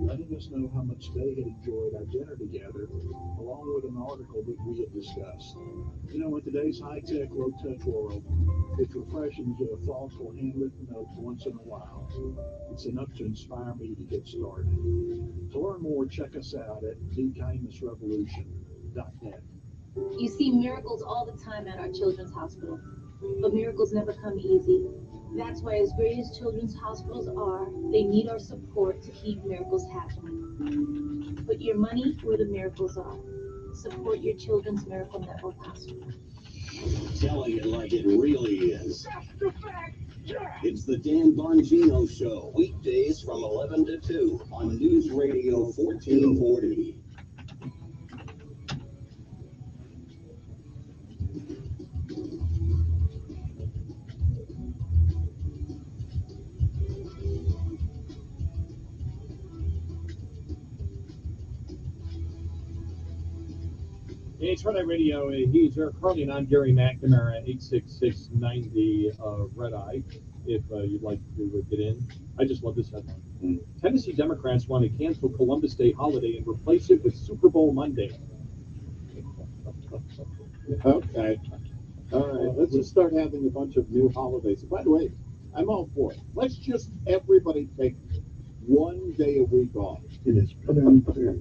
letting us know how much they had enjoyed our dinner together, along with an article that we had discussed. In today's high-tech, low-touch world, it's refreshing to get a thoughtful handwritten note once in a while. It's enough to inspire me to get started. To learn more, check us out at thekindnessrevolution.net. You see miracles all the time at our children's hospital, but miracles never come easy. That's why, as great as children's hospitals are, they need our support to keep miracles happening. Put your money where the miracles are. Support your Children's Miracle Network Hospital. Telling it like it really is. It's the Dan Bongino Show, weekdays from 11 to 2 on News Radio 1440. It's Red Eye Radio. He's Eric Carly, and I'm Gary McNamara, 86690 Red Eye. If you'd like to get in. I just love this headline. Tennessee Democrats want to cancel Columbus Day holiday and replace it with Super Bowl Monday. Okay. All right. Let's just start having a bunch of new holidays. By the way, I'm all for it. Let's just everybody take one day a week off. It is unfair.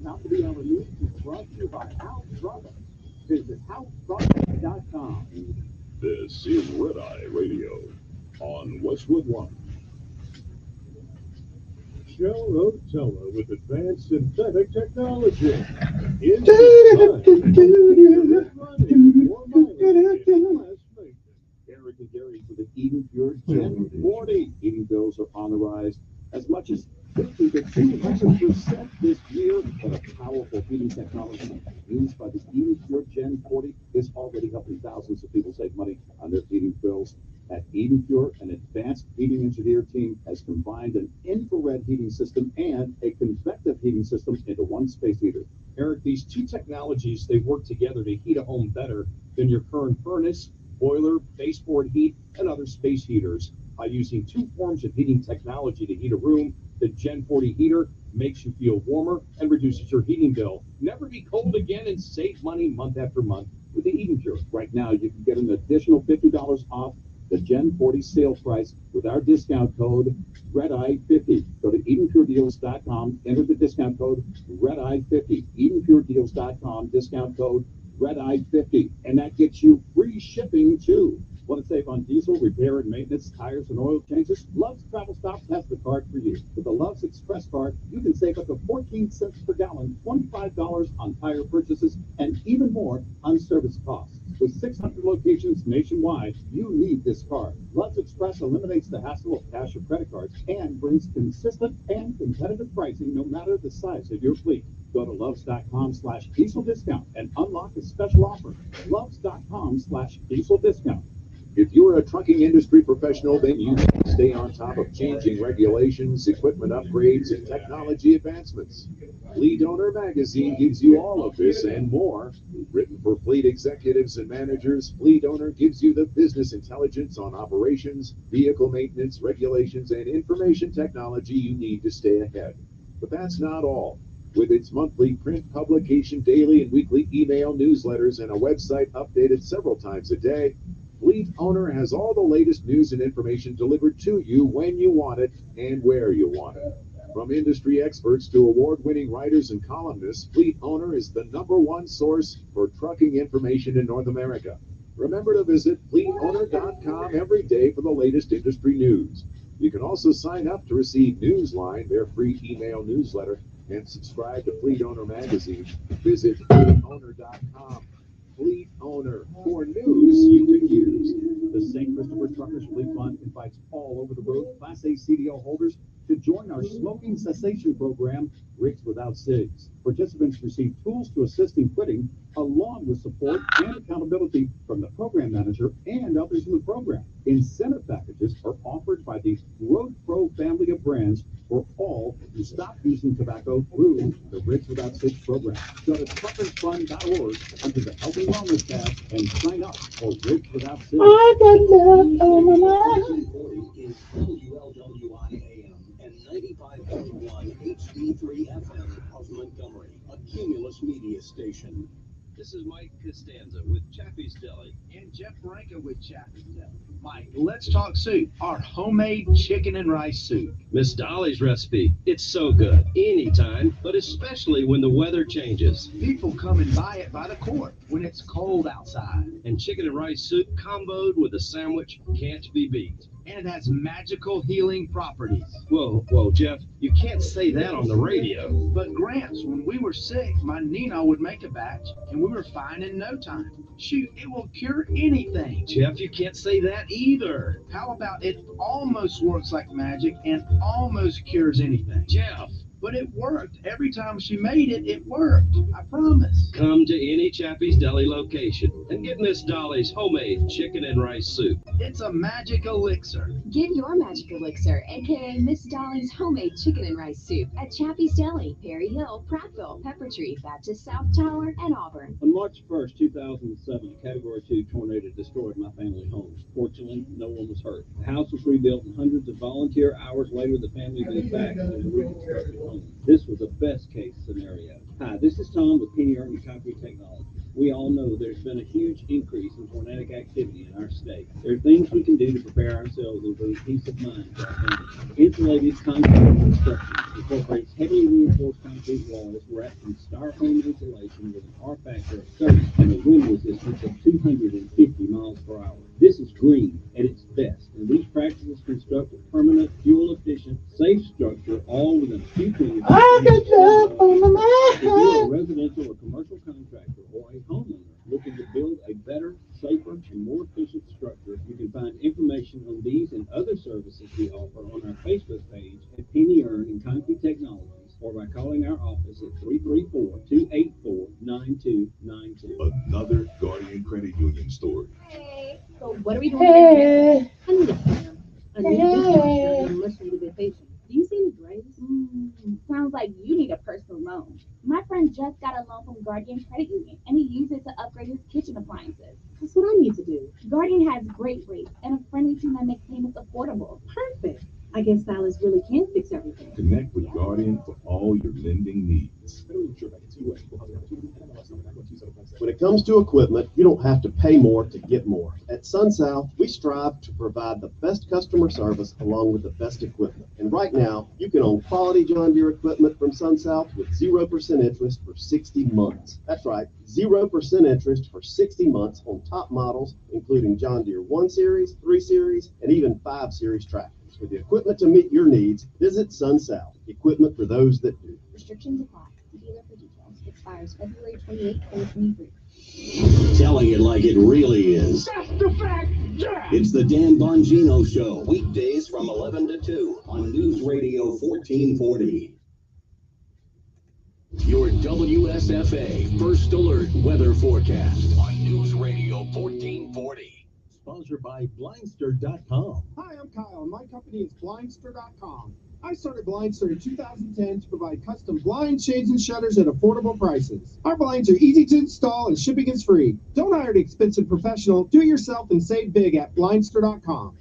Now to be on the news is brought to you by House Brother. Visit housebrother.com. This is Red Eye Radio on Westwood One. Shell Rotella with advanced synthetic technology. Eric and Gary for the Eden Pure Gen 40. Heating bills are on the rise as much as 50 to 200% this year, but a powerful heating technology used by the Eden Pure Gen 40 is already helping thousands of people save money on their heating bills. At Eden Pure, an advanced heating engineer team has combined an infrared heating system and a convective heating system into one space heater. Eric, these two technologies, they work together to heat a home better than your current furnace, boiler, baseboard heat, and other space heaters. By using two forms of heating technology to heat a room, the Gen 40 heater makes you feel warmer and reduces your heating bill. Never be cold again and save money month after month with the Eden Pure. Right now, you can get an additional $50 off the Gen 40 sale price with our discount code REDEYE50. Go to EdenPureDeals.com, enter the discount code REDEYE50. EdenPureDeals.com, discount code REDEYE50. And that gets you free shipping too. Want to save on diesel, repair and maintenance, tires and oil changes? Love's Travel Stops has the card for you. With the Love's Express card, you can save up to 14 cents per gallon, $25 on tire purchases, and even more on service costs. With 600 locations nationwide, you need this card. Love's Express eliminates the hassle of cash or credit cards and brings consistent and competitive pricing no matter the size of your fleet. Go to loves.com/diesel discount and unlock a special offer. Loves.com/diesel discount. If you're a trucking industry professional, then you need to stay on top of changing regulations, equipment upgrades, and technology advancements. Fleet Owner Magazine gives you all of this and more. Written for fleet executives and managers, Fleet Owner gives you the business intelligence on operations, vehicle maintenance, regulations, and information technology you need to stay ahead. But that's not all. With its monthly print publication, daily and weekly email newsletters, and a website updated several times a day, Fleet Owner has all the latest news and information delivered to you when you want it and where you want it. From industry experts to award-winning writers and columnists, Fleet Owner is the #1 source for trucking information in North America. Remember to visit fleetowner.com every day for the latest industry news. You can also sign up to receive Newsline, their free email newsletter, and subscribe to Fleet Owner Magazine. Visit fleetowner.com. Fleet Owner, for news you can use. The St. Christopher Truckers Fleet Fund invites all over the road Class A CDL holders to join our smoking cessation program, Rigs Without Cigs. Participants receive tools to assist in quitting, along with support and accountability from the program manager and others in the program. Incentive packages are offered by the Road Pro family of brands for all who to stop using tobacco through the Rich Without Cigs program. Go to truckersfund.org under the Health and Wellness tab and sign up for Rich Without Cigs. I got love on my mind. 1440 is WLWI AM and 95.1 HD3 FM of Montgomery, a Cumulus media station. This is Mike Costanza with Chappie's Deli. And Jeff Branca with Chappie's Deli. Mike, let's talk soup. Our homemade chicken and rice soup. Miss Dolly's recipe. It's so good. Anytime, but especially when the weather changes. People come and buy it by the quart when it's cold outside. And chicken and rice soup comboed with a sandwich can't be beat. And it has magical healing properties. Whoa, Jeff, you can't say that on the radio. But Gramps, when we were sick, my Nina would make a batch, and we were fine in no time. Shoot, it will cure anything. Jeff, you can't say that either. How about it almost works like magic and almost cures anything? Jeff. But it worked. Every time she made it, it worked. I promise. Come to any Chappie's Deli location and get Miss Dolly's homemade chicken and rice soup. It's a magic elixir. Get your magic elixir, aka Miss Dolly's homemade chicken and rice soup at Chappie's Deli, Perry Hill, Prattville, Pepper Tree, Baptist South Tower, and Auburn. On March 1st, 2007, a Category 2 tornado destroyed my family home. Fortunately, no one was hurt. The house was rebuilt, and hundreds of volunteer hours later, the family moved back to the reconstructed home. This was a best-case scenario. Hi, this is Tom with Penny Army Concrete Technology. We all know there's been a huge increase in tornadic activity in our state. There are things we can do to prepare ourselves and bring peace of mind to our families. Insulated concrete construction incorporates heavily reinforced concrete walls wrapped in styrofoam insulation with an R factor of 30 and a wind resistance of 250 miles per hour. This is green at its best, and these practices construct a permanent, fuel-efficient, safe structure all within a few minutes. If you're a residential or commercial contractor or a homeowner looking to build a better, safer, and more efficient structure, you can find information on these and other services we offer on our Facebook page at Penny Earn and Concrete Technologies, or by calling our office at 334-284-9292. Another Guardian Credit Union story. Hey, so what are we doing today? I need a plan. A new business unless you need a vacation. Do you see the grades? Sounds like you need a personal loan. My friend just got a loan from Guardian Credit Union, and he used it to upgrade his kitchen appliances. That's what I need to do. Guardian has great rates and a friendly team that makes payments affordable. Perfect. I guess Silas really can fix everything. Connect with Guardian for all your lending needs. When it comes to equipment, you don't have to pay more to get more. At SunSouth, we strive to provide the best customer service along with the best equipment. And right now, you can own quality John Deere equipment from SunSouth with 0% interest for 60 months. That's right, 0% interest for 60 months on top models, including John Deere 1 Series, 3 Series, and even 5 Series tractors. For the equipment to meet your needs, visit SunSouth. Equipment for those that do. Restrictions apply. Dealer for details. Expires February 28, 2023. Telling it like it really is. That's the fact, yeah. It's the Dan Bongino Show, weekdays from 11 to 2 on News Radio 1440. Your WSFA First Alert Weather Forecast on News Radio 1440. Sponsored by Blindster.com. Hi, I'm Kyle, and my company is Blindster.com. I started Blindster in 2010 to provide custom blinds, shades, and shutters at affordable prices. Our blinds are easy to install and shipping is free. Don't hire an expensive professional. Do it yourself and save big at Blindster.com.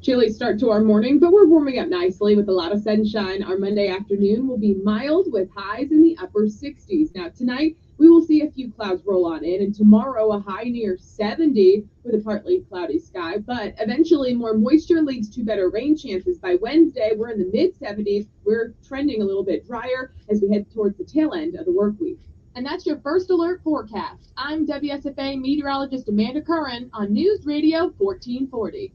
Chilly start to our morning, but we're warming up nicely with a lot of sunshine. Our Monday afternoon will be mild with highs in the upper 60s. Now tonight, we will see a few clouds roll on in, and tomorrow a high near 70 with a partly cloudy sky, but eventually more moisture leads to better rain chances. By Wednesday, we're in the mid-70s. We're trending a little bit drier as we head towards the tail end of the work week. And that's your First Alert forecast. I'm WSFA meteorologist Amanda Curran on News Radio 1440.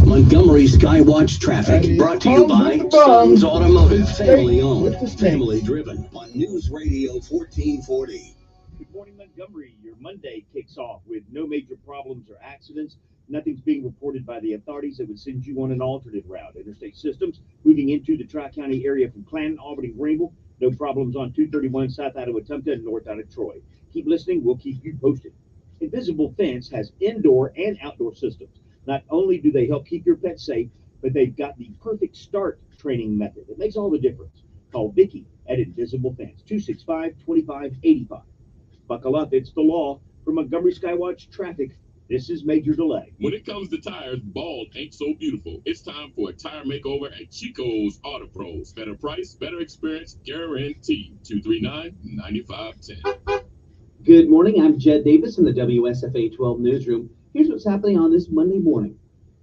Montgomery Skywatch traffic brought to you by Sons Automotive, family owned, family driven on News Radio 1440. Good morning, Montgomery. Your Monday kicks off with no major problems or accidents. Nothing's being reported by the authorities that would send you on an alternate route. Interstate systems moving into the Tri-County area from Clanton, Albany, Greenville. No problems on 231 south out of Wetumpka and north out of Troy. Keep listening. We'll keep you posted. Invisible Fence has indoor and outdoor systems. Not only do they help keep your pet safe, but they've got the perfect start training method. It makes all the difference. Call Vicky at Invisible Fence, 265-2585. Buckle up, it's the law. From Montgomery Skywatch Traffic, this is Major Delay. When it comes to tires, bald ain't so beautiful. It's time for a tire makeover at Chico's Auto Pros. Better price, better experience, guaranteed. 239-9510. Good morning, I'm Jed Davis in the WSFA 12 newsroom. Here's what's happening on this Monday morning.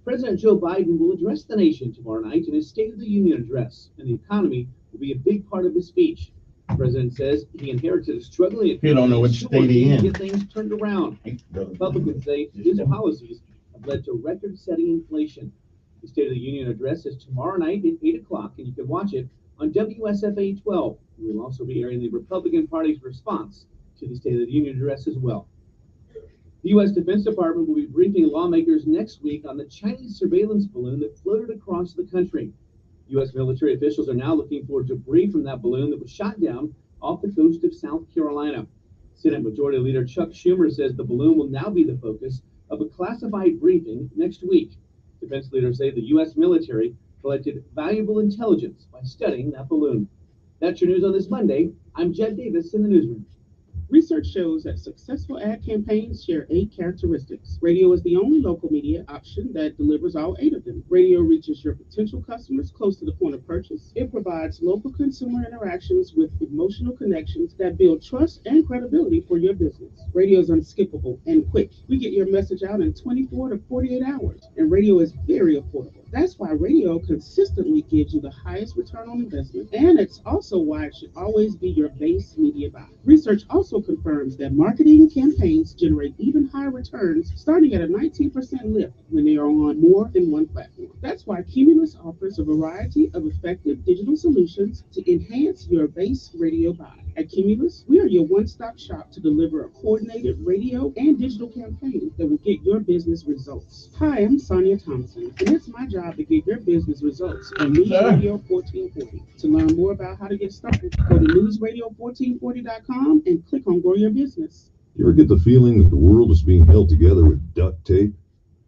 President Joe Biden will address the nation tomorrow night in his State of the Union address, and the economy will be a big part of his speech. The president says he inherited a struggling economy. You don't know which state he in. To get things turned around. Republicans say his policies have led to record-setting inflation. The State of the Union address is tomorrow night at 8 o'clock, and you can watch it on WSFA 12. We will also be airing the Republican Party's response to the State of the Union address as well. The U.S. Defense Department will be briefing lawmakers next week on the Chinese surveillance balloon that floated across the country. U.S. military officials are now looking for debris from that balloon that was shot down off the coast of South Carolina. Senate Majority Leader Chuck Schumer says the balloon will now be the focus of a classified briefing next week. Defense leaders say the U.S. military collected valuable intelligence by studying that balloon. That's your news on this Monday. I'm Jed Davis in the newsroom. Research shows that successful ad campaigns share 8 characteristics. Radio is the only local media option that delivers all 8 of them. Radio reaches your potential customers close to the point of purchase. It provides local consumer interactions with emotional connections that build trust and credibility for your business. Radio is unskippable and quick. We get your message out in 24 to 48 hours, and radio is very affordable. That's why radio consistently gives you the highest return on investment, and it's also why it should always be your base media buy. Research also confirms that marketing campaigns generate even higher returns, starting at a 19% lift when they are on more than one platform. That's why Cumulus offers a variety of effective digital solutions to enhance your base radio buy. At Cumulus, we are your one-stop shop to deliver a coordinated radio and digital campaign that will get your business results. Hi, I'm Sonia Thompson, and it's my job to get your business results on News Radio 1440. To learn more about how to get started, go to newsradio1440.com and click on Grow Your Business. You ever get the feeling that the world is being held together with duct tape?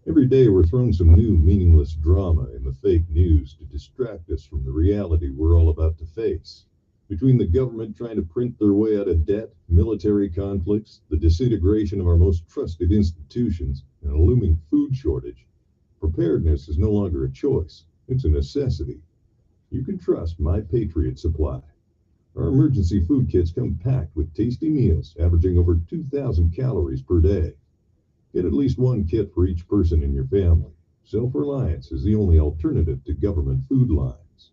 Every day we're thrown some new meaningless drama in the fake news to distract us from the reality we're all about to face. Between the government trying to print their way out of debt, military conflicts, the disintegration of our most trusted institutions, and a looming food shortage, preparedness is no longer a choice. It's a necessity. You can trust My Patriot Supply. Our emergency food kits come packed with tasty meals, averaging over 2,000 calories per day. Get at least one kit for each person in your family. Self-reliance is the only alternative to government food lines.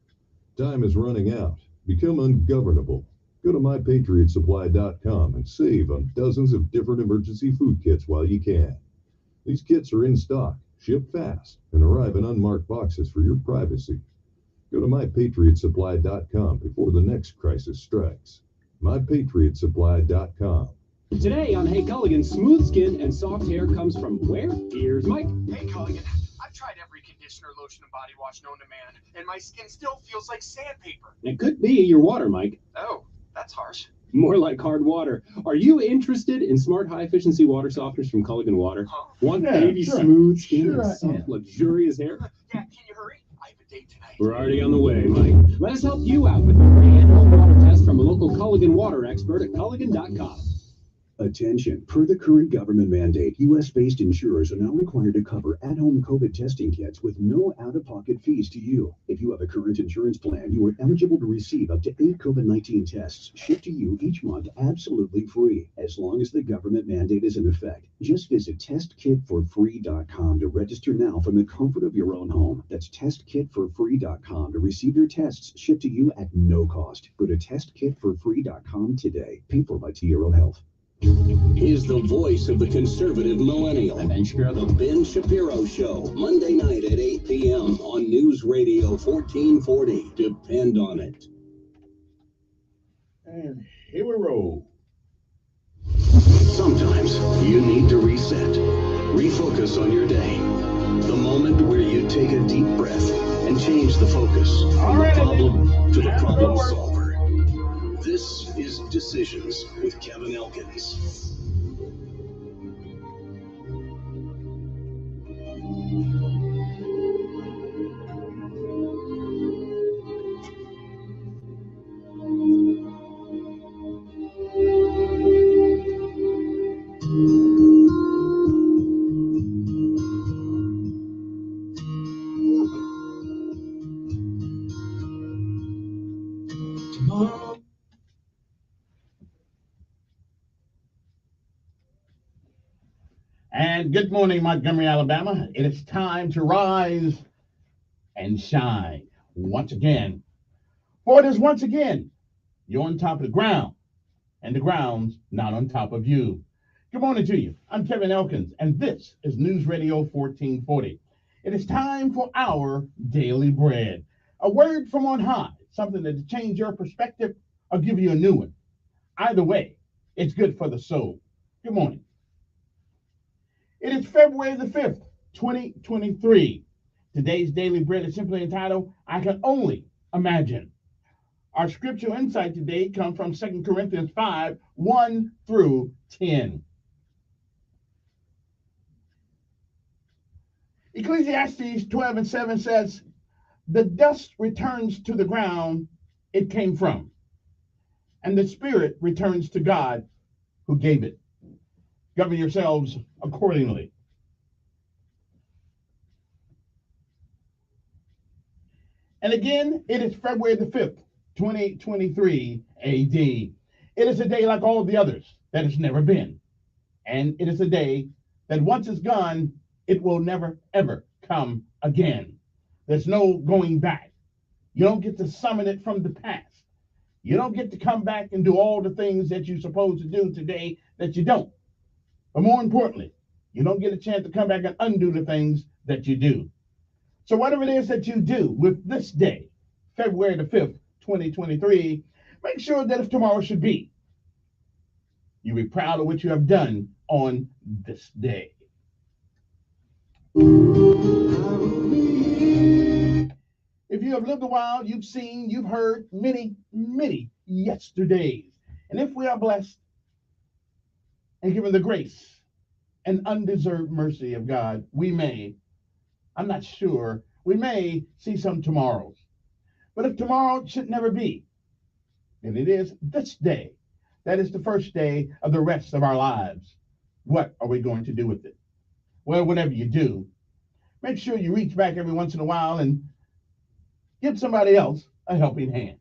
Time is running out. Become ungovernable. Go to MyPatriotSupply.com and save on dozens of different emergency food kits while you can. These kits are in stock, ship fast, and arrive in unmarked boxes for your privacy. Go to MyPatriotSupply.com before the next crisis strikes. MyPatriotSupply.com. Today on Hey Culligan, smooth skin and soft hair comes from where? Here's Mike. Hey Culligan, I've tried every conditioner, lotion, and body wash known to man, and my skin still feels like sandpaper. It could be your water, Mike. Oh, that's harsh. More like hard water. Are you interested in smart high-efficiency water softeners from Culligan Water? Want baby smooth skin and soft, luxurious hair? Yeah, can you hurry? I have a date tonight. We're already on the way, Mike. Let us help you out with the free at-home water test from a local Culligan water expert at Culligan.com. Attention, per the current government mandate, U.S.-based insurers are now required to cover at-home COVID testing kits with no out-of-pocket fees to you. If you have a current insurance plan, you are eligible to receive up to 8 COVID-19 tests shipped to you each month absolutely free, as long as the government mandate is in effect. Just visit testkitforfree.com to register now from the comfort of your own home. That's testkitforfree.com to receive your tests shipped to you at no cost. Go to testkitforfree.com today. Paid for by T. Euro Health. Is the voice of the conservative millennial. The Ben Shapiro Show, Monday night at 8 p.m. on News Radio 1440. Depend on it. And here we roll. Sometimes you need to reset, refocus on your day. The moment where you take a deep breath and change the focus from the problem to the problem solver. This is Decisions with Kevin Elkins. right, good morning, Montgomery, Alabama. It is time to rise and shine once again. For it is once again, you're on top of the ground, and the ground's not on top of you. Good morning to you. I'm Kevin Elkins, and this is News Radio 1440. It is time for our daily bread, a word from on high, something that will change your perspective or give you a new one. Either way, it's good for the soul. Good morning. It is February the 5th, 2023. Today's daily bread is simply entitled, I Can Only Imagine. Our scriptural insight today comes from 2 Corinthians 5, 1 through 10. Ecclesiastes 12 and 7 says, the dust returns to the ground it came from, and the spirit returns to God who gave it. Govern yourselves accordingly. And again, it is February the 5th, 2023 AD. It is a day like all of the others that has never been. And it is a day that once it's gone, it will never, ever come again. There's no going back. You don't get to summon it from the past. You don't get to come back and do all the things that you're supposed to do today that you don't. But more importantly, you don't get a chance to come back and undo the things that you do. So whatever it is that you do with this day, February the 5th, 2023, make sure that if tomorrow should be, you be proud of what you have done on this day. If you have lived a while, you've seen, you've heard many, many yesterdays. And if we are blessed and given the grace and undeserved mercy of God, we may, I'm not sure, we may see some tomorrows. But if tomorrow should never be, and it is this day, that is the first day of the rest of our lives, what are we going to do with it? Well, whatever you do, make sure you reach back every once in a while and give somebody else a helping hand.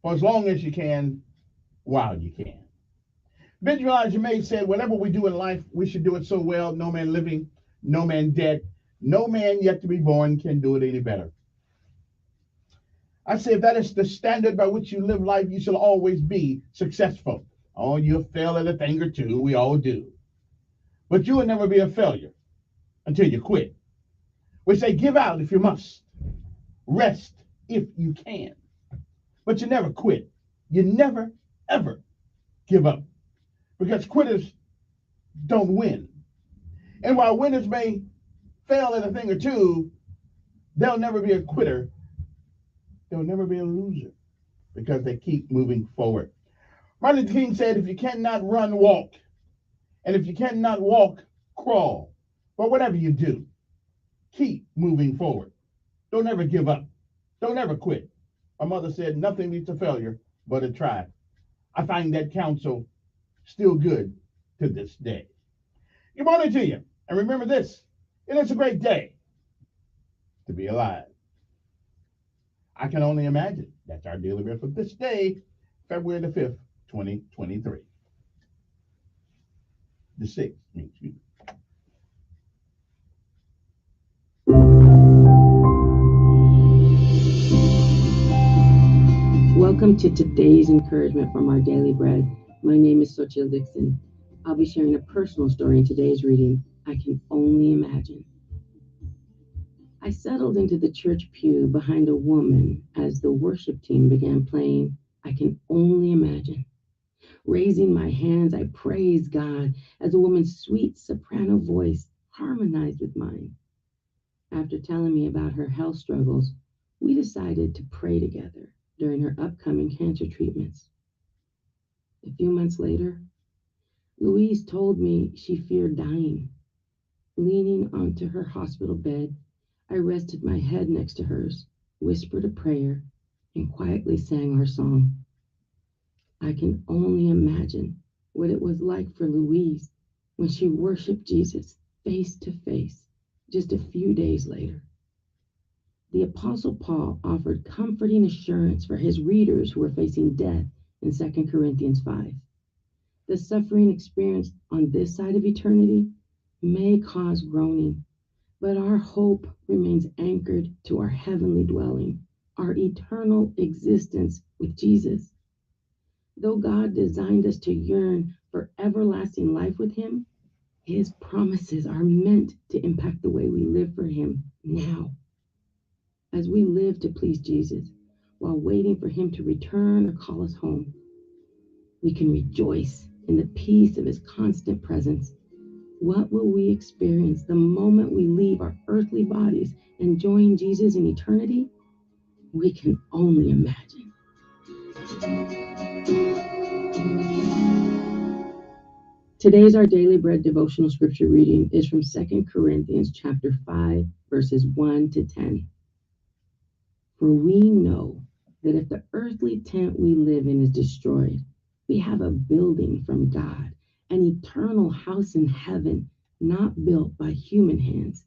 For as long as you can, while you can. Benjamin Elijah May said, whatever we do in life, we should do it so well, no man living, no man dead, no man yet to be born can do it any better. I say, if that is the standard by which you live life, you shall always be successful. Oh, you'll fail at a thing or two, we all do. But you will never be a failure until you quit. We say, give out if you must, rest if you can, but you never quit. You never, ever give up, because quitters don't win. And while winners may fail at a thing or two, they'll never be a quitter. They'll never be a loser, because they keep moving forward. Martin Luther King said, if you cannot run, walk. And if you cannot walk, crawl. But whatever you do, keep moving forward. Don't ever give up. Don't ever quit. My mother said, nothing leads to failure but a try. I find that counsel still good to this day. Good morning to you. And remember this, it is a great day to be alive. I can only imagine. That's our daily bread for this day, February the 5th, 2023. The 6th means you. Welcome to today's encouragement from our daily bread. My name is Xochitl Dixon. I'll be sharing a personal story in today's reading. I can only imagine. I settled into the church pew behind a woman as the worship team began playing I Can Only Imagine. Raising my hands, I praised God as the woman's sweet soprano voice harmonized with mine. After telling me about her health struggles, we decided to pray together during her upcoming cancer treatments. A few months later, Louise told me she feared dying. Leaning onto her hospital bed, I rested my head next to hers, whispered a prayer, and quietly sang our song. I can only imagine what it was like for Louise when she worshiped Jesus face to face just a few days later. The Apostle Paul offered comforting assurance for his readers who were facing death in 2 Corinthians 5. The suffering experienced on this side of eternity may cause groaning, but our hope remains anchored to our heavenly dwelling, our eternal existence with Jesus. Though God designed us to yearn for everlasting life with Him, His promises are meant to impact the way we live for Him now. As we live to please Jesus while waiting for Him to return or call us home, we can rejoice in the peace of His constant presence. What will we experience the moment we leave our earthly bodies and join Jesus in eternity? We can only imagine. Today's Our Daily Bread devotional scripture reading is from 2 Corinthians chapter 5, verses 1 to 10. For we know that if the earthly tent we live in is destroyed, we have a building from God, an eternal house in heaven, not built by human hands.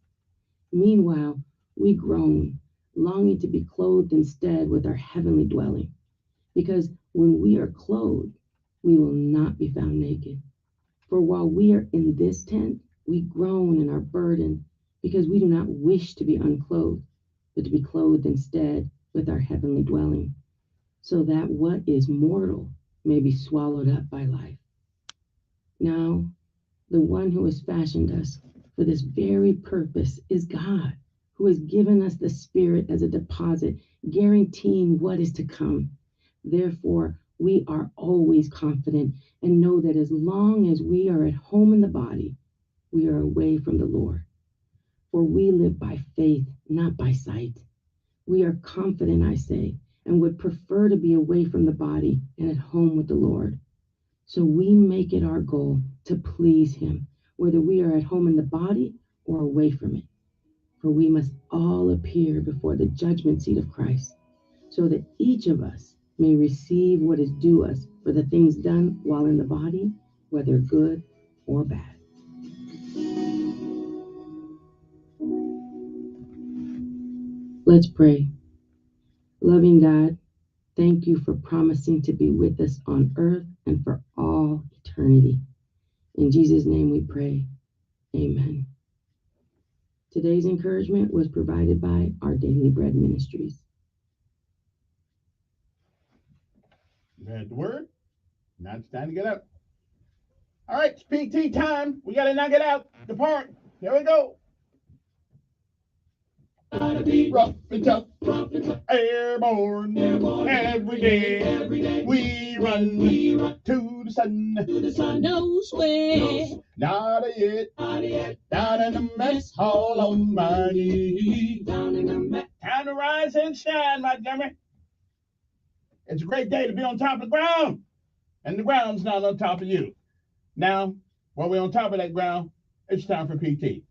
Meanwhile, we groan, longing to be clothed instead with our heavenly dwelling, because when we are clothed, we will not be found naked. For while we are in this tent, we groan and are burdened, because we do not wish to be unclothed, but to be clothed instead with our heavenly dwelling, so that what is mortal may be swallowed up by life. Now, the one who has fashioned us for this very purpose is God, who has given us the Spirit as a deposit, guaranteeing what is to come. Therefore, we are always confident and know that as long as we are at home in the body, we are away from the Lord. For we live by faith, not by sight. We are confident, I say, and would prefer to be away from the body and at home with the Lord. So we make it our goal to please Him, whether we are at home in the body or away from it. For we must all appear before the judgment seat of Christ, so that each of us may receive what is due us for the things done while in the body, whether good or bad. Let's pray. Loving God, thank you for promising to be with us on earth and for all eternity. In Jesus' name we pray. Amen. Today's encouragement was provided by Our Daily Bread Ministries. You heard the word? Now it's time to get up. All right, it's PT time. We got to knock it out. Depart. Here we go. Gotta be rough and tough, airborne, every day, we run to the sun, no sweat, not yet, down in the mess hall on my knees, time to rise and shine, my dummy. It's a great day to be on top of the ground, and the ground's not on top of you. Now, while we're on top of that ground, it's time for PT.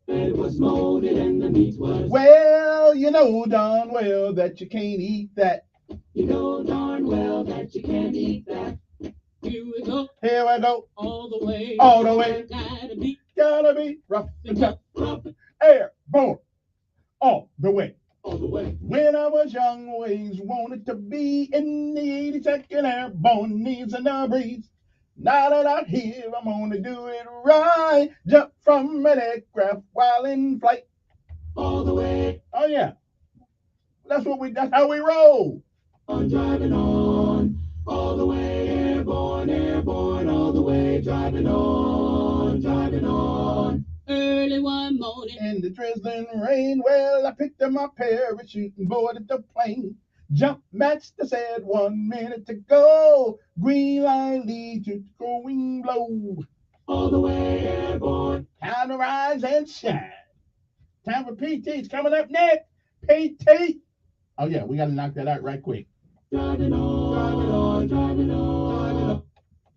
It was molded and the meat was. Well, you know darn well that you can't eat that. You know darn well that you can't eat that. Here we go. Here we go. All the way. All the way. Gotta be rough and tough. Airborne. All the way. All the way. When I was young, always wanted to be in the 82nd Airborne, knees and a breeze. Now that I'm here, I'm gonna do it right. Jump from an aircraft while in flight. All the way. Oh yeah. That's how we roll. On driving on. All the way, airborne, airborne, all the way, driving on, driving on. Early one morning. In the drizzling rain, well, I picked up my parachute and boarded the plane. Jump master said 1 minute to go. Green light leads you to going blow. All the way airborne. Time to rise and shine. Time for PT's coming up next. PT. Oh yeah, we got to knock that out right quick. Driving on, driving on, driving on, driving on.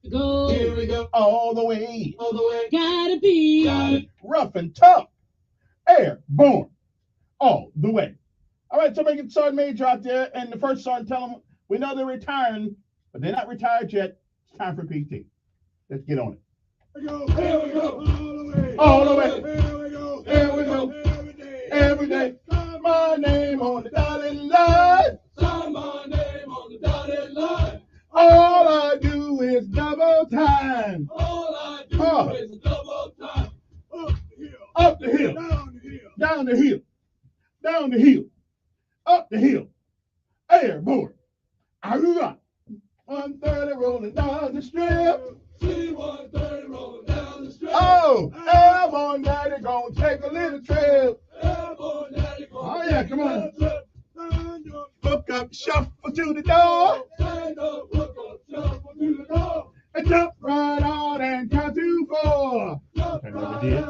Go. Here we go. All the way. All the way. Gotta be rough and tough. Airborne. All the way. All right, so make it Sergeant Major out there, and the first sergeant tell them we know they're retiring, but they're not retired yet. It's time for PT. Let's get on it. Here we go. All the way. Here we go. Here we go. Every day. Sign my name on the dotted line. Sign my name on the dotted line. All I do is double time. Up the hill. Down the hill. Down the hill. Up the hill. Airborne. Aruba. 130 rolling down the strip. C-130 rolling down the strip. Oh, airborne daddy gonna take a little trip. Airborne daddy gonna oh yeah, come on. Hook up, shuffle to the door. Stand up, hook up, shuffle to the door. And jump right out and count to 4. Okay, never did.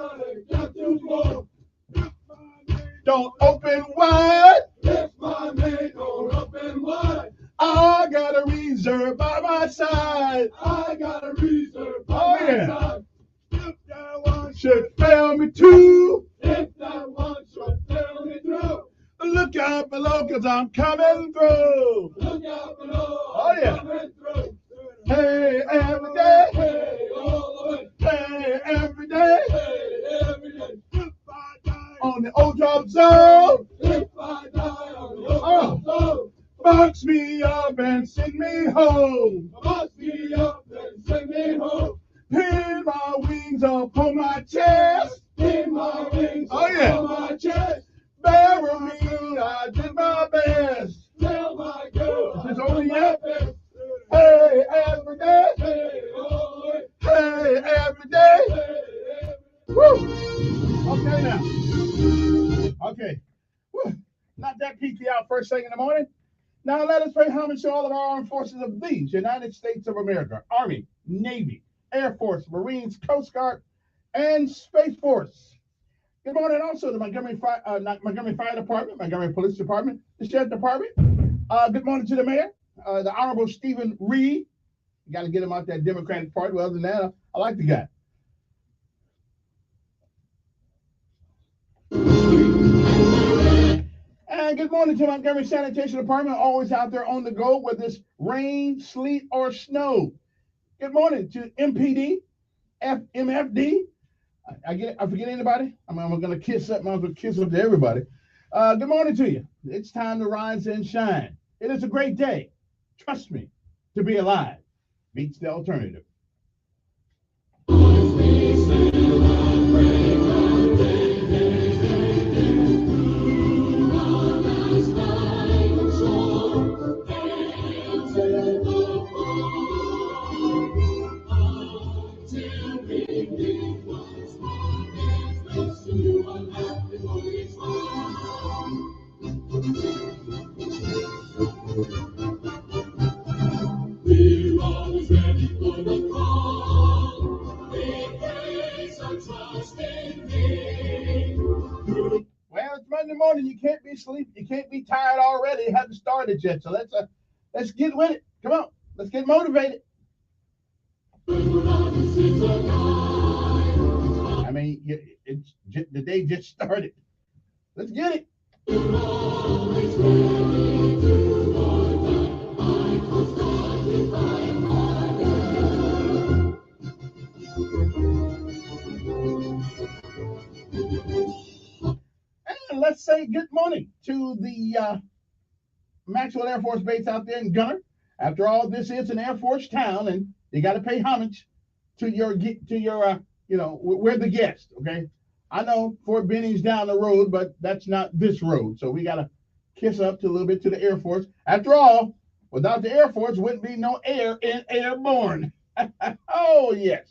Count to 4. Don't open wide. If my man don't open wide. I got a reserve by my side. I got a reserve by my side. If that one should fail me too. If that one should fail me through. Look out below, cause I'm coming through. Look out below, I'm coming through. Hey, every day. Hey, all the way. Hey, every day. Hey, every day. If I die on the old drop zone. If I die on the old drop zone. Box me up and send me home. Box me up and send me home. Pin my wings up on my chest. Pin my wings up on my chest. Bury me, I did my best. Tell my girl, it's only yet. Hey, every day. Hey, always. Hey, every day. Hey, every day. Woo. Okay now. Okay. Woo. Not that peaky out first thing in the morning. Now let us pay homage to all of our armed forces of these United States of America, Army, Navy, Air Force, Marines, Coast Guard, and Space Force. Good morning also to Montgomery Fire Department, Montgomery Police Department, the Sheriff Department. Good morning to the Mayor, the Honorable Stephen Reed. You got to get him out that Democratic Party. Well, other than that, I like the guy. And good morning to Montgomery Sanitation Department, always out there on the go, whether it's rain, sleet, or snow. Good morning to MPD, MFD. I forget anybody? I'm going to kiss up. I'm going to kiss up to everybody. Good morning to you. It's time to rise and shine. It is a great day. Trust me, to be alive beats the alternative. We're always ready for the call. We praise our trusting King. Well, it's Monday morning. You can't be asleep. You can't be tired already. It hasn't started yet. So let's get with it. Come on. Let's get motivated. I mean, it's the day just started. Let's get it. And let's say good morning to the Maxwell Air Force Base out there in Gunner. After all, this is an Air Force town, and you got to pay homage to your we're the guest, okay? I know Fort Benning's down the road, but that's not this road. So we got to kiss up to a little bit to the Air Force. After all, without the Air Force, wouldn't be no air in Airborne. Oh, yes.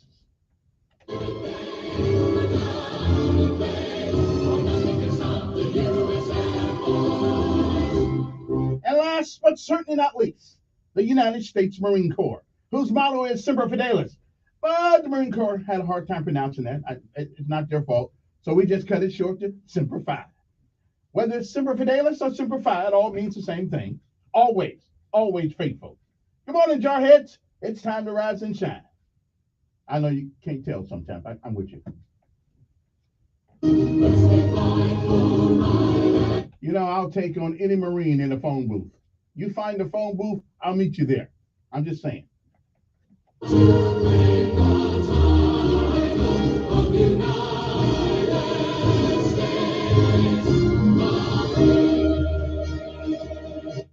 And last but certainly not least, the United States Marine Corps, whose motto is Semper Fidelis. But the Marine Corps had a hard time pronouncing that. It's not their fault. So we just cut it short to Semper Fi. Whether it's Semper Fidelis or Semper Fi, it all means the same thing. Always, always faithful. Good morning, Jarheads. It's time to rise and shine. I know you can't tell sometimes. I'm with you. You know, I'll take on any Marine in the phone booth. You find the phone booth, I'll meet you there. I'm just saying.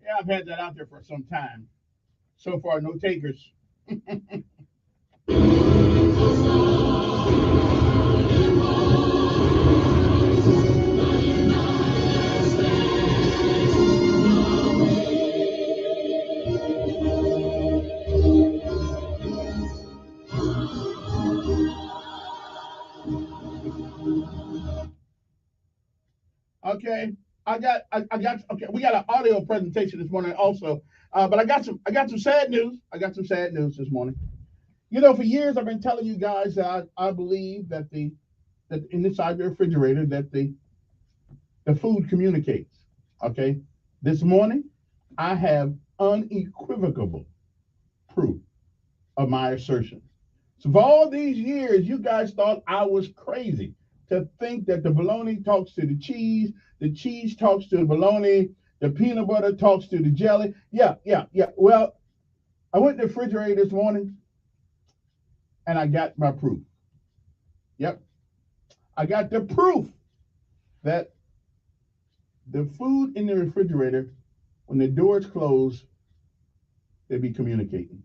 Yeah, I've had that out there for some time. So far, no takers. Okay, okay. We got an audio presentation this morning also, but I got some sad news. I got some sad news this morning. You know, for years I've been telling you guys that I believe that inside the refrigerator that the food communicates. Okay, this morning I have unequivocal proof of my assertion. So for all these years, you guys thought I was crazy to think that the bologna talks to the cheese talks to the bologna, the peanut butter talks to the jelly. Yeah. Well, I went to the refrigerator this morning and I got my proof. Yep. I got the proof that the food in the refrigerator, when the doors close, they be communicating.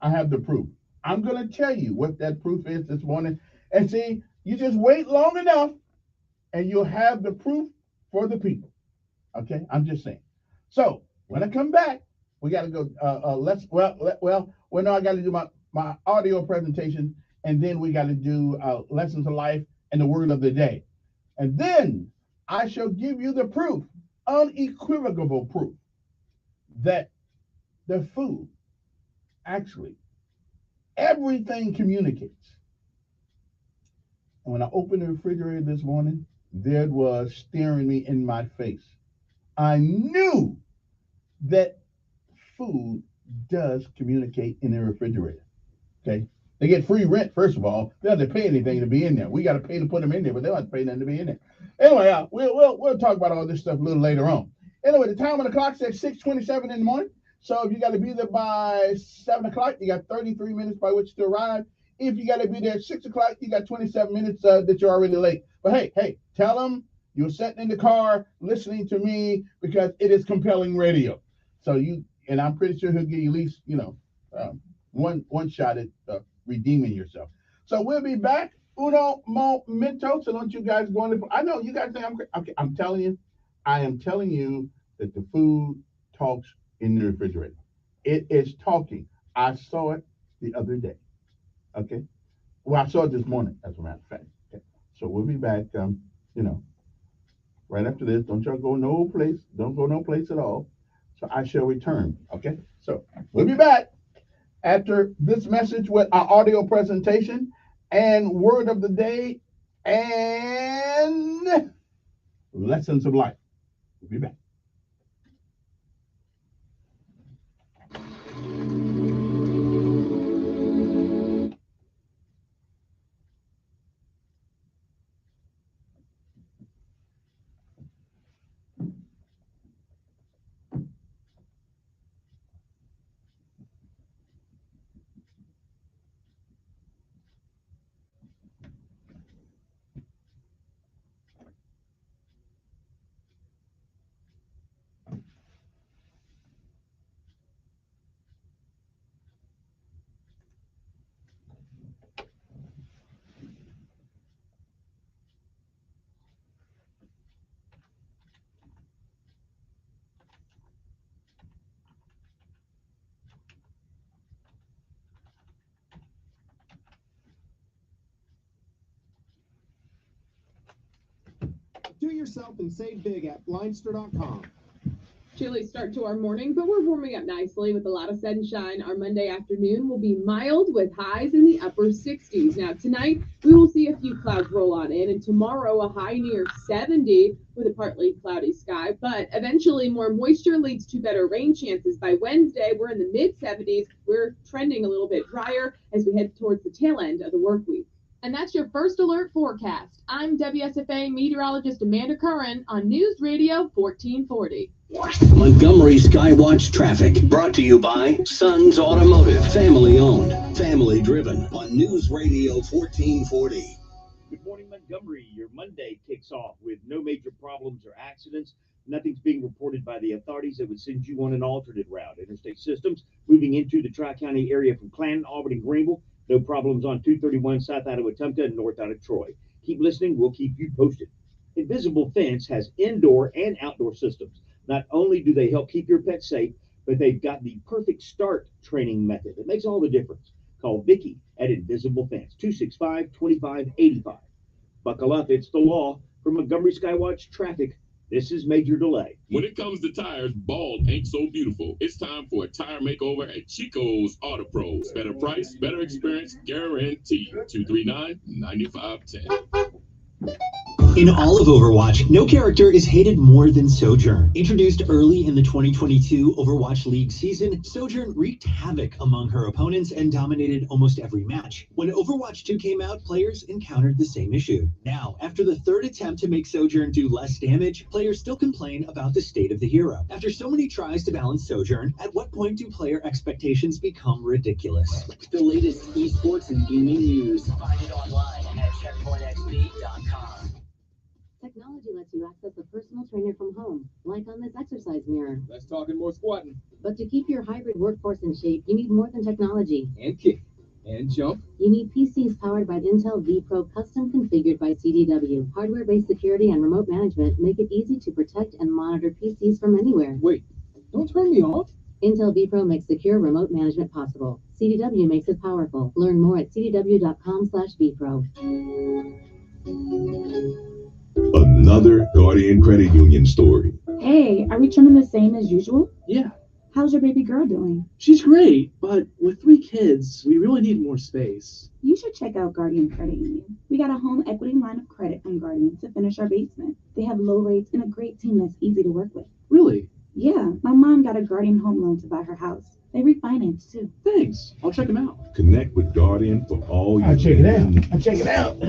I have the proof. I'm going to tell you what that proof is this morning. And see, you just wait long enough and you'll have the proof for the people. Okay, I'm just saying. So when I come back, we got to go. No, I got to do my audio presentation, and then we got to do lessons of life and the word of the day, and then I shall give you the proof, unequivocal proof, that the food actually everything communicates. And when I opened the refrigerator this morning, there it was staring me in my face. I knew that food does communicate in the refrigerator. Okay, they get free rent. First of all, they don't have to pay anything to be in there. We got to pay to put them in there, but they don't have to pay nothing to be in there. Anyway, we'll talk about all this stuff a little later on. Anyway, the time on the clock says 6:27 in the morning. So if you got to be there by 7 o'clock, you got 33 minutes by which to arrive. If you got to be there at 6 o'clock, you got 27 minutes that you're already late. But hey, tell them you're sitting in the car listening to me because it is compelling radio. So and I'm pretty sure he'll give you at least, one shot at redeeming yourself. So we'll be back. Uno momento. So don't you guys go on. I know you guys think I'm crazy. Okay, I am telling you that the food talks in the refrigerator. It is talking. I saw it the other day. Okay. Well, I saw it this morning, as a matter of fact. Okay. So we'll be back, right after this. Don't y'all go no place. Don't go no place at all. So I shall return. Okay. So we'll be back after this message with our audio presentation and word of the day and lessons of life. We'll be back. Do yourself and save big at Blindster.com. Chilly start to our morning, but we're warming up nicely with a lot of sunshine. Our Monday afternoon will be mild with highs in the upper 60s. Now tonight, we will see a few clouds roll on in, and tomorrow a high near 70 with a partly cloudy sky. But eventually more moisture leads to better rain chances. By Wednesday, we're in the mid 70s. We're trending a little bit drier as we head towards the tail end of the work week. And that's your first alert forecast. I'm WSFA meteorologist Amanda Curran on News Radio 1440. Montgomery Skywatch traffic brought to you by Sons Automotive, family owned, family driven on News Radio 1440. Good morning, Montgomery. Your Monday kicks off with no major problems or accidents. Nothing's being reported by the authorities that would send you on an alternate route. Interstate systems moving into the Tri-County area from Clanton, Auburn, and Greenville. No problems on 231 south out of Wetumpka and north out of Troy. Keep listening. We'll keep you posted. Invisible Fence has indoor and outdoor systems. Not only do they help keep your pet safe, but they've got the perfect start training method. It makes all the difference. Call Vicki at Invisible Fence, 265-2585. Buckle up. It's the law. For Montgomery Skywatch Traffic, this is Major Delay. When it comes to tires, bald ain't so beautiful. It's time for a tire makeover at Chico's Auto Pros. Better price, better experience, guaranteed. 239-9510. In all of Overwatch, no character is hated more than Sojourn. Introduced early in the 2022 Overwatch League season, Sojourn wreaked havoc among her opponents and dominated almost every match. When Overwatch 2 came out, players encountered the same issue. Now, after the third attempt to make Sojourn do less damage, players still complain about the state of the hero. After so many tries to balance Sojourn, at what point do player expectations become ridiculous? The latest esports and gaming news. Find it online at checkpointxp.com. Technology lets you access a personal trainer from home, like on this exercise mirror. Let's talking more squatting. But to keep your hybrid workforce in shape, you need more than technology. And kick. And jump. You need PCs powered by Intel vPro, custom configured by CDW. Hardware-based security and remote management make it easy to protect and monitor PCs from anywhere. Wait, don't turn me off. Intel vPro makes secure remote management possible. CDW makes it powerful. Learn more at cdw.com/vpro. Another Guardian Credit Union story. Hey, are we trimming the same as usual? Yeah, How's your baby girl doing? she's great, but with 3 kids, we really need more space. You should check out Guardian Credit Union. We got a home equity line of credit from Guardian to finish our basement. They have low rates and a great team that's easy to work with. Really? Yeah, my mom got a Guardian home loan to buy her house. They refinance too. Thanks. I'll check them out. Connect with Guardian for all your I'll check it out. lending I'll check it out.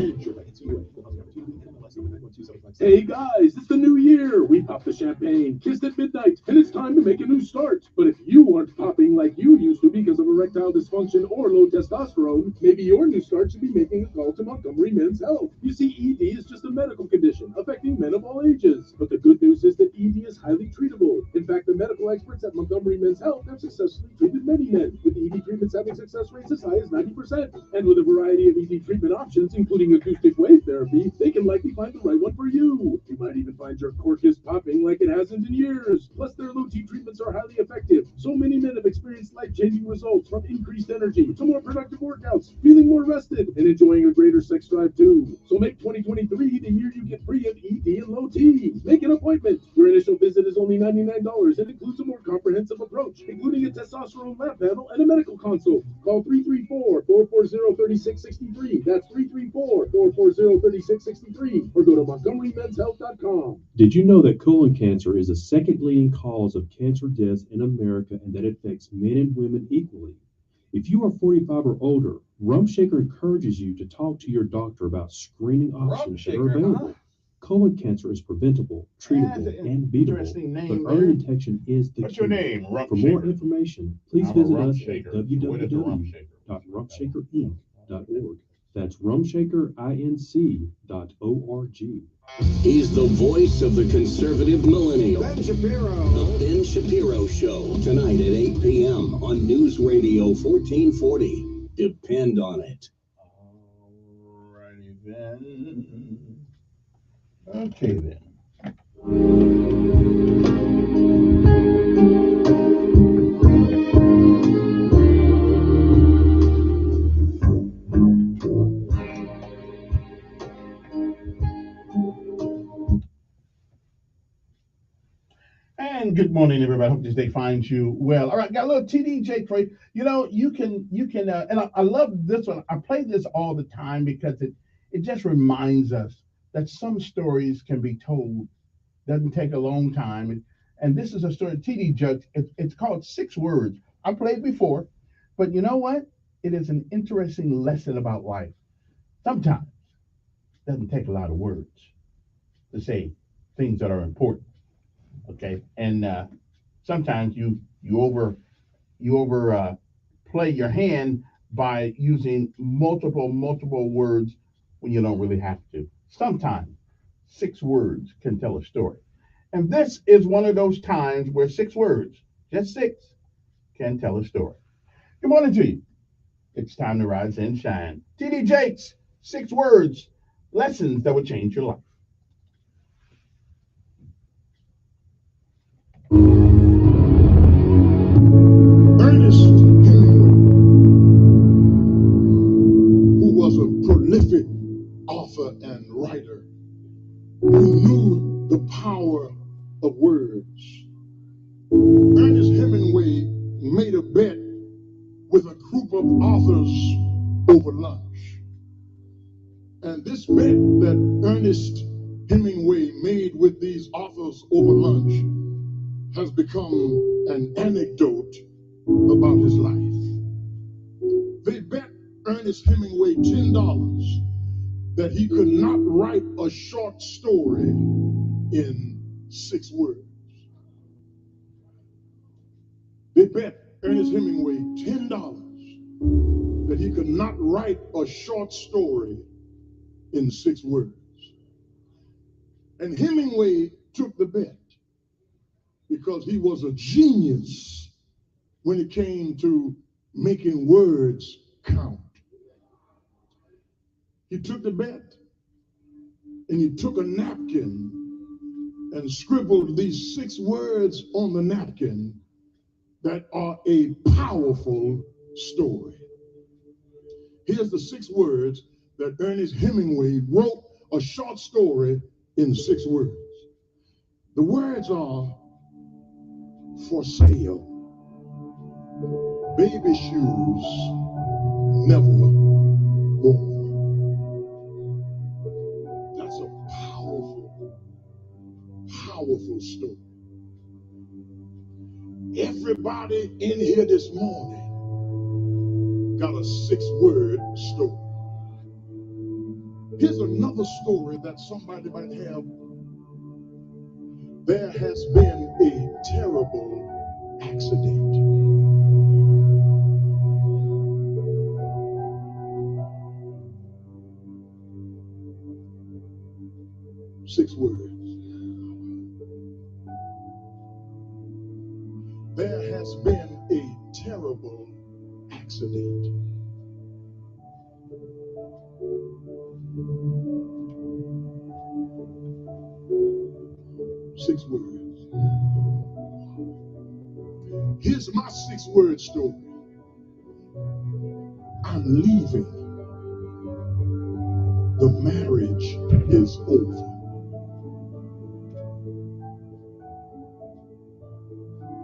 Hey guys, it's the new year. We popped the champagne, kissed at midnight, and it's time to make a new start. But if you aren't popping like you used to because of erectile dysfunction or low testosterone, maybe your new start should be making a call to Montgomery Men's Health. You see, ED is just a medical condition affecting men of all ages. But the good news is that ED is highly treatable. In fact, the medical experts at Montgomery Men's Health have successfully treated many men, with ED treatments having success rates as high as 90%. And with a variety of ED treatment options, including acoustic wave therapy, they can likely find the right one for you. You might even find your cork is popping like it hasn't in years. Plus, their low T treatments are highly effective. So many men have experienced life-changing results, from increased energy to more productive workouts, feeling more rested, and enjoying a greater sex drive too. So make 2023 the year you get free of ED and low T. Make an appointment. Your initial visit is only $99 and includes a more comprehensive approach, including a testosterone lab panel and a medical consult. Call 334-440-3663. That's 334-440-3663. Or go to MontgomeryMen'sHealth.com. Did you know that colon cancer is the second leading cause of cancer deaths in America and that it affects men and women equally? If you are 45 or older, Rumshaker encourages you to talk to your doctor about screening options that are available. Colon cancer is preventable, treatable, and beatable, but early detection is the key. What's your name, For more information, please I'm a visit us at Rumshaker. What is a Rumshaker? www.rumshakerinc.org. That's rumshakerinc.org. He's the voice of the conservative millennial. Ben Shapiro. The Ben Shapiro Show, tonight at 8 p.m. on News Radio 1440. Depend on it. Alrighty then. Okay then. And good morning, everybody. Hope this day finds you well. All right, got a little TDJ for you. You know, you can, and I love this one. I play this all the time because it just reminds us that some stories can be told. Doesn't take a long time. And this is a story, TD Judge. It's called 6 Words. I played before, but you know what? It is an interesting lesson about life. Sometimes it doesn't take a lot of words to say things that are important. Okay, and sometimes you play your hand by using multiple words when you don't really have to. Sometimes 6 words can tell a story, and this is one of those times where 6 words, just 6, can tell a story. Good morning to you. It's time to rise and shine. TD Jakes, 6 words, lessons that would change your life. Ernest Hemingway, who was a prolific author and writer, knew the power of words. Ernest Hemingway made a bet with a group of authors over lunch. And this bet that Ernest Hemingway made with these authors over lunch has become an anecdote about his life. They bet Ernest Hemingway $10 that he could not write a short story in 6 words. They bet Ernest Hemingway $10 that he could not write a short story in 6 words. And Hemingway took the bet because he was a genius when it came to making words count. He took the bet and he took a napkin and scribbled these 6 words on the napkin that are a powerful story. Here's the 6 words that Ernest Hemingway wrote a short story in 6 words. The words are for sale, baby shoes never worn. That's a powerful, powerful story. Everybody in here this morning got a 6-word story. Here's another story that somebody might have. There has been a terrible accident. Six words. There has been a terrible accident. Six words. Here's my 6-word story. I'm leaving. The marriage is over.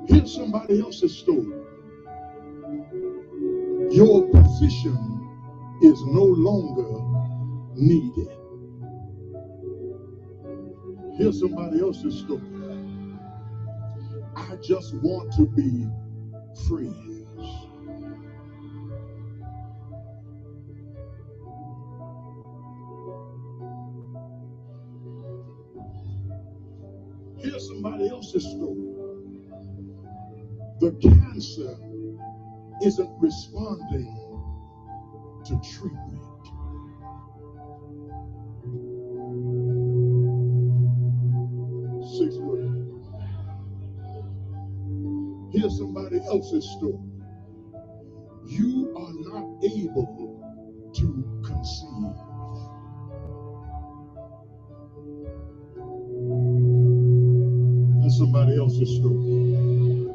Here's somebody else's story. Your position is no longer needed. Here's somebody else's story. I just want to be friends. Here's somebody else's story. The cancer isn't responding to treatment. Six words. Here's somebody else's story. You are not able to conceive. That's somebody else's story.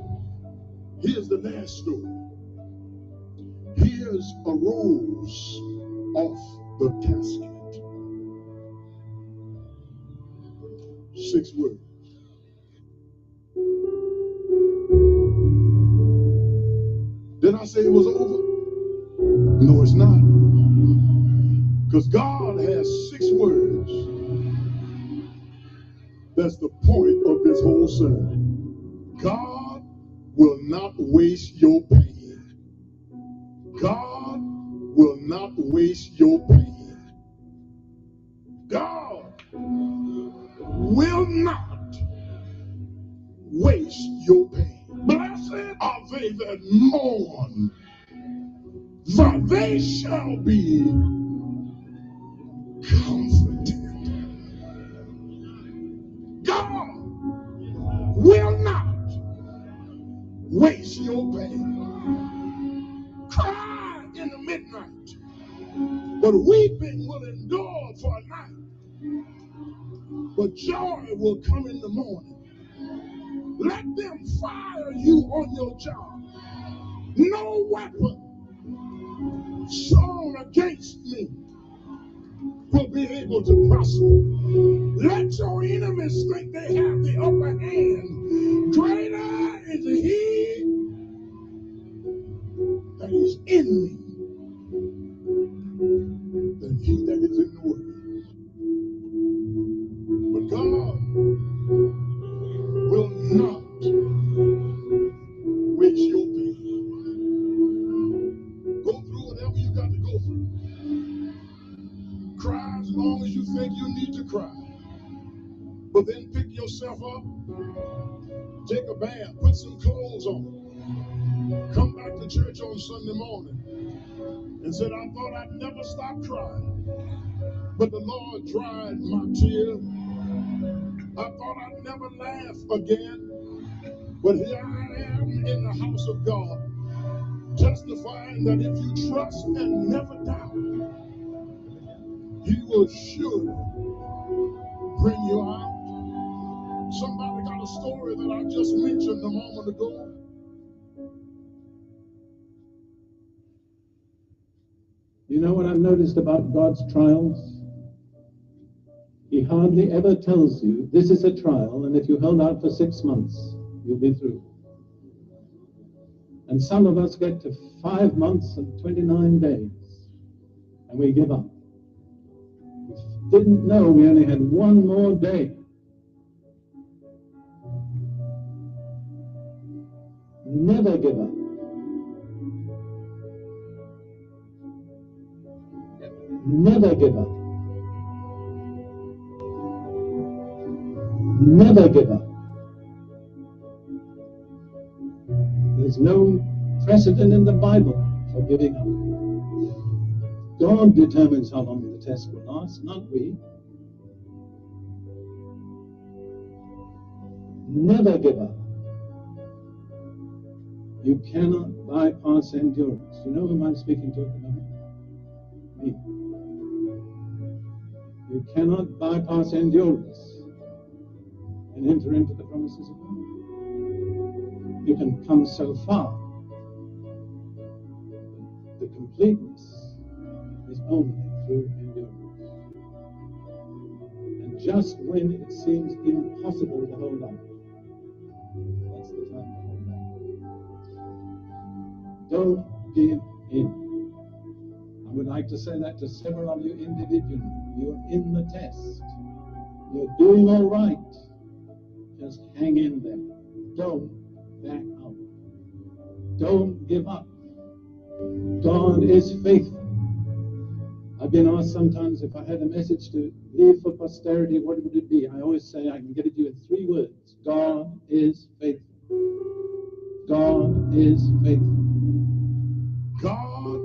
Here's the last story. Here's a rose off the casket. 6 words. Did I say it was over? No, it's not. Because God has 6 words. That's the point of this whole sermon. God will not waste your pain. God will not waste your pain. God will not waste your pain. Blessed are they that mourn, for they shall be comforted. God will not waste your pain. Cry in the midnight, but weeping will endure for a night. But joy will come in the morning. Let them fire you on your job. No weapon shown against me will be able to prosper. Let your always think they have the upper hand. Greater is he that is in me than he that is in the world. But God will not waste your pain. Go through whatever you got to go through. Cry as long as you think you need to cry. But then pick yourself up, take a bath, put some clothes on, come back to church on Sunday morning and said, I thought I'd never stop crying, but the Lord dried my tears. I thought I'd never laugh again, but here I am in the house of God, testifying that if you trust and never doubt, he will surely bring you out. Somebody got a story that I just mentioned a moment ago. You know what I've noticed about God's trials? He hardly ever tells you, this is a trial, and if you hold out for 6 months, you'll be through. And some of us get to 5 months and 29 days, and we give up. We didn't know we only had 1 more day. Never give up. Never give up. Never give up. There's no precedent in the Bible for giving up. God determines how long the test will last, not we. Never give up. You cannot bypass endurance. You know whom I'm speaking to at the moment? Me. You cannot bypass endurance and enter into the promises of God. You can come so far. The completeness is only through endurance. And just when it seems impossible to hold on, that's the time to hold on. Don't give in. I would like to say that to several of you individually. You're in the test. You're doing all right. Just hang in there. Don't back out. Don't give up. God is faithful. I've been asked sometimes if I had a message to leave for posterity, what would it be? I always say I can get it to you in 3 words. God is faithful. God is faithful. God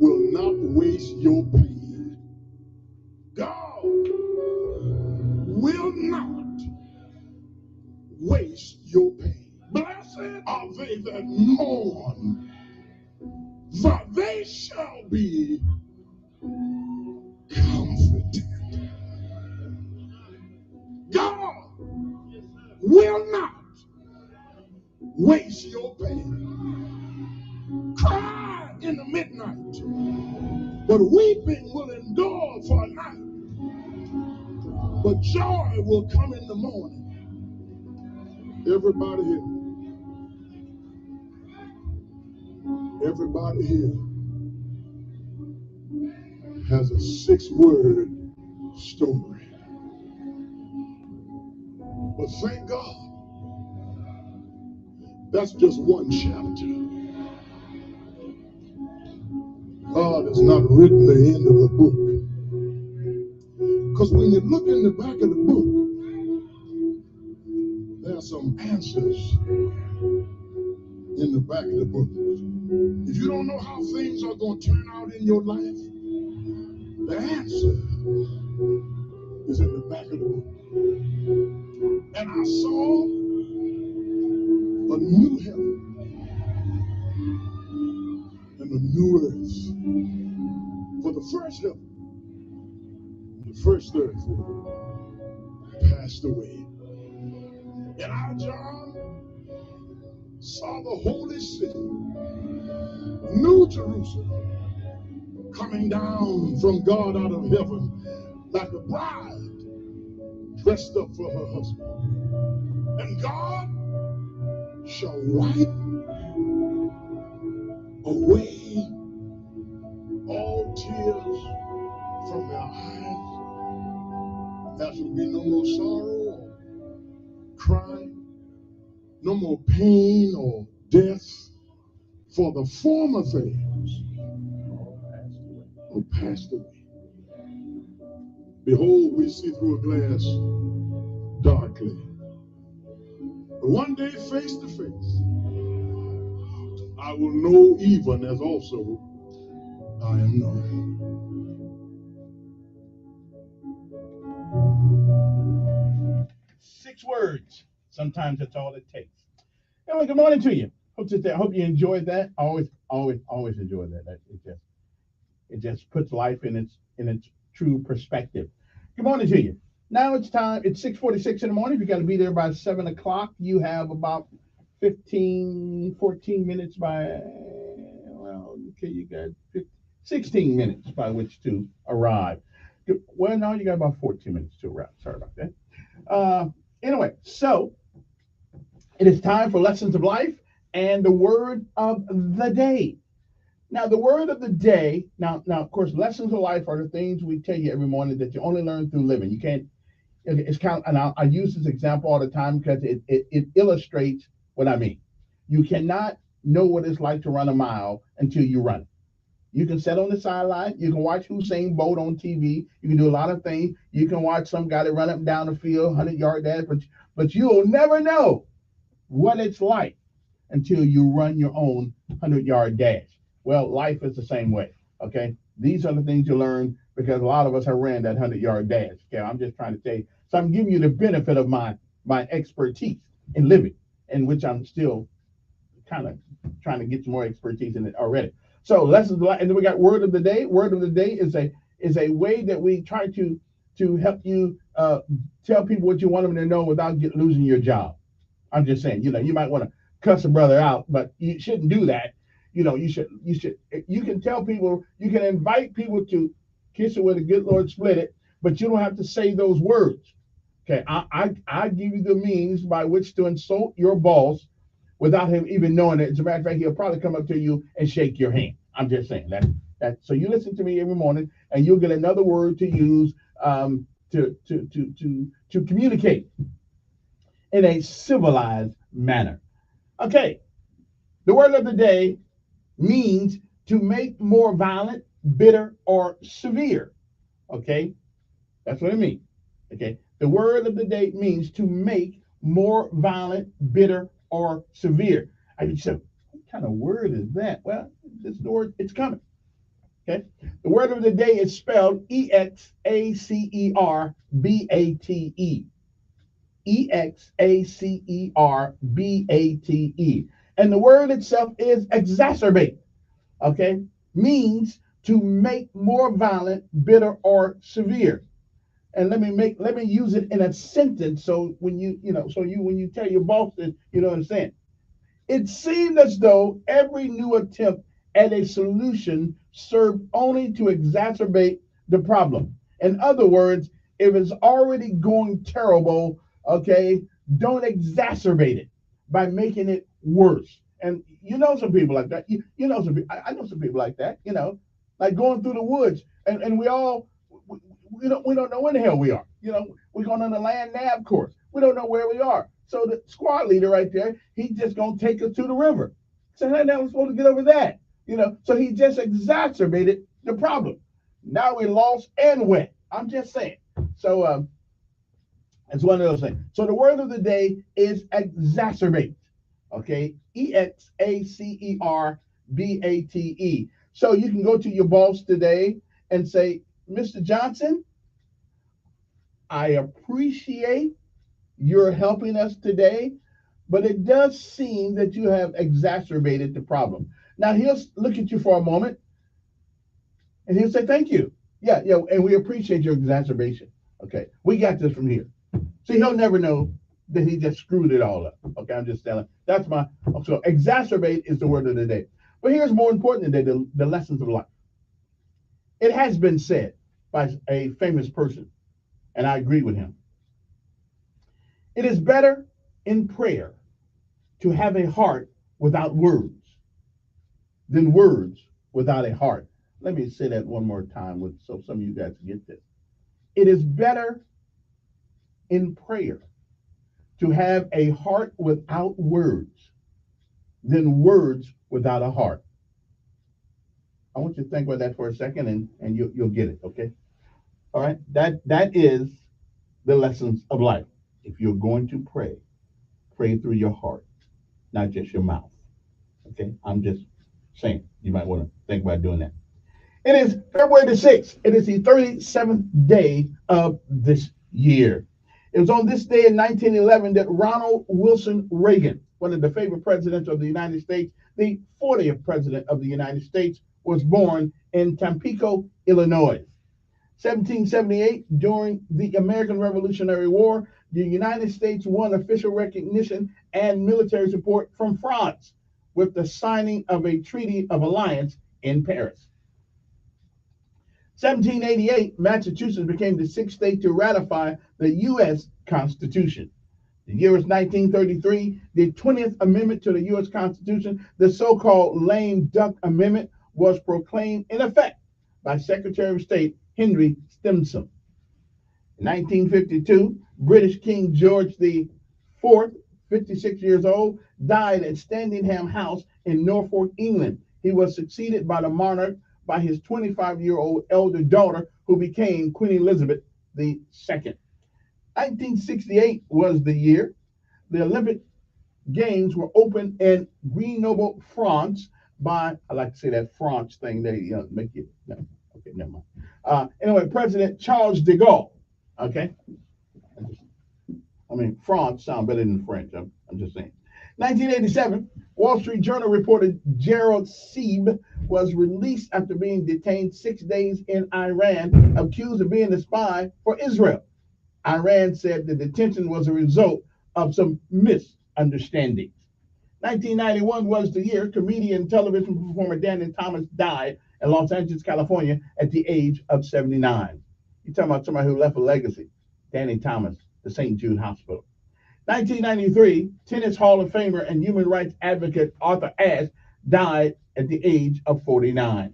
will not waste your pain. God will not waste your pain. Blessed are they that mourn, for they shall be comforted. God will not waste your pain. Cry in the midnight, but weeping will endure for a night. But joy will come in the morning. Everybody here has a 6-word story. But thank God, that's just 1 chapter. God has not written the end of the book. Because when you look in the back of the book, there are some answers in the back of the book. If you don't know how things are going to turn out in your life, the answer is in the back of the book. And I saw a new heaven and a new earth. For the first heaven and the first earth passed away. And I, John, saw the holy city, New Jerusalem, coming down from God out of heaven like a bride dressed up for her husband. And God shall wipe away all tears from their eyes. There shall be no more sorrow or crying, no more pain or death, for the former things are passed away. Behold, we see through a glass darkly, but one day face to face, I will know even as also I am known. 6 words. Sometimes that's all it takes. Anyway, good morning to you. Hope you enjoyed that. Always enjoy that. It just puts life in its true perspective. Good morning to you. Now it's time. It's 6:46 in the morning. If you got to be there by 7 o'clock, you have about 14 minutes you got 16 minutes by which to arrive. Well, no, you got about 14 minutes to arrive. Sorry about that. Anyway, so it is time for Lessons of Life and the word of the day. Now, the word of the day, now, of course, lessons of life are the things we tell you every morning that you only learn through living. You can't, it's kind of, and I use this example all the time because it illustrates what I mean. You cannot know what it's like to run a mile until you run it. You can sit on the sideline. You can watch Usain Bolt on TV. You can do a lot of things. You can watch some guy that run up and down the field, 100-yard dash, but you'll never know what it's like until you run your own 100-yard dash. Well, life is the same way, okay? These are the things you learn because a lot of us have ran that 100-yard dash, okay? I'm just trying to tell you. So I'm giving you the benefit of my expertise in living, in which I'm still kind of trying to get some more expertise in it already. So lessons of life, and then we got word of the day. Word of the day is a way that we try to help you tell people what you want them to know without losing your job. I'm just saying, you might want to cuss a brother out, but you shouldn't do that. You can tell people, you can invite people to kiss it where the good Lord split it, but you don't have to say those words. Okay, I give you the means by which to insult your boss without him even knowing it. As a matter of fact, he'll probably come up to you and shake your hand. I'm just saying that. So you listen to me every morning, and you'll get another word to use to communicate in a civilized manner. Okay, the word of the day means to make more violent, bitter, or severe. Okay, that's what it means. Okay, the word of the day means to make more violent, bitter, or severe. I mean, so what kind of word is that? Well, this is the word, it's coming. Okay. The word of the day is spelled E-X-A-C-E-R-B-A-T-E. E-X-A-C-E-R-B-A-T-E. And the word itself is exacerbate. Okay. Means to make more violent, bitter, or severe. And let me use it in a sentence so when when you tell your boss this, you don't understand. It seemed as though every new attempt at a solution served only to exacerbate the problem. In other words, if it's already going terrible, okay, don't exacerbate it by making it worse. And you know some people like that. You know some people, I know some people like that, like going through the woods and we don't know where the hell we are. We're going on the land nav course. We don't know where we are. So the squad leader right there, he's just going to take us to the river. So how the hell are we supposed to get over that? So he just exacerbated the problem. Now we're lost and wet. I'm just saying. So it's one of those things. So the word of the day is exacerbate. Okay, E-X-A-C-E-R-B-A-T-E. So you can go to your boss today and say, Mr. Johnson, I appreciate your helping us today, but it does seem that you have exacerbated the problem. Now he'll look at you for a moment and he'll say, thank you. Yeah, and we appreciate your exacerbation. Okay, we got this from here. See, he'll never know that he just screwed it all up. Okay, I'm just telling. So exacerbate is the word of the day. But here's more important than the lessons of life. It has been said by a famous person, and I agree with him. It is better in prayer to have a heart without words than words without a heart. Let me say that one more time so some of you guys get this. It is better in prayer to have a heart without words than words without a heart. I want you to think about that for a second and you'll get it, okay? All right, that is the lessons of life. If you're going to pray, pray through your heart, not just your mouth. Okay, I'm just saying you might want to think about doing that. It is February the 6th. It is the 37th day of this year. It was on this day in 1911 that Ronald Wilson Reagan, one of the favorite presidents of the United States, the 40th president of the United States, was born in Tampico, Illinois. 1778, during the American Revolutionary War, the United States won official recognition and military support from France with the signing of a Treaty of Alliance in Paris. 1788, Massachusetts became the sixth state to ratify the U.S. Constitution. The year was 1933. The 20th Amendment to the U.S. Constitution, the so-called lame duck amendment, was proclaimed in effect by Secretary of State Henry Stimson. In 1952, British King George IV, 56 years old, died at Standingham House in Norfolk, England. He was succeeded by the monarch by his 25-year-old elder daughter, who became Queen Elizabeth II. 1968 was the year the Olympic Games were opened in Grenoble, France, by, I like to say that France thing, they make it, no, okay, never mind. Anyway, President Charles de Gaulle, okay? I mean, France sounds better than French, I'm just saying. 1987, Wall Street Journal reported Gerald Seib was released after being detained 6 days in Iran, accused of being a spy for Israel. Iran said the detention was a result of some misunderstandings. 1991 was the year comedian and television performer Danny Thomas died in Los Angeles, California at the age of 79. You're talking about somebody who left a legacy. Danny Thomas, the St. Jude Hospital. 1993, Tennis Hall of Famer and human rights advocate Arthur Ashe died at the age of 49.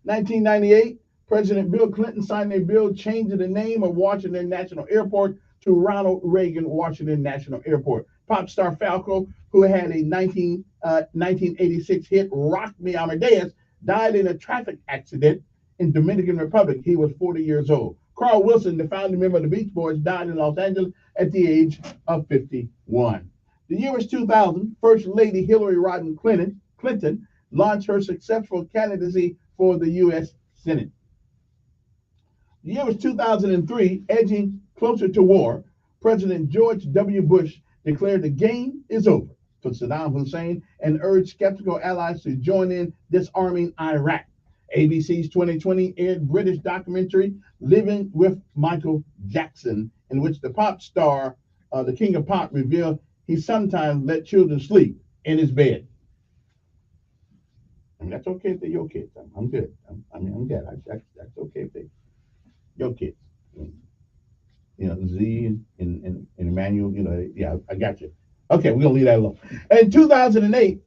1998, President Bill Clinton signed a bill changing the name of Washington National Airport to Ronald Reagan Washington National Airport. Pop star Falco, who had a 1986 hit Rock Me Amadeus, died in a traffic accident in Dominican Republic. He was 40 years old. Carl Wilson, the founding member of the Beach Boys, died in Los Angeles at the age of 51. The year was 2000. First Lady Hillary Rodham Clinton launched her successful candidacy for the U.S. Senate. The year was 2003. Edging closer to war, President George W. Bush declared the game is over for Saddam Hussein and urged skeptical allies to join in disarming Iraq. ABC's 2020 aired British documentary Living with Michael Jackson, in which the pop star, the king of pop, revealed he sometimes let children sleep in his bed. I mean, that's okay if they're your kids. I'm good. I'm good. That's okay if they're your kids. You know, Z and Emmanuel, you know, yeah, I got you. Okay, we're going to leave that alone. In 2008,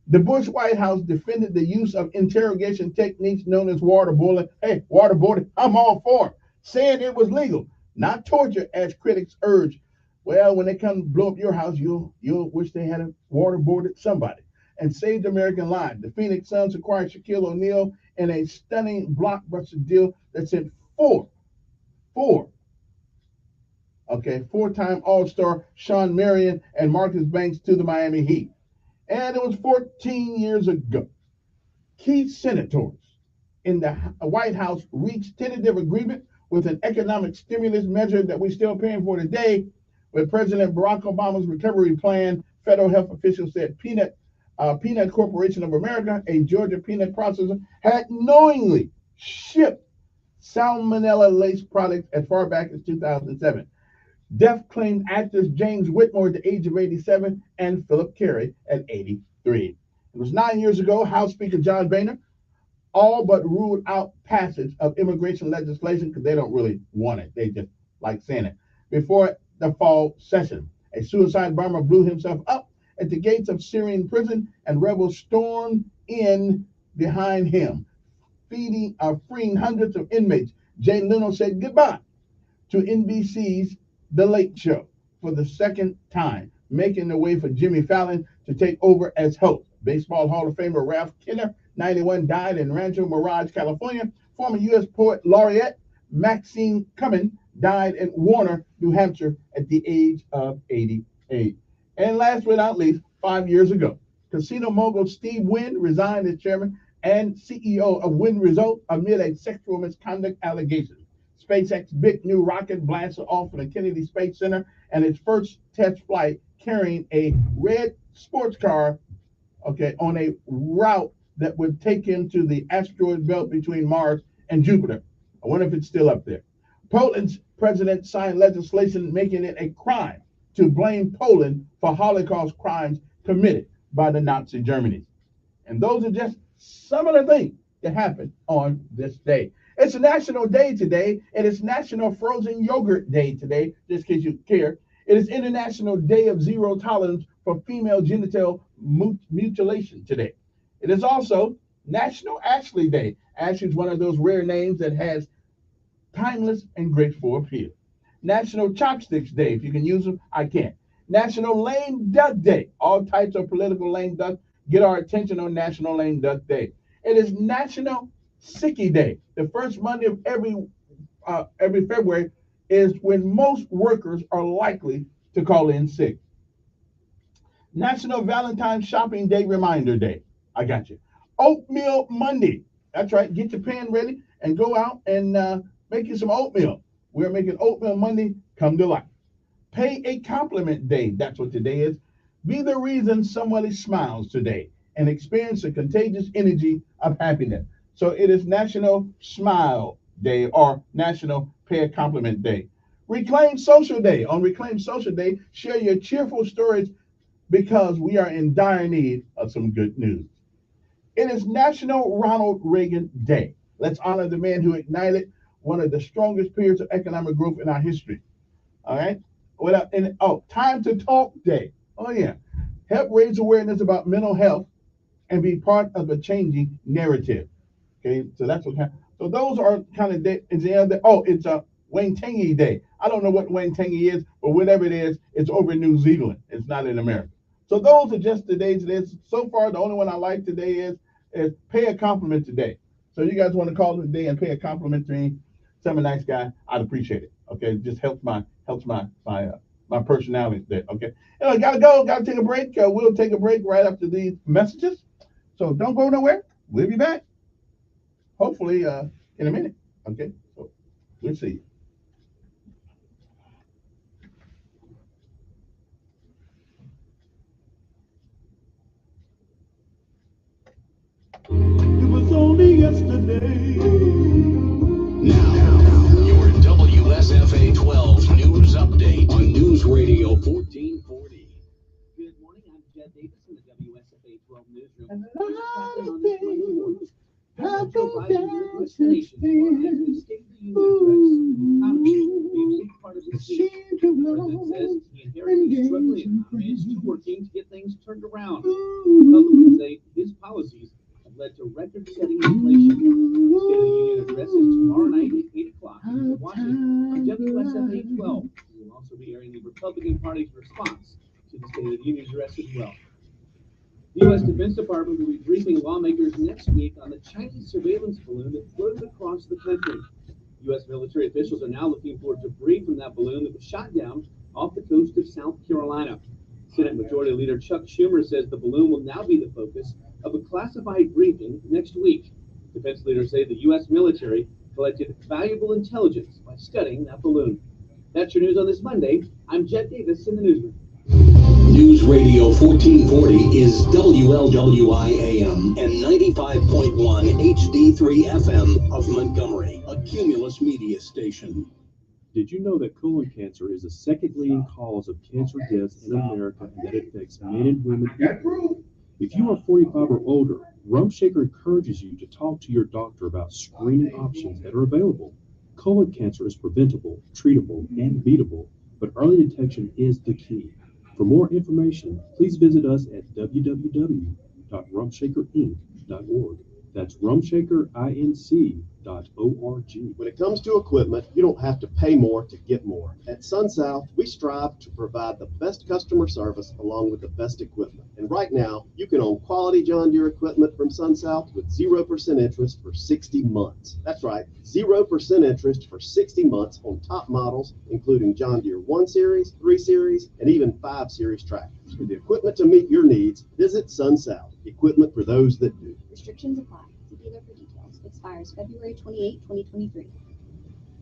the Bush White House defended the use of interrogation techniques known as waterboarding. Hey, waterboarding, I'm all for it, saying it was legal, not torture, as critics urge. Well, when they come blow up your house, you'll wish they had waterboarded somebody and saved American lives. The Phoenix Suns acquired Shaquille O'Neal in a stunning blockbuster deal that sent four-time All-Star Sean Marion and Marcus Banks to the Miami Heat. And it was 14 years ago. Key senators in the White House reached tentative agreement with an economic stimulus measure that we're still paying for today. With President Barack Obama's recovery plan, federal health officials said Peanut Corporation of America, a Georgia peanut processor, had knowingly shipped salmonella-laced products as far back as 2007. Death claimed actors James Whitmore at the age of 87 and Philip Carey at 83. It was 9 years ago, House Speaker John Boehner all but ruled out passage of immigration legislation because they don't really want it. They just like saying it. Before the fall session. A suicide bomber blew himself up at the gates of Syrian prison, and rebels stormed in behind him, freeing hundreds of inmates. Jay Leno said goodbye to NBC's The Late Show for the second time, making the way for Jimmy Fallon to take over as host. Baseball Hall of Famer Ralph Kiner, 91, died in Rancho Mirage, California. Former U.S. Poet Laureate Maxine Cummins died in Warner, New Hampshire at the age of 88. And last but not least, 5 years ago, casino mogul Steve Wynn resigned as chairman and CEO of Wynn Resort amid a sexual misconduct allegation. SpaceX big new rocket blasted off from the Kennedy Space Center and its first test flight carrying a red sports car, on a route that would take him to the asteroid belt between Mars and Jupiter. I wonder if it's still up there. Poland's president signed legislation making it a crime to blame Poland for Holocaust crimes committed by the Nazi Germany. And those are just some of the things that happened on this day. It's a national day today, and it's National Frozen Yogurt Day today, just in case you care. It is International Day of Zero Tolerance for Female Genital Mutilation today. It is also National Ashley Day. Ashley is one of those rare names that has timeless and graceful appeal. National Chopsticks Day. If you can use them, I can't. National Lame Duck Day. All types of political lame ducks get our attention on National Lame Duck Day. It is National Sickie Day. The first Monday of every February is when most workers are likely to call in sick. National Valentine's Shopping Day Reminder Day. I got you. Oatmeal Monday. That's right. Get your pan ready and go out and make you some oatmeal. We're making Oatmeal Monday come to life. Pay a Compliment Day. That's what today is. Be the reason somebody smiles today and experience the contagious energy of happiness. So it is National Smile Day or National Pay a Compliment Day. Reclaim Social Day. On Reclaim Social Day, share your cheerful stories because we are in dire need of some good news. It is National Ronald Reagan Day. Let's honor the man who ignited one of the strongest periods of economic growth in our history. All right? Time to Talk Day. Oh, yeah. Help raise awareness about mental health and be part of a changing narrative. Okay, so that's what happened. So those are kind of days. It's a Waitangi Day. I don't know what Waitangi is, but whatever it is, it's over in New Zealand. It's not in America. So those are just the days it is. So far, the only one I like today is Pay a Compliment Today. So you guys want to call today and pay a compliment to me, some a nice guy, I'd appreciate it. Okay, it just helps my personality there. Okay, and I gotta take a break. We'll take a break right after these messages. So don't go nowhere. We'll be back. Hopefully in a minute. Okay, so we'll see you. It was only yesterday. Now, your WSFA 12 news update on News Radio 1440. Good morning, I'm Jed Davis in the WSFA 12 newsroom. Joe Biden addressed the nation for his State of the Union address. Economy being a big part of his speech. The president says he inherited a struggling economy and is still working to get things turned around. Republicans say his policies have led to record-setting inflation. The State of the Union address is tomorrow night at 8 o'clock. You can watch it on WSFA 12. We will also be airing the Republican Party's response to the State of the Union address as well. The U.S. Defense Department will be briefing lawmakers next week on the Chinese surveillance balloon that floated across the country. U.S. military officials are now looking for debris from that balloon that was shot down off the coast of South Carolina. Senate Majority Leader Chuck Schumer says the balloon will now be the focus of a classified briefing next week. Defense leaders say the U.S. military collected valuable intelligence by studying that balloon. That's your news on this Monday. I'm Jed Davis in the newsroom. News Radio 1440 is WLWI AM and 95.1 HD3 FM of Montgomery, a Cumulus media station. Did you know that colon cancer is the second leading cause of cancer deaths in America and that it affects men and women equally? If you are 45 or older, Rumshaker encourages you to talk to your doctor about screening options that are available. Colon cancer is preventable, treatable, and beatable but early detection is the key. For more information, please visit us at www.rumshakerinc.org. That's rumshakerinc.org. When it comes to equipment, you don't have to pay more to get more. At SunSouth, we strive to provide the best customer service along with the best equipment. And right now, you can own quality John Deere equipment from SunSouth with 0% interest for 60 months. That's right, 0% interest for 60 months on top models, including John Deere 1 Series, 3 Series, and even 5 Series tractors. With the equipment to meet your needs, visit SunSouth, equipment for those that do. Restrictions apply. See dealer for details. Expires February 28, 2023.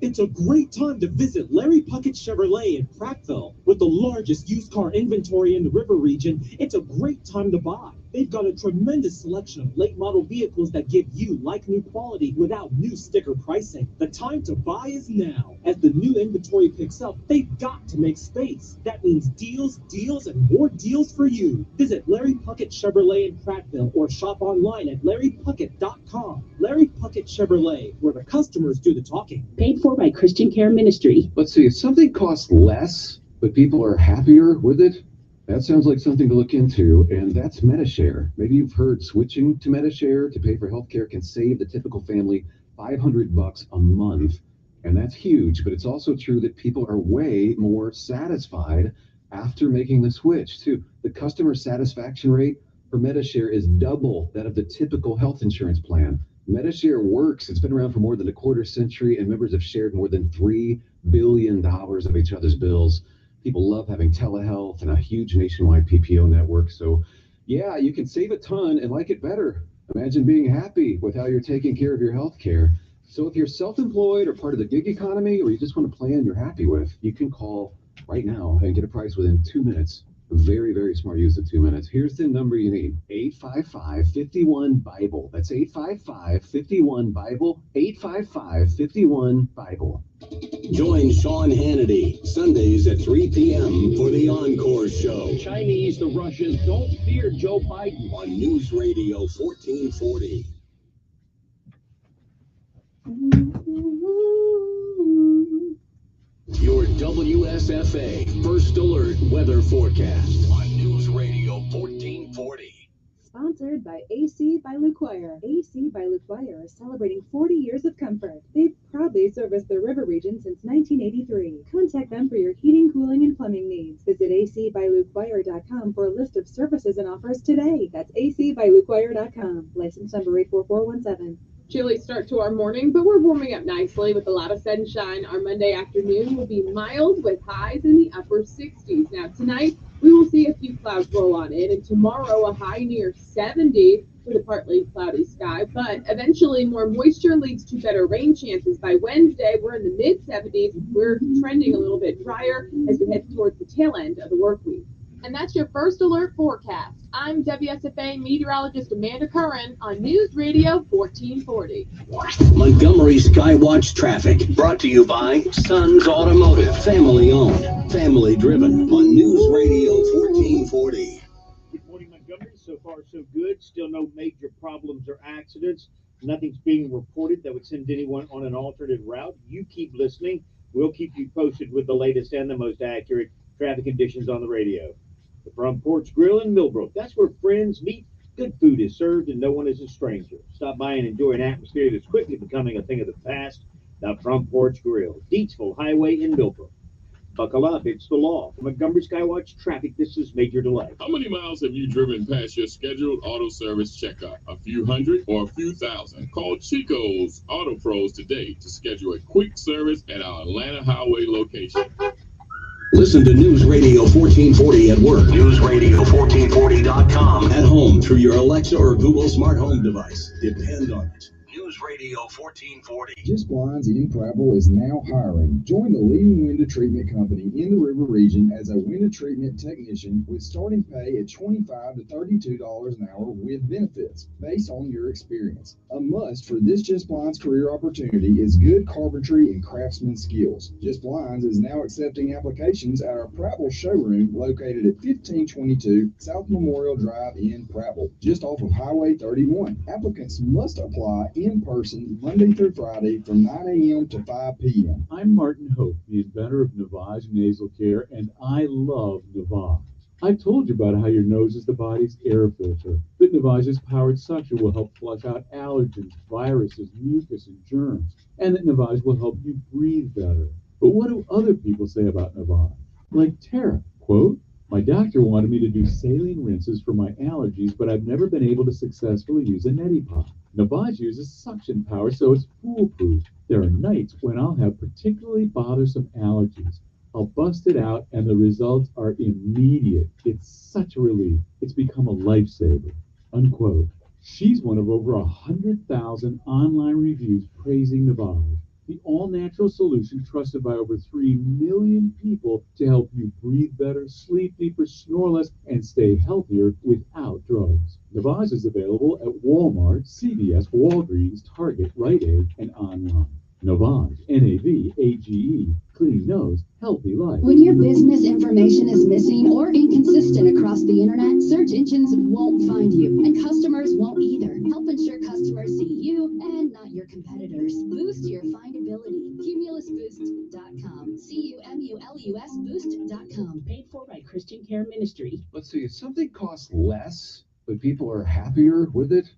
It's a great time to visit Larry Puckett Chevrolet in Prattville. With the largest used car inventory in the river region, it's a great time to buy. They've got a tremendous selection of late model vehicles that give you like-new quality without new sticker pricing. The time to buy is now. As the new inventory picks up, they've got to make space. That means deals, deals, and more deals for you. Visit Larry Puckett Chevrolet in Prattville or shop online at larrypuckett.com. Larry Puckett Chevrolet, where the customers do the talking. Paid for by Christian Care Ministry. Let's see, if something costs less, but people are happier with it, that sounds like something to look into, and that's Medi-Share. Maybe you've heard switching to Medi-Share to pay for healthcare can save the typical family $500 a month, and that's huge, but it's also true that people are way more satisfied after making the switch, too. The customer satisfaction rate for Medi-Share is double that of the typical health insurance plan. Medi-Share works. It's been around for more than a quarter century, and members have shared more than $3 billion of each other's bills. People love having telehealth and a huge nationwide PPO network. So, yeah, you can save a ton and like it better. Imagine being happy with how you're taking care of your health care. So if you're self-employed or part of the gig economy, or you just want a plan you're happy with, you can call right now and get a price within 2 minutes. Very, very smart use of 2 minutes. Here's the number you need, 855-51-BIBLE. That's 855-51-BIBLE, 855-51-BIBLE. Join Sean Hannity Sundays at 3 p.m. for the Encore Show. Chinese, the Russians don't fear Joe Biden. On News Radio 1440. Your WSFA First Alert Weather Forecast on News Radio 1440. Sponsored by AC by Luquire. AC by Luquire is celebrating 40 years of comfort. They've proudly serviced the river region since 1983. Contact them for your heating, cooling, and plumbing needs. Visit acbyluquire.com for a list of services and offers today. That's acbyluquire.com. License number 84417. Chilly start to our morning, but we're warming up nicely with a lot of sunshine. Our Monday afternoon will be mild with highs in the upper 60s. Now tonight, we will see a few clouds roll on in, and tomorrow a high near 70 with a partly cloudy sky, but eventually more moisture leads to better rain chances. By Wednesday, we're in the mid-70s. We're trending a little bit drier as we head towards the tail end of the work week. And that's your First Alert forecast. I'm WSFA meteorologist Amanda Curran on News Radio 1440. Montgomery Skywatch traffic brought to you by Sons Automotive. Family owned, family driven on News Radio 1440. Good morning, Montgomery. So far, so good. Still no major problems or accidents. Nothing's being reported that would send anyone on an alternate route. You keep listening. We'll keep you posted with the latest and the most accurate traffic conditions on the radio. The Front Porch Grill in Millbrook. That's where friends meet. Good food is served and no one is a stranger. Stop by and enjoy an atmosphere that's quickly becoming a thing of the past. The Front Porch Grill, Deatsville Highway in Millbrook. Buckle up, it's the law. For Montgomery Skywatch traffic, this is major delay. How many miles have you driven past your scheduled auto service checkup? A few hundred or a few thousand? Call Chico's Auto Pros today to schedule a quick service at our Atlanta Highway location. Listen to News Radio 1440 at work. NewsRadio1440.com. At home through your Alexa or Google smart home device. Depend on it. News Radio 1440. Just Blinds in Prattville is now hiring. Join the leading window treatment company in the river region as a window treatment technician with starting pay at $25 to $32 an hour with benefits based on your experience. A must for this Just Blinds career opportunity is good carpentry and craftsman skills. Just Blinds is now accepting applications at our Prattville showroom located at 1522 South Memorial Drive in Prattville, just off of Highway 31. Applicants must apply in person person Monday through Friday from 9 a.m. to 5 p.m. I'm Martin Hope, the inventor of Navage Nasal Care, and I love Navage. I've told you about how your nose is the body's air filter, that Navage's powered suction will help flush out allergens, viruses, mucus, and germs, and that Navage will help you breathe better. But what do other people say about Navage? Like Tara, quote, "My doctor wanted me to do saline rinses for my allergies, but I've never been able to successfully use a neti pot. Navage uses suction power, so it's foolproof. There are nights when I'll have particularly bothersome allergies. I'll bust it out, and the results are immediate. It's such a relief. It's become a lifesaver," unquote. She's one of over 100,000 online reviews praising Navage, the all-natural solution trusted by over 3 million people to help you breathe better, sleep deeper, snore less, and stay healthier without drugs. Navage is available at Walmart, CVS, Walgreens, Target, Rite Aid, and online. Navage, N-A-V-A-G-E, clean nose, healthy life. When your business information is missing or inconsistent across the internet, search engines won't find you, and customers won't either. Help ensure customers see you and not your competitors. Boost your findability. CumulusBoost.com. C-U-M-U-L-U-S Boost.com. Paid for by Christian Care Ministry. Let's see, if something costs less, but people are happier with it,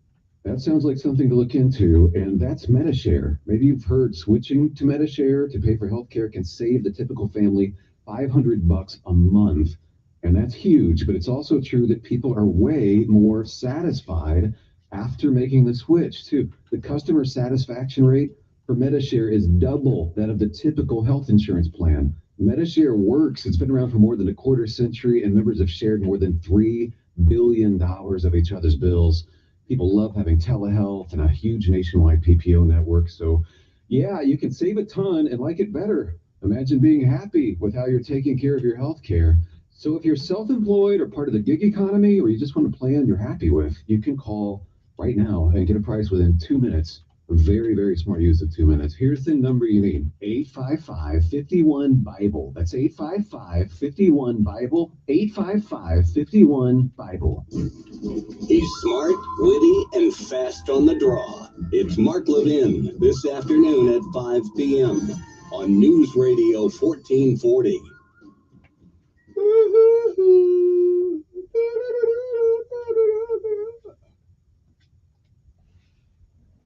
that sounds like something to look into, and that's Medishare. Maybe you've heard switching to Medishare to pay for healthcare can save the typical family $500 a month, and that's huge, but it's also true that people are way more satisfied after making the switch, too. The customer satisfaction rate for Medishare is double that of the typical health insurance plan. Medishare works. It's been around for more than a quarter century, and members have shared more than $3 billion of each other's bills. People love having telehealth and a huge nationwide PPO network. So, yeah, you can save a ton and like it better. Imagine being happy with how you're taking care of your health care. So if you're self-employed or part of the gig economy, or you just want a plan you're happy with, you can call right now and get a price within 2 minutes. Very, very smart use of 2 minutes. Here's the number you need, 855-51-BIBLE. That's 855-51-BIBLE, 855-51-BIBLE. He's smart, witty, and fast on the draw. It's Mark Levin this afternoon at 5 p.m. on News Radio 1440.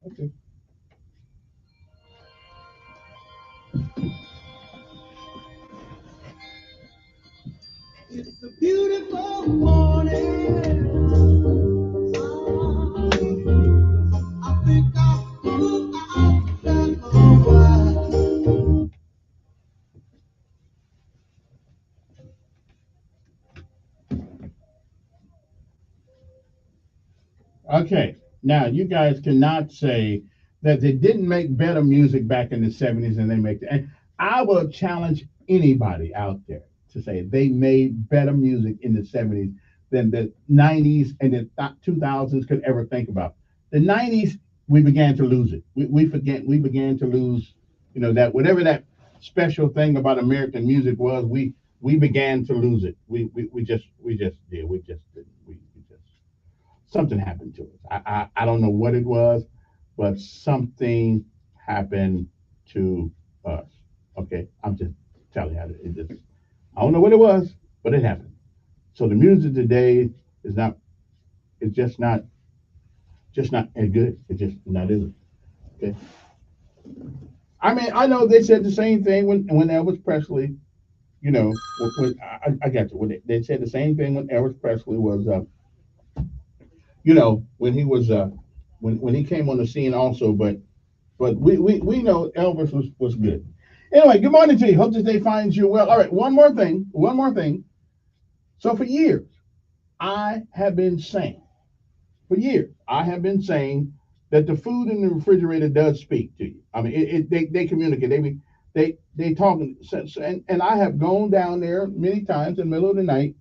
Okay. It's a beautiful morning. I think I'll move out for a while. Okay, now you guys cannot say that they didn't make better music back in the 70s and they make it. And I will challenge anybody out there to say they made better music in the 70s than the 90s and the 2000s could ever think about. The 90s, we began to lose it. We began to lose, that whatever that special thing about American music was, we began to lose it. We just did. Something happened to us. I don't know what it was, but something happened to us. Okay, I'm just telling you. I don't know what it was, but it happened. So the music today is just not as good. It's just not is it? Okay. I mean, I know they said the same thing when Elvis Presley, when I got you. When they said the same thing when Elvis Presley was, when he was, when he came on the scene also. But we know Elvis was good. Anyway, good morning to you. Hope this day finds you well. All right, one more thing. So for years, I have been saying that the food in the refrigerator does speak to you. I mean, they communicate. They talk, and I have gone down there many times in the middle of the night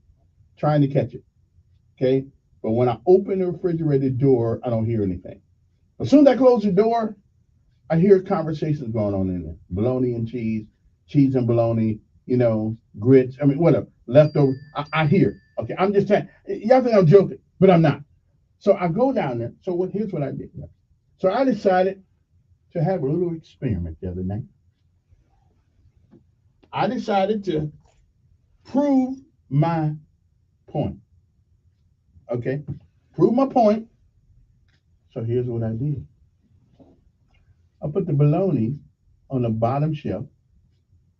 trying to catch it. Okay, but when I open the refrigerator door, I don't hear anything. As soon as I close the door, I hear conversations going on in there. Bologna and cheese and bologna, grits. I mean, whatever, leftover. I hear. Okay, I'm just saying. Y'all think I'm joking, but I'm not. So I go down there. So here's what I did. So I decided to have a little experiment the other night. I decided to prove my point. Okay? Prove my point. So here's what I did. I put the bologna on the bottom shelf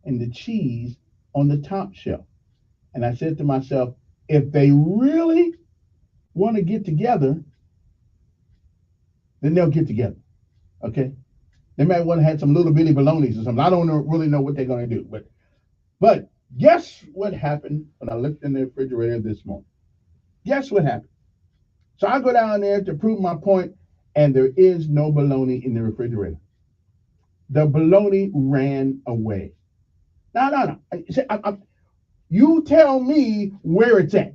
and the cheese on the top shelf. And I said to myself, if they really want to get together, then they'll get together. Okay? They might want to have some little bitty bolognas or something. I don't really know what they're going to do. But guess what happened when I looked in the refrigerator this morning? Guess what happened? So I go down there to prove my point, and there is no bologna in the refrigerator. The bologna ran away. No. You tell me where it's at.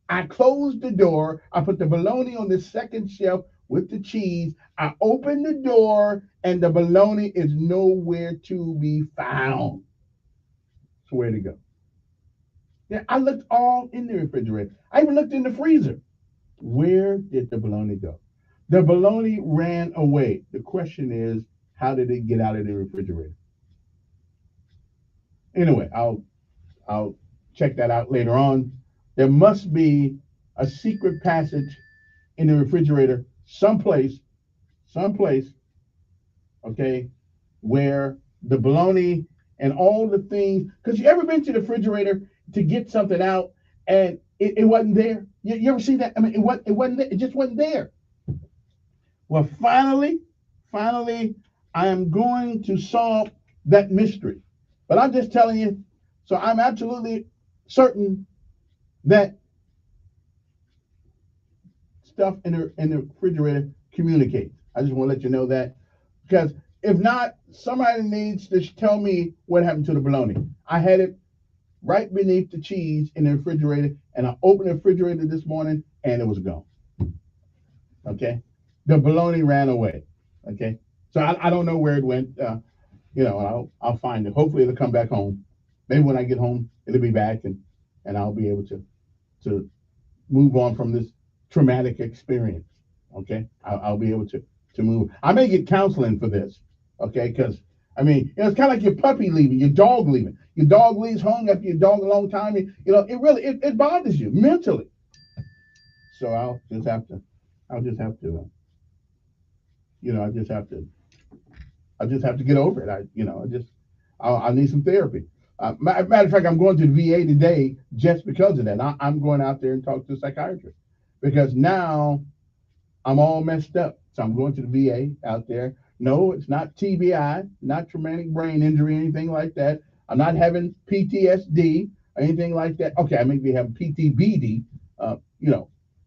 I closed the door. I put the bologna on the second shelf with the cheese. I opened the door, and the bologna is nowhere to be found. So where'd it go? Yeah, I looked all in the refrigerator. I even looked in the freezer. Where did the bologna go? The bologna ran away. The question is, how did it get out of the refrigerator? Anyway, I'll check that out later on. There must be a secret passage in the refrigerator someplace, okay, where the bologna and all the things, because you ever been to the refrigerator to get something out and it wasn't there? You ever see that? I mean, it wasn't there. It just wasn't there. Well, finally, I am going to solve that mystery. But I'm just telling you, so I'm absolutely certain that stuff in the refrigerator communicates. I just want to let you know that, because if not, somebody needs to tell me what happened to the bologna. I had it right beneath the cheese in the refrigerator, and I opened the refrigerator this morning, and it was gone. Okay, the bologna ran away. Okay, so I don't know where it went. I'll find it. Hopefully, it'll come back home. Maybe when I get home, it'll be back, and I'll be able to move on from this traumatic experience. Okay, I'll be able to move. I may get counseling for this. Okay, because I mean, it's kind of like your puppy leaving, your dog leaving. Your dog leaves home after your dog a long time. It really bothers you mentally. So I'll just have to get over it. I need some therapy. Matter of fact, I'm going to the VA today just because of that. I'm going out there and talk to a psychiatrist because now I'm all messed up. So I'm going to the VA out there. No, it's not TBI, not traumatic brain injury, anything like that. I'm not having PTSD or anything like that. Okay, I may be having PTBD,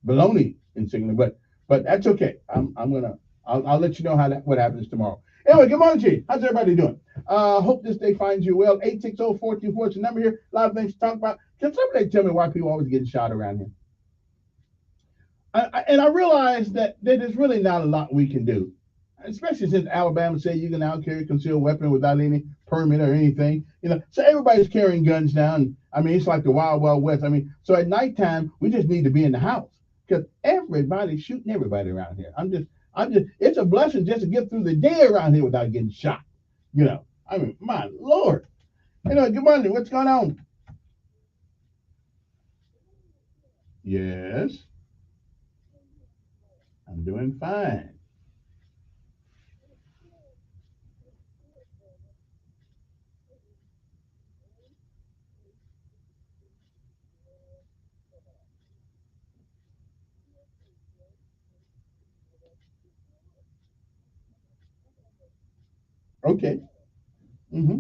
baloney insignia, but that's okay. I'll let you know what happens tomorrow. Anyway, good morning to you. How's everybody doing? Hope this day finds you well. 860-424 is the number here. A lot of things to talk about. Can somebody tell me why people always getting shot around here? I realize that there's really not a lot we can do, especially since Alabama said you can now carry a concealed weapon without any permit or anything. So everybody's carrying guns now. And I mean, it's like the Wild Wild West. I mean, so at nighttime, we just need to be in the house because everybody's shooting everybody around here. It's a blessing just to get through the day around here without getting shot. I mean, my Lord. Good morning. What's going on? Yes. I'm doing fine. Okay. Mm-hmm.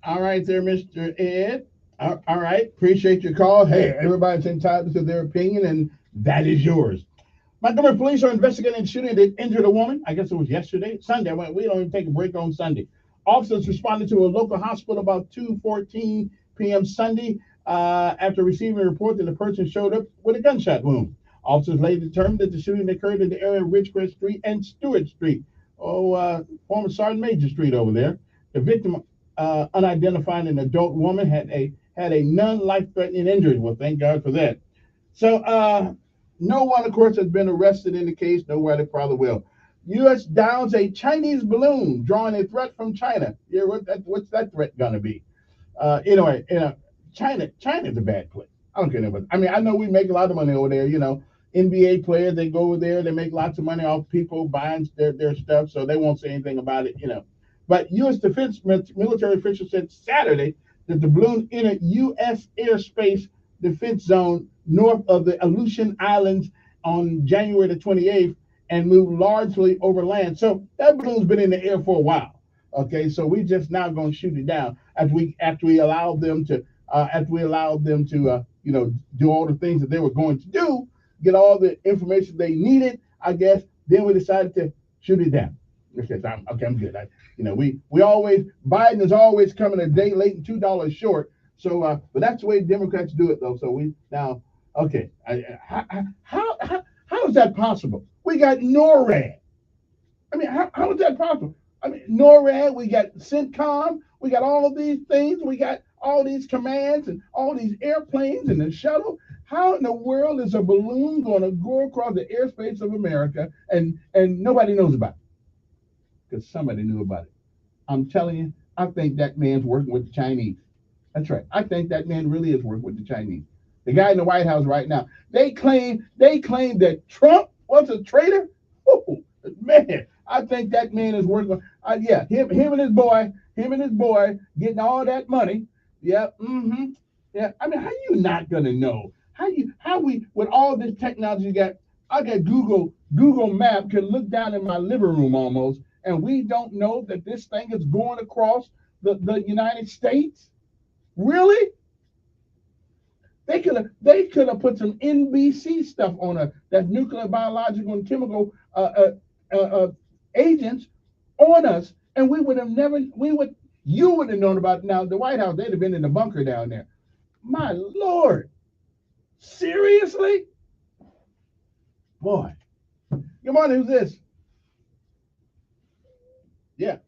All right, there, Mr. Ed. All right, appreciate your call. Hey, everybody's entitled to their opinion, and that is yours. Montgomery police are investigating a shooting that injured a woman. I guess it was yesterday, Sunday. We don't even take a break on Sunday. Officers responded to a local hospital about 2:14 p.m. Sunday after receiving a report that the person showed up with a gunshot wound. Officers later determined that the shooting occurred in the area of Ridgecrest Street and Stewart Street, former Sergeant Major Street over there. The victim, unidentified, an adult woman, had a non-life-threatening injury. Well, thank God for that. So, no one, of course, has been arrested in the case. Nobody probably will. U.S. downs a Chinese balloon drawing a threat from China. Yeah, what's that threat gonna be? Anyway, China's a bad place. I don't care about. I mean, I know we make a lot of money over there. NBA players, they go over there, they make lots of money off people buying their stuff, so they won't say anything about it. But U.S. defense military officials said Saturday that the balloon entered U.S. airspace defense zone north of the Aleutian Islands on January the 28th and moved largely over land. So that balloon's been in the air for a while. Okay, so we just now going to shoot it down after we allowed them to do all the things that they were going to do, get all the information they needed, I guess. Then we decided to shoot it down. Okay, I'm good. We always, Biden is always coming a day late and $2 short. So, but that's the way Democrats do it, though. So we now, okay, how is that possible? We got NORAD. I mean, how is that possible? I mean, NORAD, we got CENTCOM, we got all of these things, we got all these commands and all these airplanes and the shuttle. How in the world is a balloon going to go across the airspace of America and nobody knows about it? Because somebody knew about it. I'm telling you, I think that man's working with the Chinese. That's right. I think that man really is working with the Chinese. The guy in the White House right now, they claim that Trump was a traitor. Oh, man, I think that man is working. Him and his boy getting all that money. Yeah, yeah. I mean, how you not gonna know? How we with all this technology I got Google Map can look down in my living room almost, and we don't know that this thing is going across the United States. Really? They could have put some NBC stuff on that nuclear, biological, and chemical agents on us, and you would have known about it. Now the White House, they'd have been in the bunker down there. My Lord, seriously? Boy. Good morning, who's this? Yeah.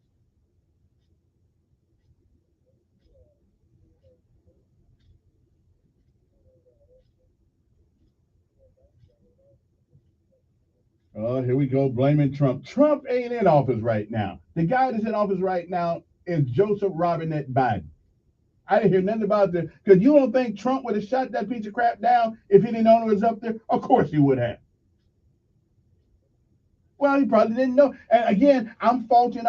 Oh, here we go, blaming Trump. Trump ain't in office right now. The guy that's in office right now is Joseph Robinette Biden. I didn't hear nothing about this. Because you don't think Trump would have shot that piece of crap down if he didn't know it was up there? Of course he would have. Well, he probably didn't know. And again, I'm faulting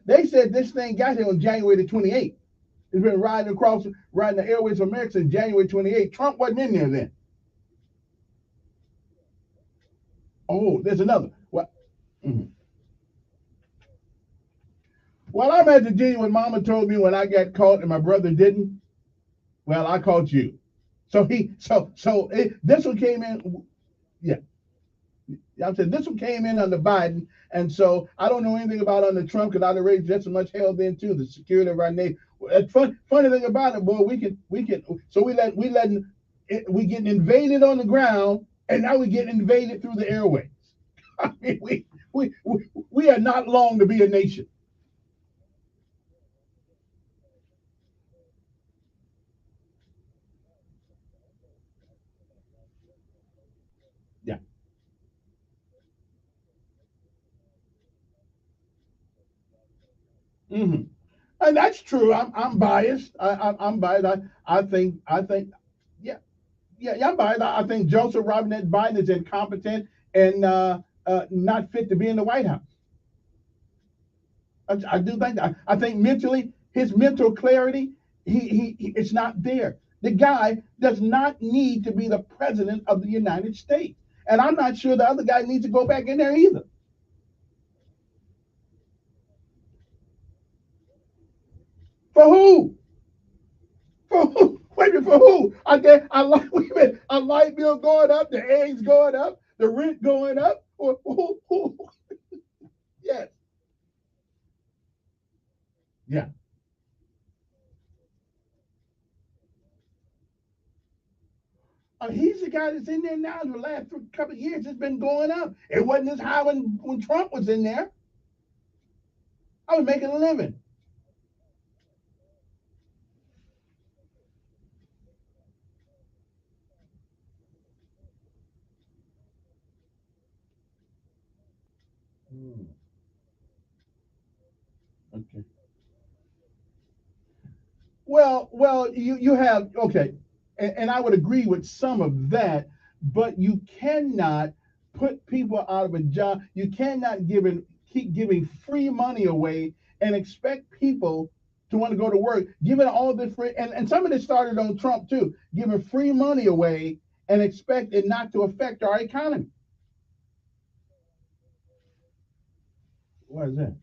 they said this thing got here on January the 28th. It's been riding the airways of America since January 28th. Trump wasn't in there then. Oh, there's another. Well, I'm at Virginia when Mama told me when I got caught and my brother didn't. Well, I caught you. So this one came in. Yeah. I said this one came in under Biden, and so I don't know anything about under Trump because I'd have raised just as much hell then too. The security of our nation. Funny thing about it, boy, we getting invaded on the ground, and now we get invaded through the airways. I mean, we are not long to be a nation. Yeah. Mm-hmm. And that's true. I'm biased. I'm biased. I think yeah, I'm biased. I think Joseph Robinette Biden is incompetent and not fit to be in the White House. I do think that. I think mentally, his mental clarity, it's not there. The guy does not need to be the president of the United States. And I'm not sure the other guy needs to go back in there either. For who? For who? Wait a minute, for who? Okay, wait a minute, a light bill going up, the eggs going up, the rent going up. Who? Yes. Yeah. He's the guy that's in there now. The last couple of years, it's been going up. It wasn't as high when Trump was in there. I was making a living. Okay. Well, you have okay, and I would agree with some of that, but you cannot put people out of a job. You cannot keep giving free money away and expect people to want to go to work, giving all this free and some of this started on Trump too, giving free money away and expect it not to affect our economy. What is that?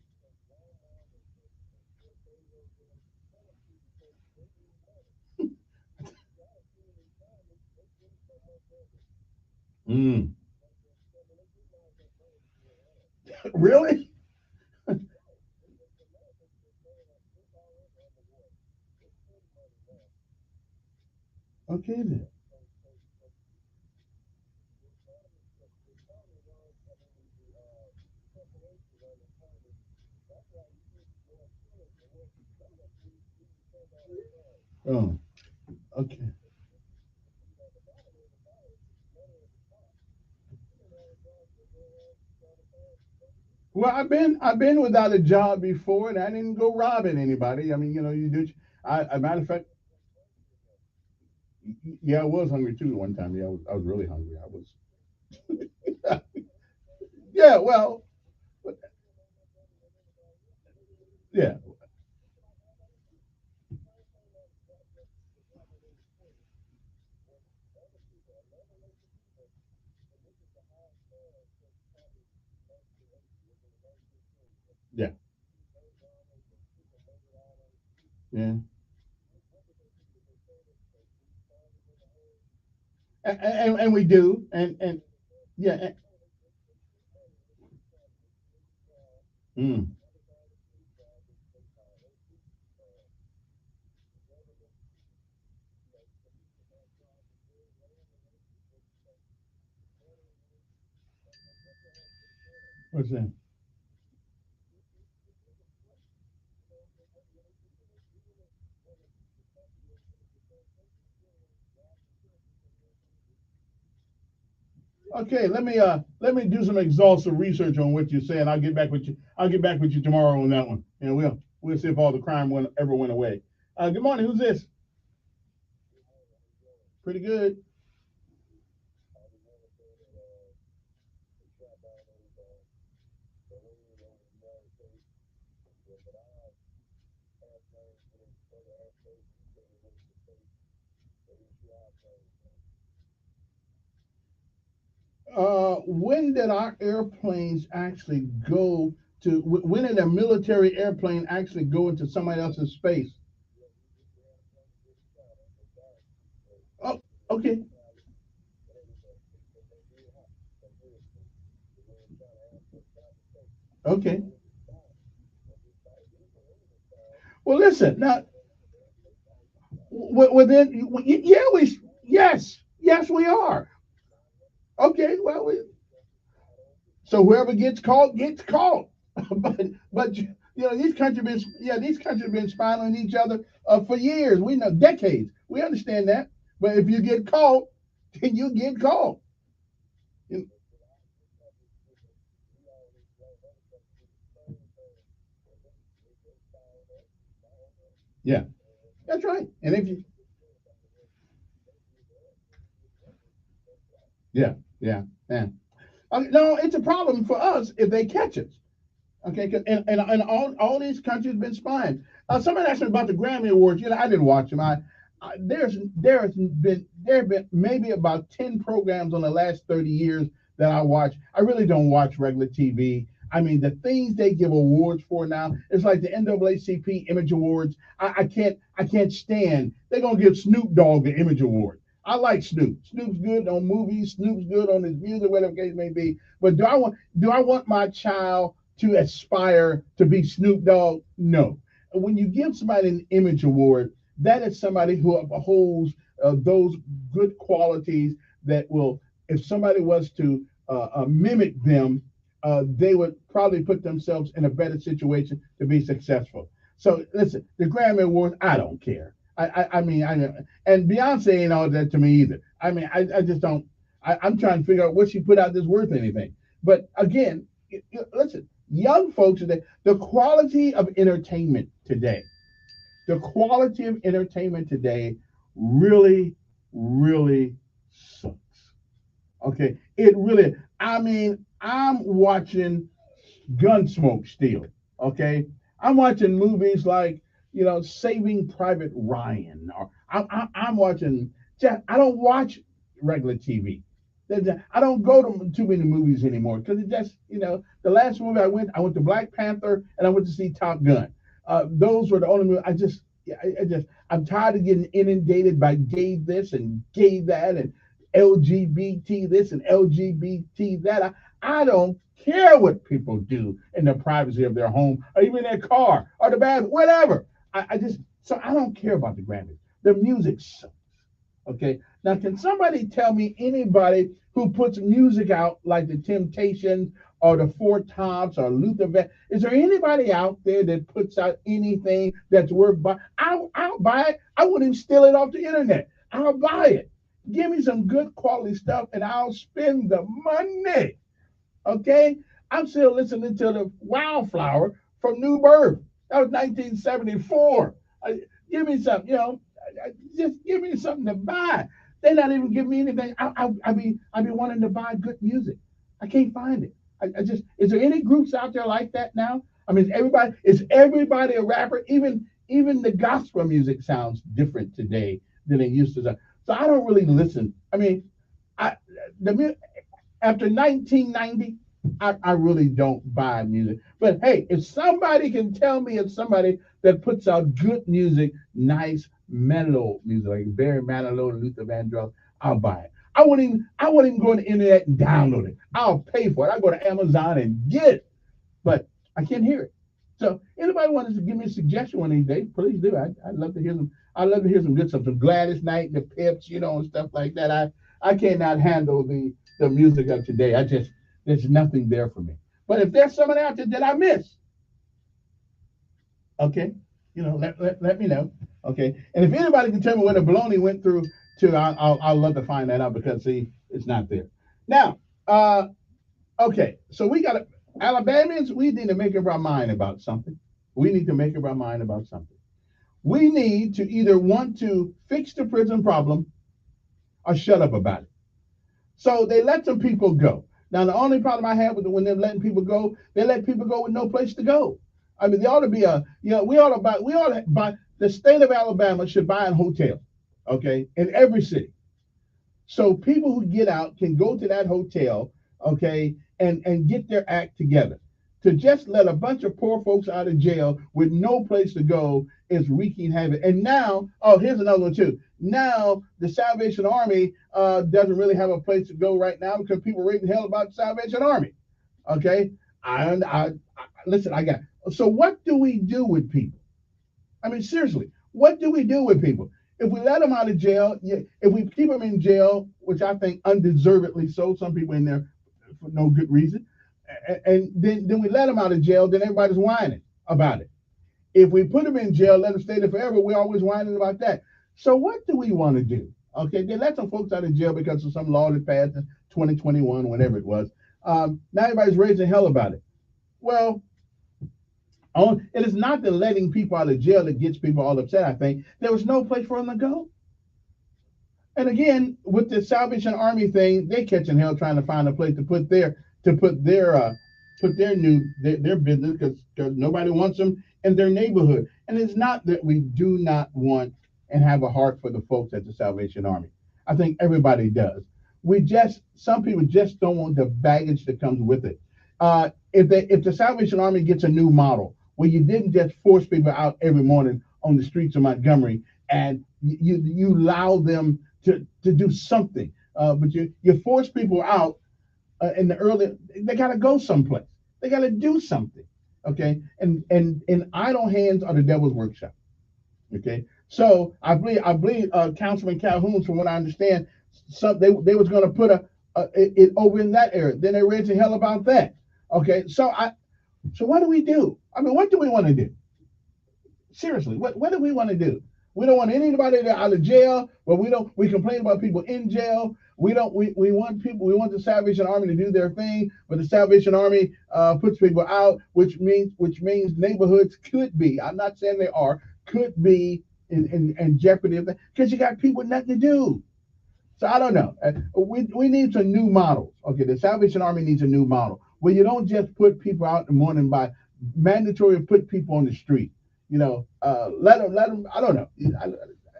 Really? Okay then. Oh, okay. Well, I've been without a job before, and I didn't go robbing anybody. I mean, you do. A matter of fact, yeah, I was hungry too one time. Yeah, I was really hungry. I was. Yeah, well, yeah. Yeah. Yeah. And we do, and yeah. Mm, what's that? Okay, let me do some exhaustive research on what you're saying. I'll get back with you. I'll get back with you tomorrow on that one, and we'll see if all the crime ever went away. Good morning. Who's this? Pretty good. When did our airplanes actually go to? When did a military airplane actually go into somebody else's space? Oh, okay. Okay. Well, listen now. Within, yeah, yes, we are. Okay, well, so whoever gets caught gets caught. but these countries have been spying on each other for years. We know decades. We understand that. But if you get caught, then you get caught. Yeah, that's right. And if you, yeah, yeah, yeah. No, it's a problem for us if they catch us. Okay, and all these countries have been spying. Somebody asked me about the Grammy Awards. I didn't watch them. There have been maybe about 10 programs on the last 30 years that I watch. I really don't watch regular TV. I mean, the things they give awards for now, it's like the NAACP Image Awards. I can't stand. They're gonna give Snoop Dogg the Image Award. I like Snoop. Snoop's good on movies. Snoop's good on his music, whatever the case may be. But do I want my child to aspire to be Snoop Dogg? No. When you give somebody an Image Award, that is somebody who upholds those good qualities that will, if somebody was to mimic them, they would probably put themselves in a better situation to be successful. So listen, the Grammy Awards, I don't care. I mean, and Beyonce ain't all that to me either. I mean, I just don't. I'm trying to figure out what she put out that's worth anything. But again, listen, young folks today, the quality of entertainment today really, really sucks. Okay, it really. I mean, I'm watching Gunsmoke still. Okay, I'm watching movies like, you know, Saving Private Ryan, or I'm watching. I don't watch regular TV. I don't go to too many movies anymore because it just, you know, the last movie I went to Black Panther and I went to see Top Gun. Those were the only movies. I'm tired of getting inundated by gay this and gay that and LGBT this and LGBT that. I don't care what people do in the privacy of their home or even their car or the bathroom, whatever. So I don't care about the Grammys. The music sucks. Okay. Now, can somebody tell me anybody who puts music out like the Temptations or the Four Tops or Luther Vandross? Is there anybody out there that puts out anything that's worth buying? I'll buy it. I wouldn't even steal it off the internet. I'll buy it. Give me some good quality stuff and I'll spend the money. Okay? I'm still listening to the Wildflower from New Birth. That was 1974. Give me something, you know, just give me something to buy. They're not even giving me anything. I be wanting to buy good music. I can't find it. Is there any groups out there like that now? I mean, is everybody a rapper? Even the gospel music sounds different today than it used to. So I don't really listen. I mean, after 1990, I really don't buy music. But hey, if somebody can tell me it's somebody that puts out good music, nice, mellow music, like Barry Manilow and Luther Vandross, I'll buy it. I wouldn't even go on the internet and download it. I'll pay for it. I go to Amazon and get it. But I can't hear it. So anybody wants to give me a suggestion one of these days, please do. I'd love to hear some. I'd love to hear some good stuff. Some Gladys Knight, the Pips, you know, and stuff like that. I cannot handle the music of today. There's nothing there for me. But if there's someone out there that I miss, okay, you know, let me know. Okay. And if anybody can tell me where the baloney went through to, I'll love to find that out because see, it's not there. Now, okay, so we got Alabamians, we need to make up our mind about something. We need to make up our mind about something. We need to either want to fix the prison problem or shut up about it. So they let some people go. Now, the only problem I have with when they're letting people go, they let people go with no place to go. I mean, there ought to be the state of Alabama should buy a hotel, okay, in every city. So people who get out can go to that hotel, okay, and get their act together. To just let a bunch of poor folks out of jail with no place to go is wreaking havoc. And now, here's another one too. Now the Salvation Army doesn't really have a place to go right now because people are raising hell about the Salvation Army. Okay, listen. So what do we do with people? I mean, seriously, what do we do with people? If we let them out of jail, if we keep them in jail, which I think undeservedly so, some people in there for no good reason, and then we let them out of jail, then everybody's whining about it. If we put them in jail, let them stay there forever, we're always whining about that. So what do we want to do? Okay, they let some folks out of jail because of some law that passed in 2021, whatever it was. Now everybody's raising hell about it. Well, it is not the letting people out of jail that gets people all upset, I think. There was no place for them to go. And again, with the Salvation Army thing, they catching hell trying to find a place to put their business because nobody wants them in their neighborhood. And it's not that we do not want and have a heart for the folks at the Salvation Army. I think everybody does. Some people just don't want the baggage that comes with it. if the Salvation Army gets a new model where you didn't just force people out every morning on the streets of Montgomery and you allow them to do something, but you force people out in the early, they got to go someplace. They got to do something. Okay, and idle hands are the devil's workshop. Okay, so I believe Councilman Calhoun, from what I understand, they was going to put it over in that area. Then they raised the hell about that. Okay, so what do we do? I mean, what do we want to do? Seriously, what do we want to do? We don't want anybody out of jail, but we complain about people in jail. We want the Salvation Army to do their thing, but the Salvation Army puts people out, which means neighborhoods could be, I'm not saying they are, could be in jeopardy of that, because you got people with nothing to do. So I don't know. We need some new models. Okay, the Salvation Army needs a new model where you don't just put people out in the morning by mandatory put people on the street. Let them. I don't know.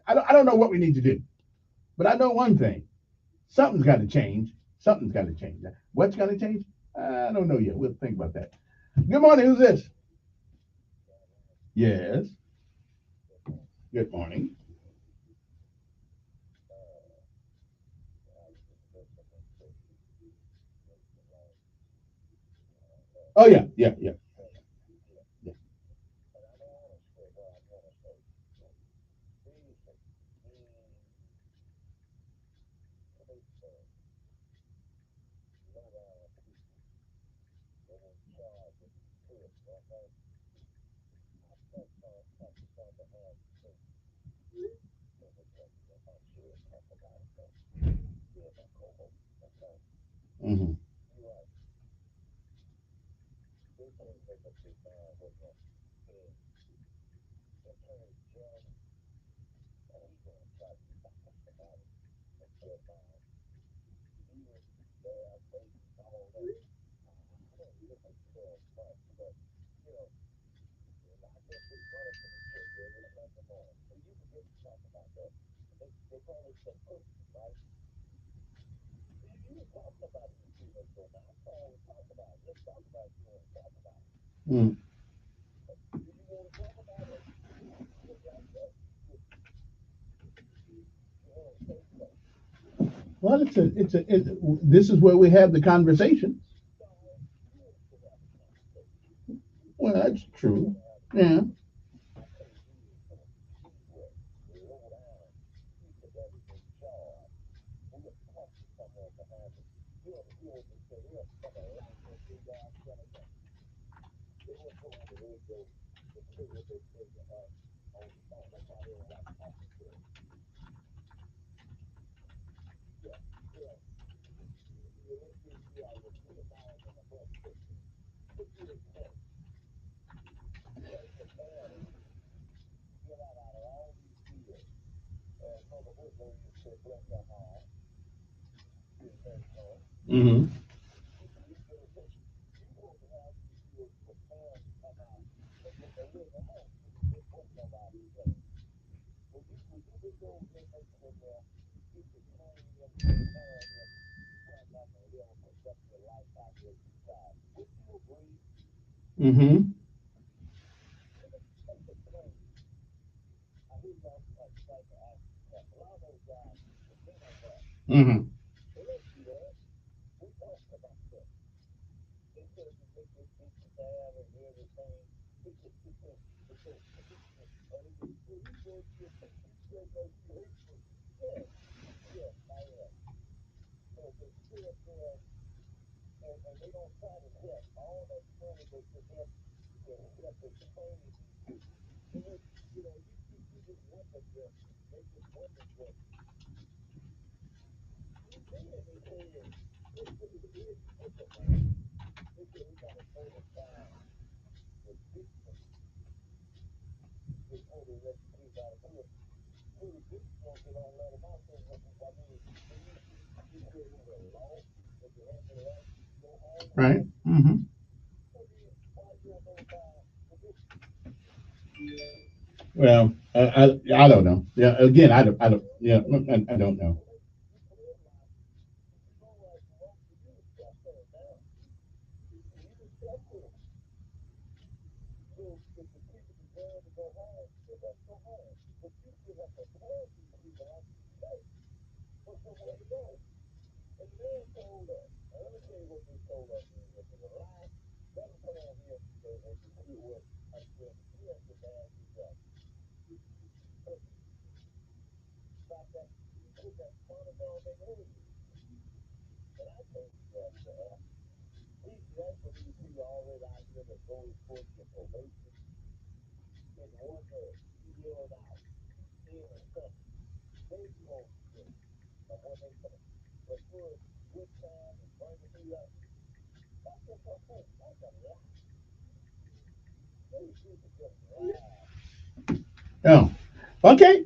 I don't know what we need to do, but I know one thing: something's got to change. Something's got to change. What's going to change? I don't know yet. We'll think about that. Good morning. Who's this? Yes. Good morning. Oh yeah. Mm-hmm. Mm. Well, this is where we have the conversation. Well, that's true. Yeah. Mm-hmm. Mm-hmm. Mm-hmm. Right. Mm-hmm. Well, I don't know. Yeah. Again, I don't. Yeah. I don't know. Oh, okay.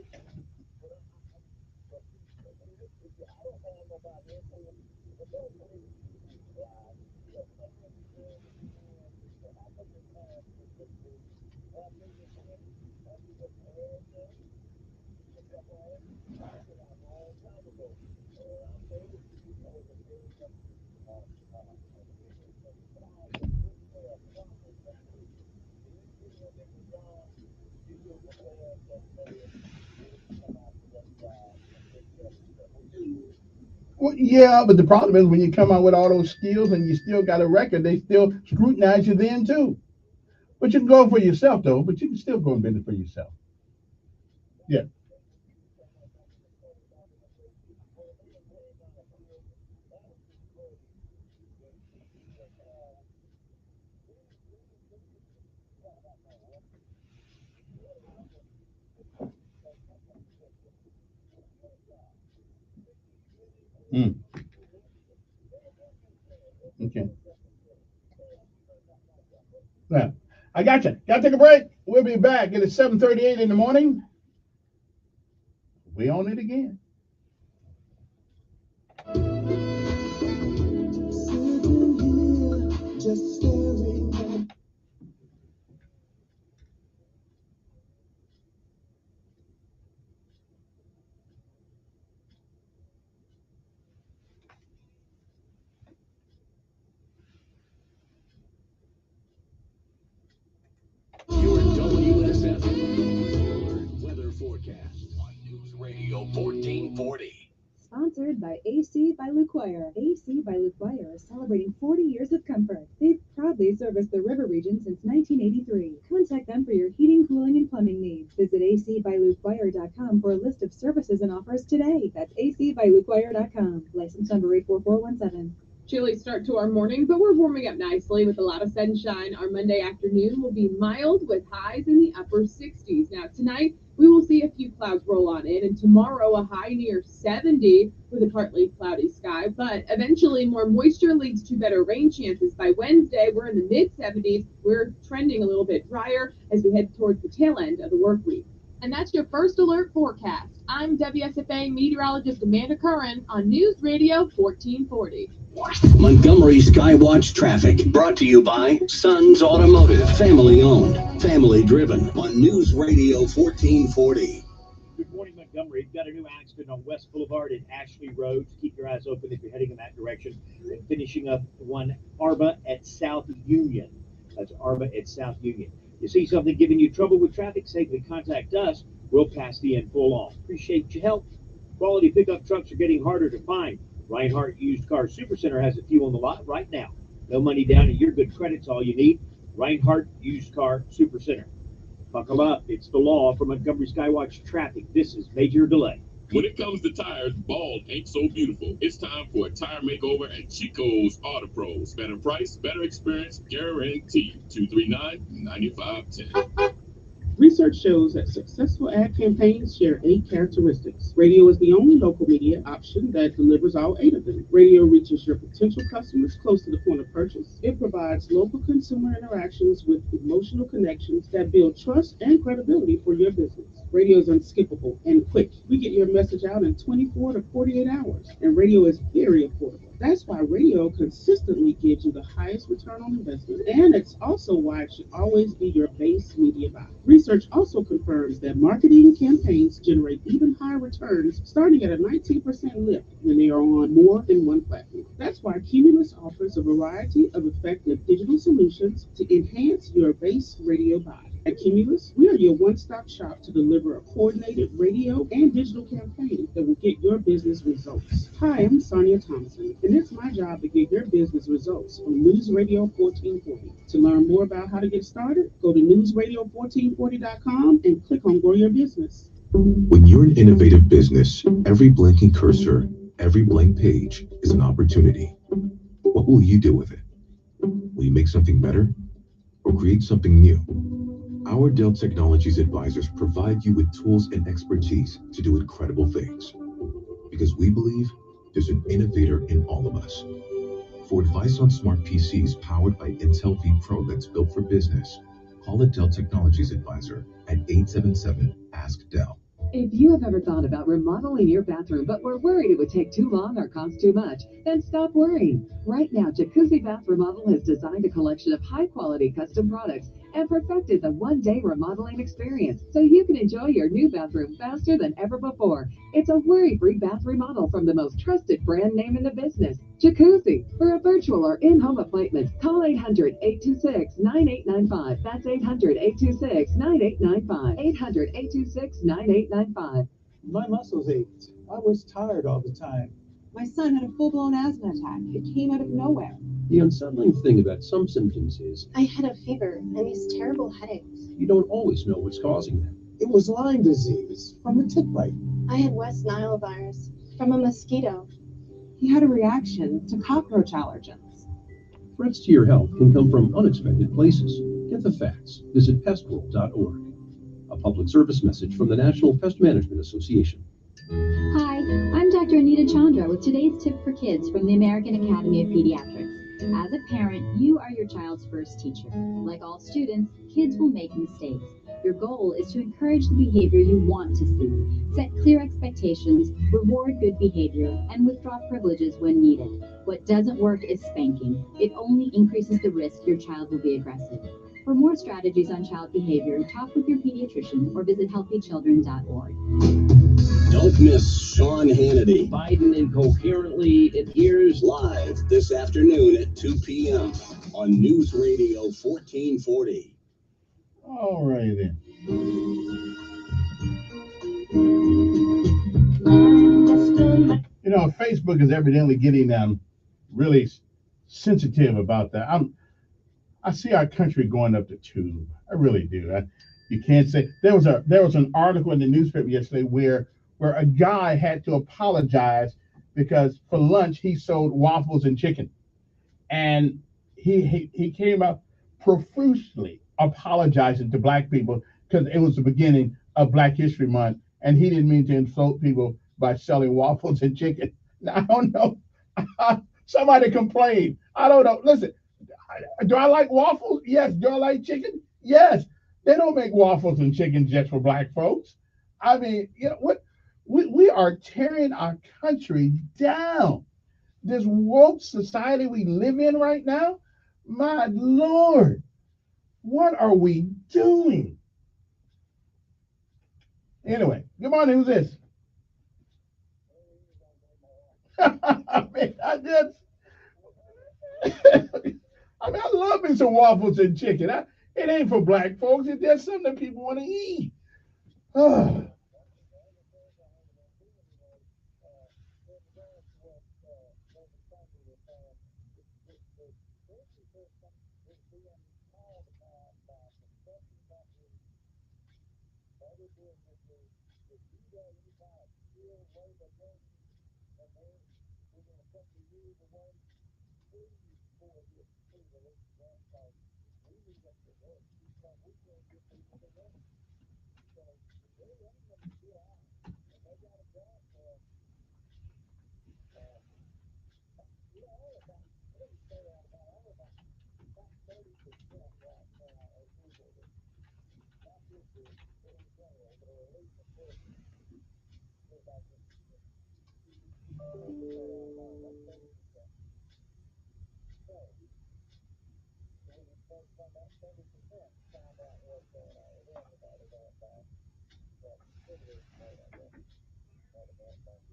Well, yeah, but the problem is when you come out with all those skills and you still got a record, they still scrutinize you then too. But you can go for yourself though. But you can still go and bid it for yourself. Yeah. Mm, okay. Yeah. I got you. Got to take a break. We'll be back. It is 7:38 in the morning. We on it again. Just staring at Your WSF weather forecast on News Radio 1440. Sponsored by AC by Luquire. AC by Luquire is celebrating 40 years of comfort. They've proudly serviced the river region since 1983. Contact them for your heating, cooling, and plumbing needs. Visit acbyluquire.com for a list of services and offers today. That's acbyluquire.com. License number 84417. Chilly start to our morning, but we're warming up nicely with a lot of sunshine. Our Monday afternoon will be mild with highs in the upper 60s. Now, tonight, we will see a few clouds roll on in, and tomorrow a high near 70 with a partly cloudy sky. But eventually, more moisture leads to better rain chances. By Wednesday, we're in the mid-70s. We're trending a little bit drier as we head towards the tail end of the work week. And that's your first alert forecast. I'm WSFA meteorologist Amanda Curran on News Radio 1440. Montgomery Skywatch traffic brought to you by Sons Automotive, family owned, family driven on News Radio 1440. Good morning, Montgomery. We've got a new accident on West Boulevard and Ashley Road. Keep your eyes open if you're heading in that direction. And finishing up one Arba at South Union. That's Arba at South Union. You see something giving you trouble with traffic, safely contact us. We'll pass the info along. Appreciate your help. Quality pickup trucks are getting harder to find. Reinhardt Used Car Supercenter has a few on the lot right now. No money down and your good credit's all you need. Reinhardt Used Car Supercenter. Buckle up. It's the law for Montgomery Skywatch traffic. This is Major Delay. When it comes to tires, bald ain't so beautiful. It's time for a tire makeover at Chico's Auto Pros. Better price, better experience, guaranteed. 239-9510. Research shows that successful ad campaigns share 8 characteristics. Radio is the only local media option that delivers all 8 of them. Radio reaches your potential customers close to the point of purchase. It provides local consumer interactions with emotional connections that build trust and credibility for your business. Radio is unskippable and quick. We get your message out in 24 to 48 hours, and radio is very affordable. That's why radio consistently gives you the highest return on investment, and it's also why it should always be your base media buy. Research also confirms that marketing campaigns generate even higher returns, starting at a 19% lift when they are on more than one platform. That's why Cumulus offers a variety of effective digital solutions to enhance your base radio buy. At Cumulus, we are your one-stop shop to deliver a coordinated radio and digital campaign that will get your business results. Hi, I'm Sonia Thompson, and it's my job to get your business results on News Radio 1440. To learn more about how to get started, go to newsradio1440.com and click on Grow Your Business. When you're an innovative business, every blinking cursor, every blank page is an opportunity. What will you do with it? Will you make something better or create something new? Our Dell Technologies advisors provide you with tools and expertise to do incredible things. Because we believe there's an innovator in all of us. For advice on smart PCs powered by Intel V Pro that's built for business, call a Dell Technologies advisor at 877-ASK-DELL. If you have ever thought about remodeling your bathroom but were worried it would take too long or cost too much, then stop worrying. Right now, Jacuzzi Bath Remodel has designed a collection of high-quality custom products and perfected the one-day remodeling experience so you can enjoy your new bathroom faster than ever before. It's a worry-free bath remodel from the most trusted brand name in the business, Jacuzzi. For a virtual or in-home appointment, call 800-826-9895. That's 800-826-9895. 800-826-9895. My muscles ached. I was tired all the time. My son had a full-blown asthma attack. It came out of nowhere. The unsettling thing about some symptoms is I had a fever and these terrible headaches. you don't always know what's causing them. It was Lyme disease from a tick bite. I had West Nile virus from a mosquito. He had a reaction to cockroach allergens. Threats to your health can come from unexpected places. Get the facts. Visit pestworld.org. A public service message from the National Pest Management Association. Hi, I'm Dr. Anita Chandra with today's tip for kids from the American Academy of Pediatrics. As a parent, you are your child's first teacher. Like all students, kids will make mistakes. Your goal is to encourage the behavior you want to see, set clear expectations, reward good behavior, and withdraw privileges when needed. What doesn't work is spanking. It only increases the risk your child will be aggressive. For more strategies on child behavior, talk with your pediatrician or visit healthychildren.org. Don't miss Sean Hannity. Biden incoherently adheres Live this afternoon at 2 p.m. on News Radio 1440. All right then. You know, Facebook is evidently getting really sensitive about that. I see our country going up the tube. I really do. You can't say there was an article in the newspaper yesterday where a guy had to apologize because for lunch he sold waffles and chicken, and he came up profusely apologizing to black people because it was the beginning of Black History Month, and he didn't mean to insult people by selling waffles and chicken. Now, I don't know. Somebody complained. I don't know. Listen, do I like waffles? Yes. Do I like chicken? Yes. They don't make waffles and chicken just for black folks. I mean, you know what? We are tearing our country down. This woke society we live in right now, my Lord, what are we doing? Anyway, good morning. Who's this? I mean, I love me some waffles and chicken. It ain't for black folks. It's just something that people want to eat. Oh.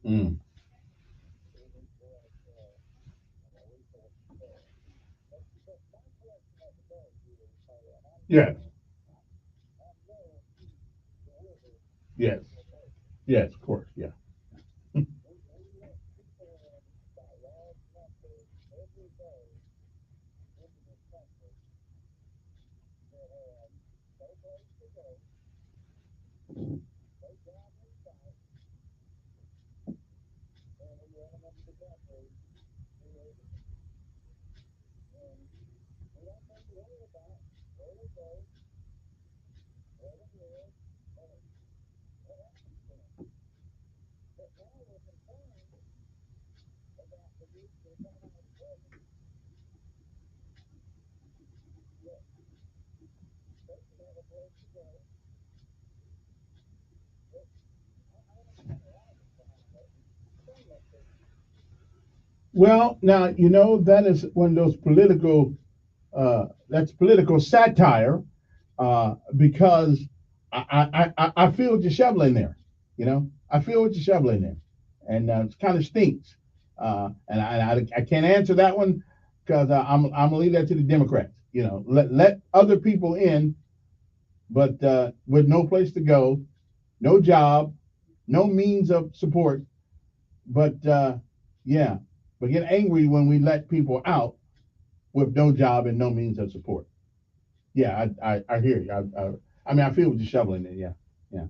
Mm. Yeah. Yes. Yes, of course. Yeah. Well, now you know that is one of those political. That's political satire, because I feel what you're shoveling there. You know, I feel what you're shoveling there, and it kind of stinks. And I can't answer that one because I'm gonna leave that to the Democrats. You know, let other people in, but with no place to go, no job, no means of support. But yeah, but get angry when we let people out with no job and no means of support. Yeah, I hear you. I mean, I feel what you're shoveling there. Yeah, yeah.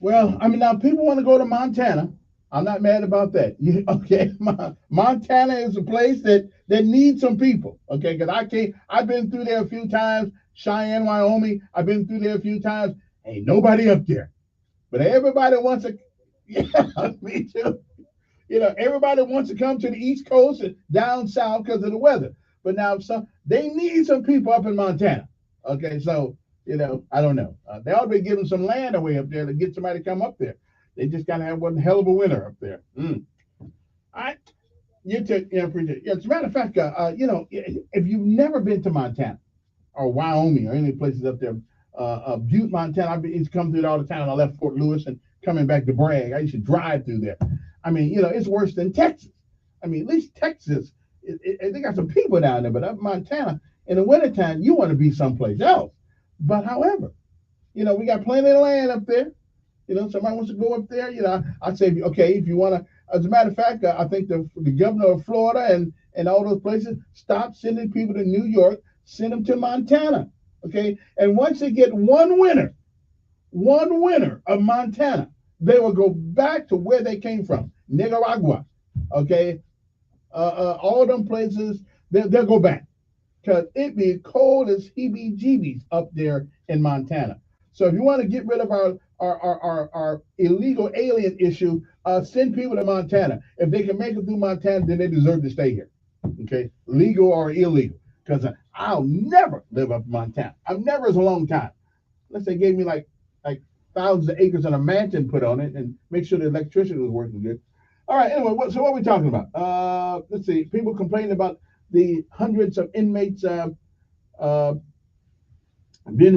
Well, I mean, now people want to go to Montana. I'm not mad about that. Okay, Montana is a place that needs some people. Okay, because I can't. I've been through there a few times. Cheyenne, Wyoming. I've been through there a few times. Ain't nobody up there, but everybody wants to. Yeah, me too. You know, everybody wants to come to the East Coast and down south because of the weather. But now they need some people up in Montana. Okay, so I don't know. They ought to be giving some land away up there to get somebody to come up there. They just gotta have one hell of a winter up there. I you took appreciate it. Yeah, as a matter of fact, if you've never been to Montana or Wyoming or any places up there, Butte, Montana, I used to come through it all the time. I left Fort Lewis and coming back to Bragg. I used to drive through there. I mean, it's worse than Texas. I mean, at least Texas, they got some people down there, but up in Montana, in the wintertime, you want to be someplace else. But however, we got plenty of land up there. Somebody wants to go up there, I'd say, okay, if you want to, as a matter of fact, I think the governor of Florida and all those places, stop sending people to New York, send them to Montana, okay? And once they get one winner of Montana, they will go back to where they came from, Nicaragua, okay? All them places, they'll go back because it be cold as heebie-jeebies up there in Montana. So if you want to get rid of our illegal alien issue, send people to Montana. If they can make it through Montana, then they deserve to stay here, okay? Legal or illegal, because I'll never live up in Montana. I've never, as a long time, unless they gave me like thousands of acres and a mansion put on it and make sure the electricity was working good. All right, anyway, so what are we talking about? Let's see. People complaining about the hundreds of inmates being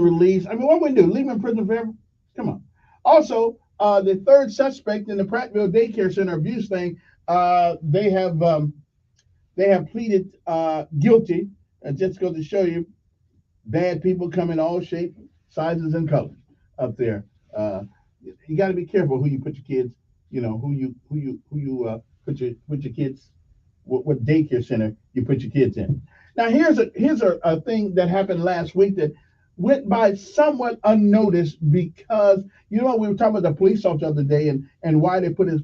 released. I mean, what are we going to do? Leave them in prison forever? Come on. Also, the third suspect in the Prattville Daycare Center abuse thing, they have pleaded guilty. Just goes to show you, bad people come in all shapes, sizes, and colors up there. You got to be careful who you put your kids. Who you put your kids. What daycare center you put your kids in. Now here's a thing that happened last week that went by somewhat unnoticed because we were talking about the police officer the other day and why they put his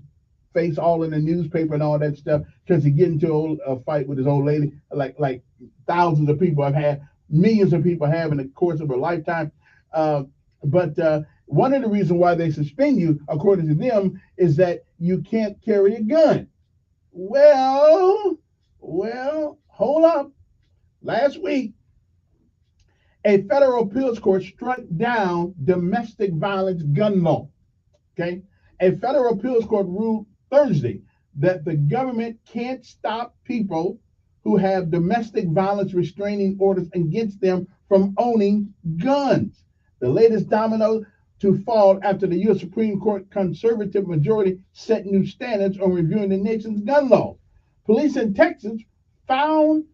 face all in the newspaper and all that stuff because he get into a fight with his old lady like thousands of people have had, millions of people have in the course of a lifetime. But one of the reasons why they suspend you, according to them, is that you can't carry a gun. Well, hold up. Last week, a federal appeals court struck down domestic violence gun law. Okay, a federal appeals court ruled Thursday that the government can't stop people who have domestic violence restraining orders against them from owning guns. The latest domino to fall after the U.S. Supreme Court conservative majority set new standards on reviewing the nation's gun laws. Police in Texas found,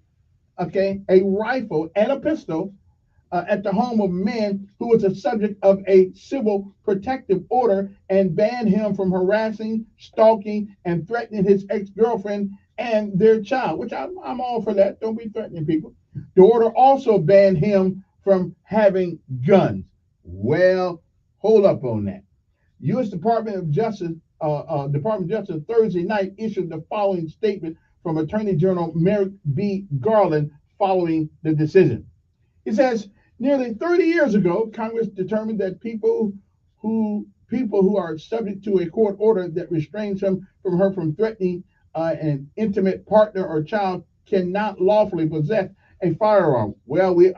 a rifle and a pistol at the home of a man who was the subject of a civil protective order and banned him from harassing, stalking, and threatening his ex-girlfriend and their child, which I'm all for that. Don't be threatening people. The order also banned him from having guns. Well, hold up on that. U.S. Department of Justice Thursday night issued the following statement from Attorney General Merrick B. Garland following the decision. It says, nearly 30 years ago, Congress determined that people who are subject to a court order that restrains him from threatening an intimate partner or child cannot lawfully possess a firearm. Well, we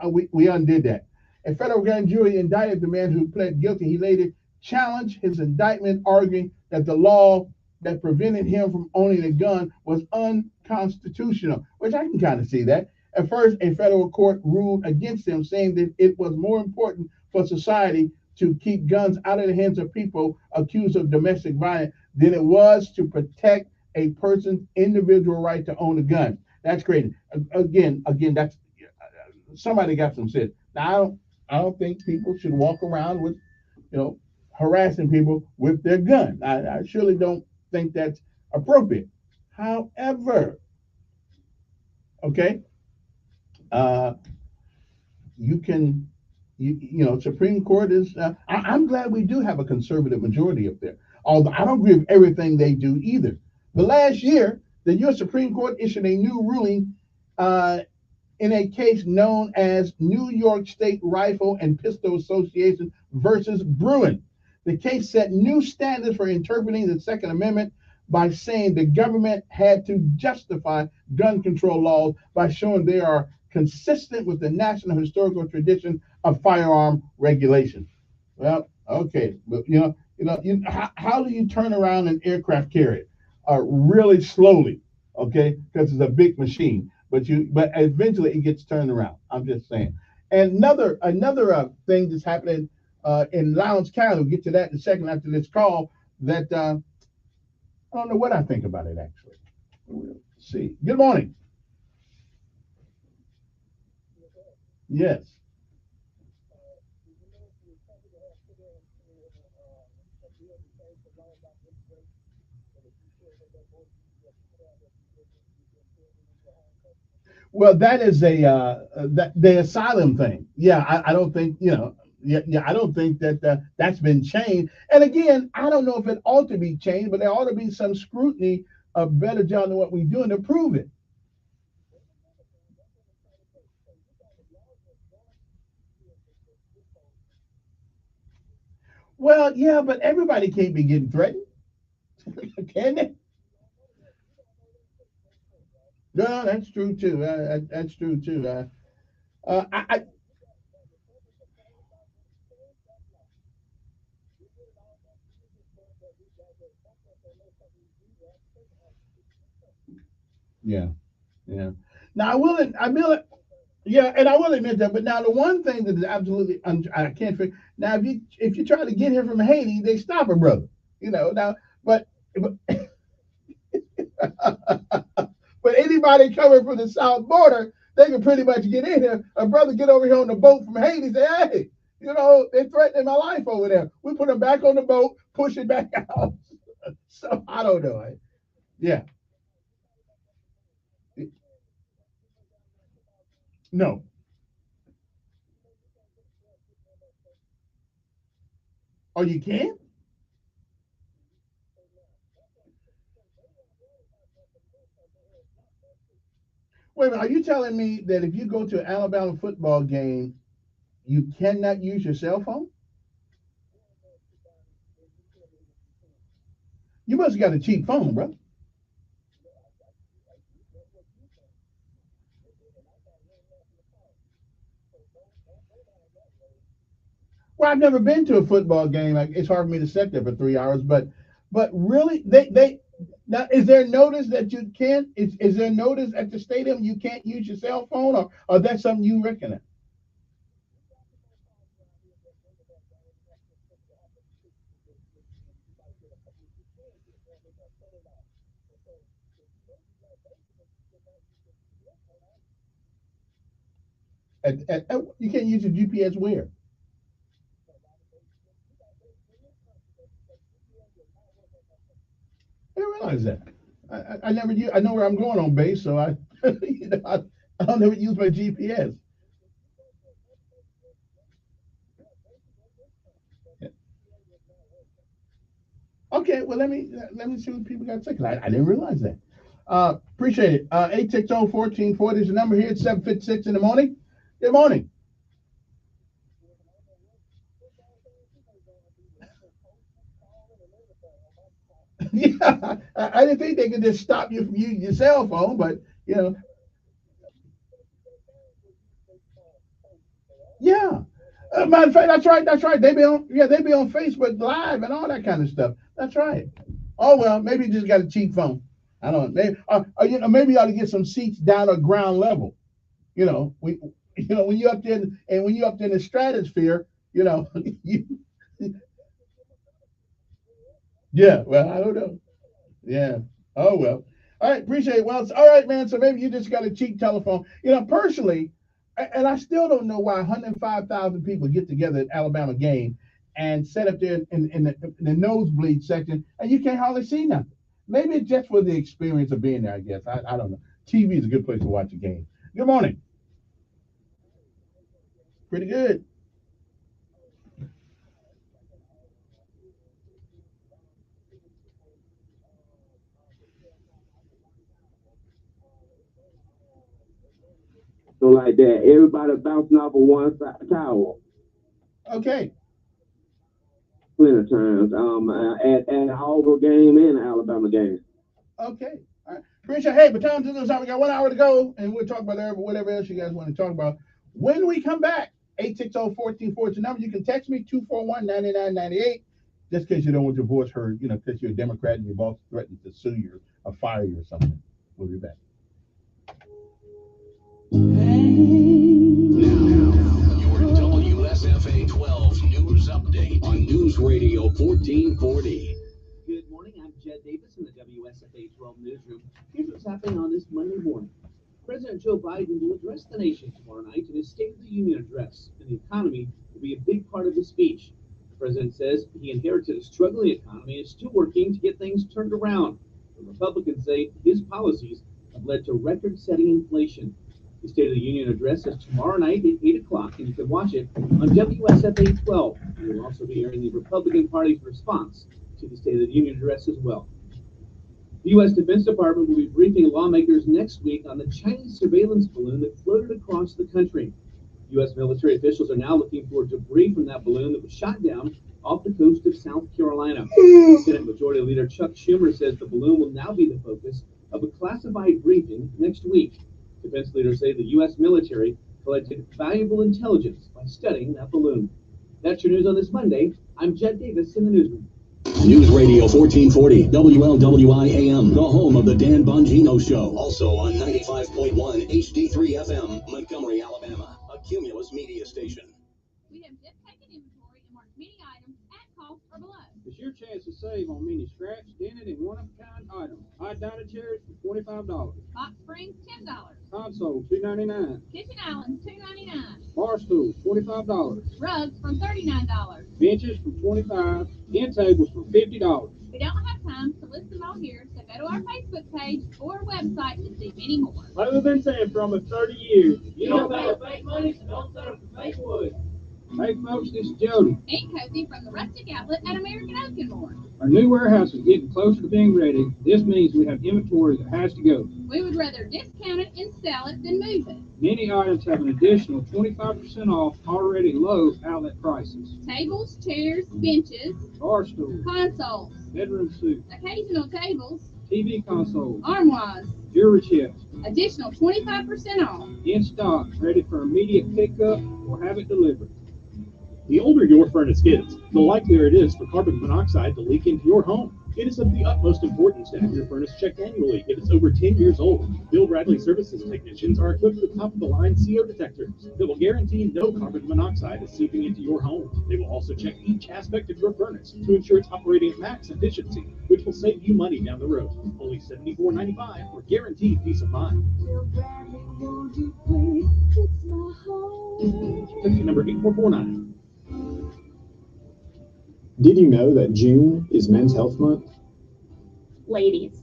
undid that. A federal grand jury indicted the man who pled guilty. He later challenged his indictment, arguing that the law that prevented him from owning a gun was unconstitutional, which I can kind of see that. At first, a federal court ruled against him, saying that it was more important for society to keep guns out of the hands of people accused of domestic violence than it was to protect a person's individual right to own a gun. That's crazy. Again, that's somebody got some sense. Now, I don't think people should walk around with, harassing people with their gun. I surely don't think that's appropriate. However, Supreme Court is, I'm glad we do have a conservative majority up there. Although I don't agree with everything they do either. But last year, the U.S. Supreme Court issued a new ruling in a case known as New York State Rifle and Pistol Association versus Bruin. The case set new standards for interpreting the Second Amendment by saying the government had to justify gun control laws by showing they are consistent with the national historical tradition of firearm regulation. Well, okay, but how do you turn around an aircraft carrier? Really slowly, because it's a big machine. But eventually it gets turned around. I'm just saying. And another thing that's happening in Lowndes County, we'll get to that in a second after this call, that I don't know what I think about it actually. We'll see. Good morning. Yes. Well, that is the asylum thing. Yeah, I don't think I don't think that that's been changed. And again, I don't know if it ought to be changed, but there ought to be some scrutiny, a better job than what we're doing to prove it. Well, yeah, but everybody can't be getting threatened, can they? No, that's true too. That's true too. I Yeah, yeah. Now yeah, and I will admit that. But now the one thing that is absolutely, I can't figure. Now, if you try to get here from Haiti, they stop a brother. Now, but but anybody coming from the south border, they can pretty much get in here. A brother get over here on the boat from Haiti, say, hey, they're threatening my life over there. We put them back on the boat, push it back out. So I don't know. Yeah. No. Oh, you can? Wait a minute. Are you telling me that if you go to an Alabama football game, you cannot use your cell phone? You must have got a cheap phone, bro. Well, I've never been to a football game. Like, it's hard for me to sit there for 3 hours, but really, they now, is there notice that you can't? Is there notice at the stadium you can't use your cell phone, or that's something you reckon you can't use your GPS where? I didn't realize that. I never use. I know where I'm going on base, so I I don't ever use my GPS. Okay, well let me see what people got to say. 'Cause I didn't realize that. Appreciate it. 860-1440 is the number here. It's 7:56 in the morning. Good morning. Yeah, I didn't think they could just stop you from using your cell phone, but yeah. Matter of fact, that's right. That's right. They be on Facebook Live and all that kind of stuff. That's right. Oh well, maybe you just got a cheap phone. I don't know. Maybe maybe you ought to get some seats down at ground level. When you up there and when you up there in the stratosphere, you, yeah. Well, I don't know. Yeah. Oh well. All right. Appreciate it. Well, it's all right, man. So maybe you just got a cheap telephone. Personally, and I still don't know why 105,000 people get together at Alabama game and sit up there in the nosebleed section and you can't hardly see nothing. Maybe it's just for the experience of being there, I guess. I don't know. TV is a good place to watch a game. Good morning. Pretty good. So like that, everybody bouncing off of one side tower. Okay. Plenty of times. At the Auburn game and the Alabama game. Okay. All right. Appreciate it. Hey, but time to this time. We got 1 hour to go, and we'll talk about whatever else you guys want to talk about. When we come back, 860-1440 is the number. You can text me 241-9998. Just in case you don't want your voice heard, because you're a Democrat and your boss threatened to sue you or fire you or something. We'll be back. Your WSFA 12 news update on News Radio 1440. Good morning, I'm Jed Davis in the WSFA 12 newsroom. Here's what's happening on this Monday morning. President Joe Biden will address the nation tomorrow night in his State of the Union address, and the economy will be a big part of his speech. The president says he inherited a struggling economy and is still working to get things turned around. The Republicans say his policies have led to record-setting inflation. The State of the Union address is tomorrow night at 8 o'clock, and you can watch it on WSFA 12. We will also be hearing the Republican Party's response to the State of the Union address as well. The U.S. Defense Department will be briefing lawmakers next week on the Chinese surveillance balloon that floated across the country. U.S. military officials are now looking for debris from that balloon that was shot down off the coast of South Carolina. Senate Majority Leader Chuck Schumer says the balloon will now be the focus of a classified briefing next week. Defense leaders say the U.S. military collected valuable intelligence by studying that balloon. That's your news on this Monday. I'm Jed Davis in the newsroom. News Radio 1440, WLWI AM, the home of the Dan Bongino Show. Also on 95.1 HD3 FM, Montgomery, Alabama, a Cumulus media station. We have just taken inventory and marked many items at cost or below. It's your chance to save on many scratch, dented, and one-of-a-kind items. Hot dining chairs for $25. Box springs, $10. Console, $2.99. Kitchen islands, $2.99. Bar stools, $25. Rugs from $39. Benches from $25. End tables from $50. We don't have time to list them all here, so go to our Facebook page or website to see many more. Like we've been saying for almost 30 years, You don't pay with fake money, so don't settle for fake wood. Hey folks, this is Jody. And Cozy from the Rustic Outlet at American Oak and More. Our new warehouse is getting closer to being ready. This means we have inventory that has to go. We would rather discount it and sell it than move it. Many items have an additional 25% off already low outlet prices. Tables, chairs, benches, Bar stools, consoles, bedroom suites, occasional tables, TV consoles, armoires, jewelry chests, additional 25% off. in stock, ready for immediate pickup or have it delivered. The older your furnace gets, the likelier it is for carbon monoxide to leak into your home. It is of the utmost importance to have your furnace checked annually if it's over 10 years old. Bill Bradley Services technicians are equipped with top-of-the-line CO detectors that will guarantee no carbon monoxide is seeping into your home. They will also check each aspect of your furnace to ensure it's operating at max efficiency, which will save you money down the road. Only $74.95 for guaranteed peace of mind. Ticket number 8449. Did you know that June is Men's Health Month? Ladies,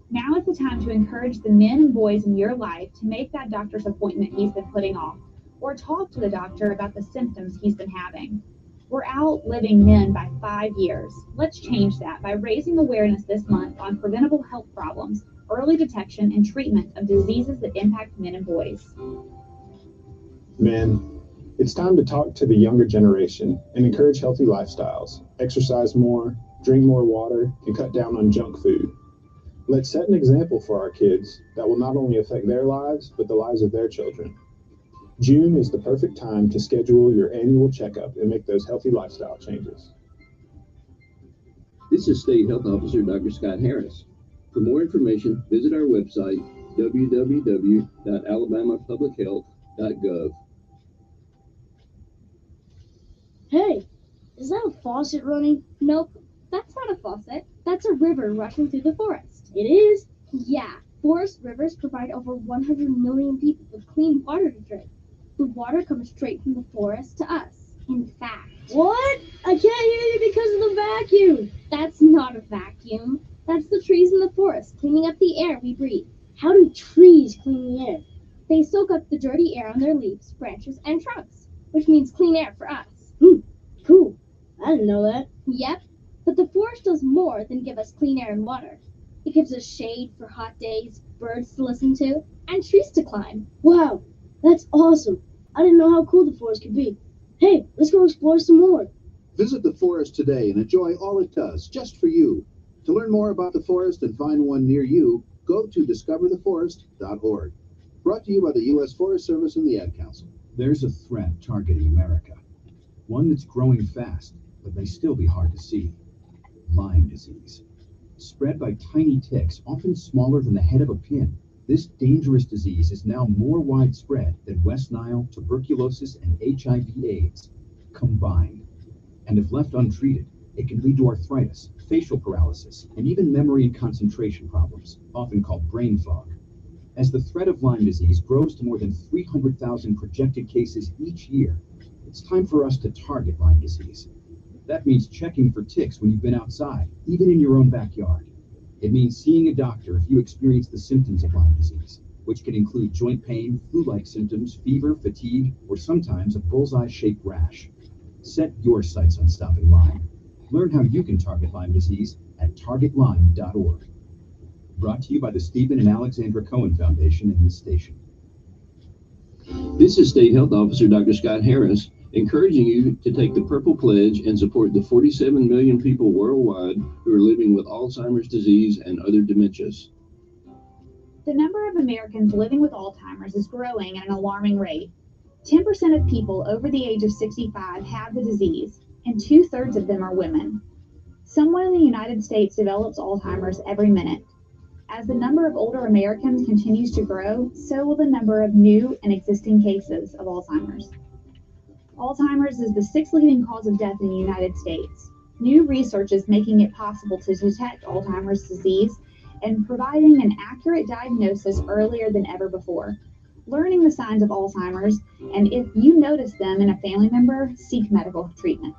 now is the time to encourage the men and boys in your life to make that doctor's appointment he's been putting off, or talk to the doctor about the symptoms he's been having. We're outliving men by 5 years. Let's change that by raising awareness this month on preventable health problems, early detection, and treatment of diseases that impact men and boys. Men, it's time to talk to the younger generation and encourage healthy lifestyles. Exercise more, drink more water, and cut down on junk food. Let's set an example for our kids that will not only affect their lives, but the lives of their children. June is the perfect time to schedule your annual checkup and make those healthy lifestyle changes. This is State Health Officer Dr. Scott Harris. For more information, visit our website, www.alabamapublichealth.gov. Hey, is that a faucet running? Nope, that's not a faucet. That's a river rushing through the forest. It is? Yeah, forest rivers provide over 100 million people with clean water to drink. The water comes straight from the forest to us. In fact. What? I can't hear you because of the vacuum. That's not a vacuum. That's the trees in the forest cleaning up the air we breathe. How do trees clean the air? They soak up the dirty air on their leaves, branches, and trunks, which means clean air for us. Cool. I didn't know that. Yep, but the forest does more than give us clean air and water. It gives us shade for hot days, birds to listen to, and trees to climb. Wow, that's awesome. I didn't know how cool the forest could be. Hey, let's go explore some more. Visit the forest today and enjoy all it does just for you. To learn more about the forest and find one near you, go to discovertheforest.org. Brought to you by the U.S. Forest Service and the Ad Council. There's a threat targeting America. One that's growing fast, but may still be hard to see. Lyme disease. Spread by tiny ticks, often smaller than the head of a pin. This dangerous disease is now more widespread than West Nile, tuberculosis, and HIV/AIDS combined. And if left untreated, it can lead to arthritis, facial paralysis, and even memory and concentration problems, often called brain fog. As the threat of Lyme disease grows to more than 300,000 projected cases each year, it's time for us to target Lyme disease. That means checking for ticks when you've been outside, even in your own backyard. It means seeing a doctor if you experience the symptoms of Lyme disease, which can include joint pain, flu-like symptoms, fever, fatigue, or sometimes a bullseye-shaped rash. Set your sights on stopping Lyme. Learn how you can target Lyme disease at targetlyme.org. Brought to you by the Stephen and Alexandra Cohen Foundation and this station. This is State Health Officer Dr. Scott Harris, encouraging you to take the Purple Pledge and support the 47 million people worldwide who are living with Alzheimer's disease and other dementias. The number of Americans living with Alzheimer's is growing at an alarming rate. 10% of people over the age of 65 have the disease, and 2/3 of them are women. Someone in the United States develops Alzheimer's every minute. As the number of older Americans continues to grow, so will the number of new and existing cases of Alzheimer's. Alzheimer's is the 6th leading cause of death in the United States. New research is making it possible to detect Alzheimer's disease and providing an accurate diagnosis earlier than ever before. Learning the signs of Alzheimer's, and if you notice them in a family member, seek medical treatment.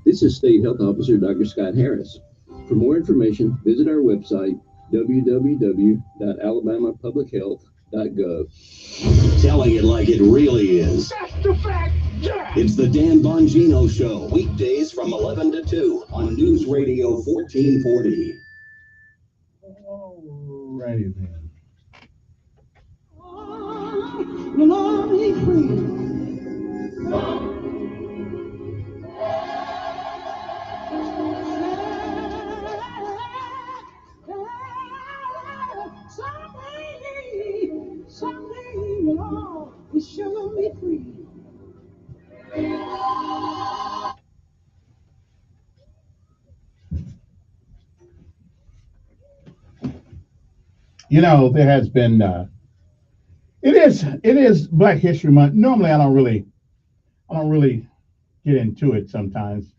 This is State Health Officer Dr. Scott Harris. For more information, visit our website, www.alabamapublichealth.gov. Telling it like it really is. That's the fact, yeah. It's the Dan Bongino Show, weekdays from 11 to 2 on News Radio 1440. Alrighty then. Lonely free. Someday, Lord, we shall be free. You know, there has been it is Black History Month. Normally, I don't really get into it sometimes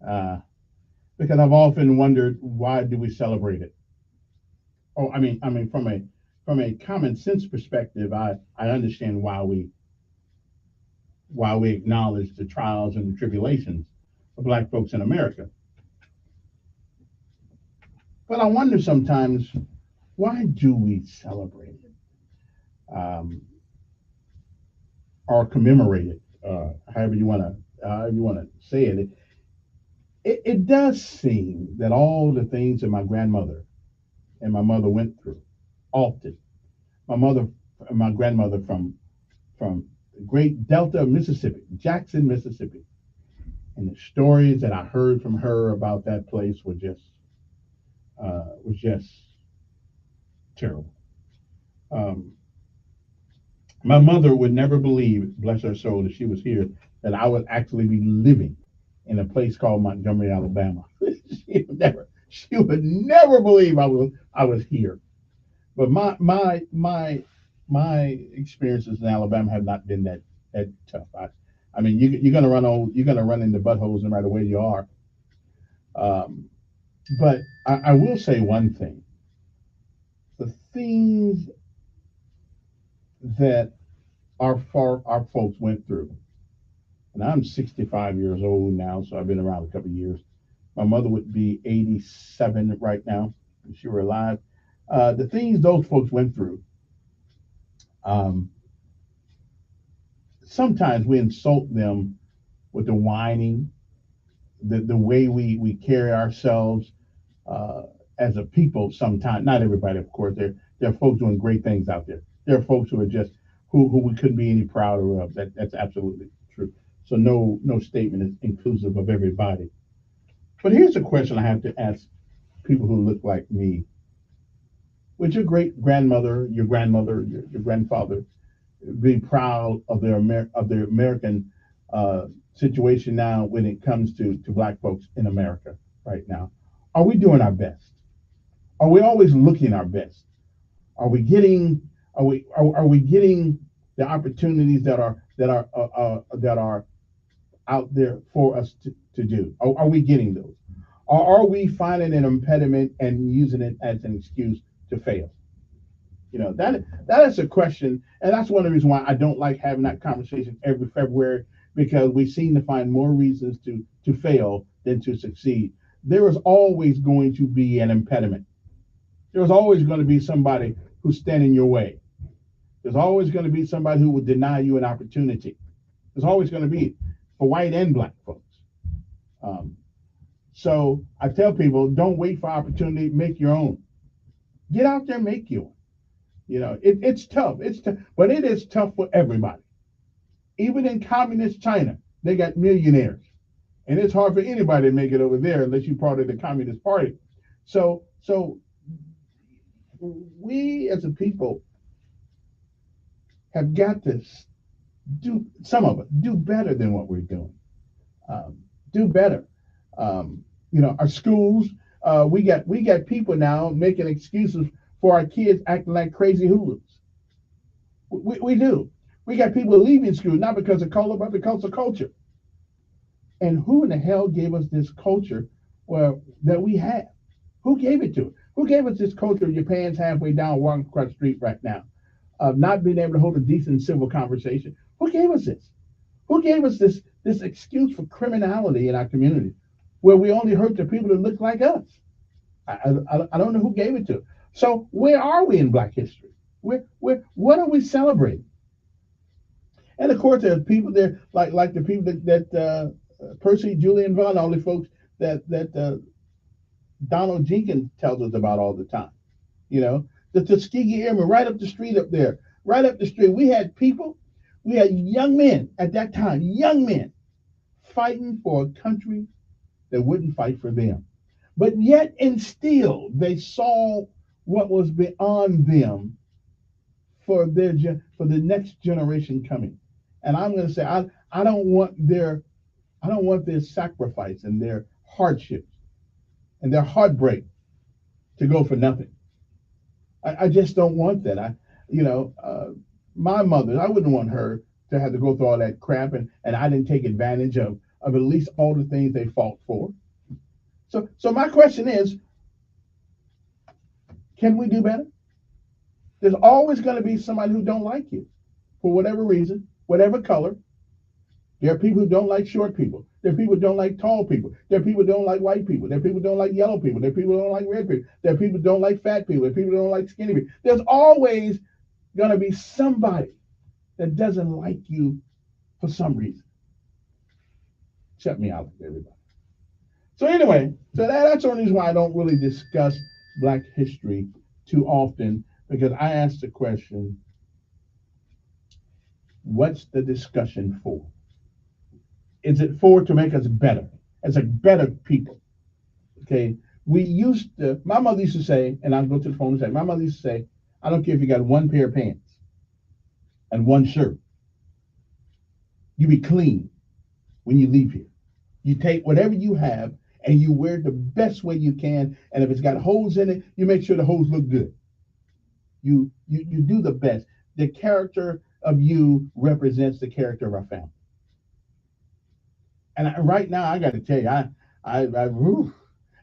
because I've often wondered, why do we celebrate it? Oh, I mean, from a common sense perspective, I understand why we acknowledge the trials and the tribulations of Black folks in America. But I wonder sometimes, why do we celebrate it or commemorate it, however you want to say it? It does seem that all the things that my grandmother and my mother went through, often, my grandmother from great Delta of Mississippi, Jackson, Mississippi, and the stories that I heard from her about that place was just terrible. My mother would never believe, bless her soul, if she was here, that I would actually be living in a place called Montgomery, Alabama. she would never believe I was here. But my experiences in Alabama have not been that tough. I mean, you're gonna run into buttholes no matter where you are. But I will say one thing: the things that our folks went through, and I'm 65 years old now, so I've been around a couple of years. My mother would be 87 right now if she were alive. The things those folks went through. Sometimes we insult them with the whining, the way we carry ourselves as a people. Sometimes, not everybody, of course. There are folks doing great things out there. There are folks who are just who we couldn't be any prouder of. That's absolutely true. So no statement is inclusive of everybody. But here's a question I have to ask people who look like me. Would your great grandmother, your grandmother, your grandfather be proud of their American situation now when it comes to Black folks in America right now? Are we doing our best? Are we always looking our best? Are we getting the opportunities that are out there for us to do? Are we getting those? Or are we finding an impediment and using it as an excuse to fail? You know, that is a question, and that's one of the reasons why I don't like having that conversation every February, because we seem to find more reasons to fail than to succeed. There is always going to be an impediment. There's always going to be somebody who's standing in your way. There's always going to be somebody who will deny you an opportunity. There's always going to be, for white and Black folks. So I tell people, don't wait for opportunity, make your own. Get out there, make your own. You know, it's tough. It's tough, but it is tough for everybody. Even in communist China, they got millionaires, and it's hard for anybody to make it over there unless you're part of the Communist Party. So we as a people have got to do, some of us, do better than what we're doing. Do better. You know, our schools, we got people now making excuses for our kids acting like crazy hooligans. We do. We got people leaving school, not because of color, but because of culture. And who in the hell gave us this culture that we have? Who gave it to us? Who gave us this culture of your pants halfway down walking across the street right now? Of not being able to hold a decent civil conversation? Who gave us this? Who gave us this excuse for criminality in our community, where we only hurt the people that look like us? I don't know who gave it to us. So where are we in Black history? What are we celebrating? And of course, there's people there like the people that Percy, Julian Vaughn, all the folks that Donald Jenkins tells us about all the time. You know, the Tuskegee Airmen right up the street up there, right up the street. We had young men at that time, young men fighting for a country that wouldn't fight for them. But yet and still, they saw what was beyond them for the next generation coming. And I'm going to say, I don't want their sacrifice and their hardships and their heartbreak to go for nothing. I just don't want that. My mother, I wouldn't want her to have to go through all that crap, and I didn't take advantage of at least all the things they fought for. So my question is, can we do better? There's always going to be somebody who don't like you for whatever reason, whatever color. There are people who don't like short people. There are people who don't like tall people. There are people who don't like white people. There are people who don't like yellow people. There are people who don't like red people. There are people who don't like fat people. There are people who don't like skinny people. There's always going to be somebody that doesn't like you for some reason. Shut me out, everybody. So anyway, that's the only reason why I don't really discuss Black history too often, because I ask the question, what's the discussion for? Is it to make us better, as a better people? Okay, my mother used to say, and I'll go to the phone and say, my mother used to say, I don't care if you got one pair of pants and one shirt. You be clean when you leave here. You take whatever you have and you wear it the best way you can. And if it's got holes in it, you make sure the holes look good. You do the best. The character of you represents the character of our family. And right now, I got to tell you,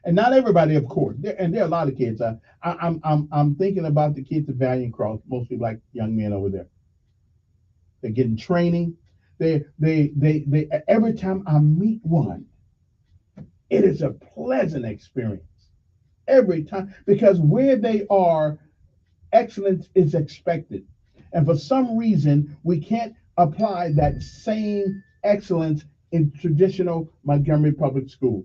and not everybody, of course. And there are a lot of kids. I'm thinking about the kids at Valiant Cross, mostly Black young men over there. They're getting training. They every time I meet one, it is a pleasant experience every time, because where they are, excellence is expected. And for some reason, we can't apply that same excellence in traditional Montgomery public schools.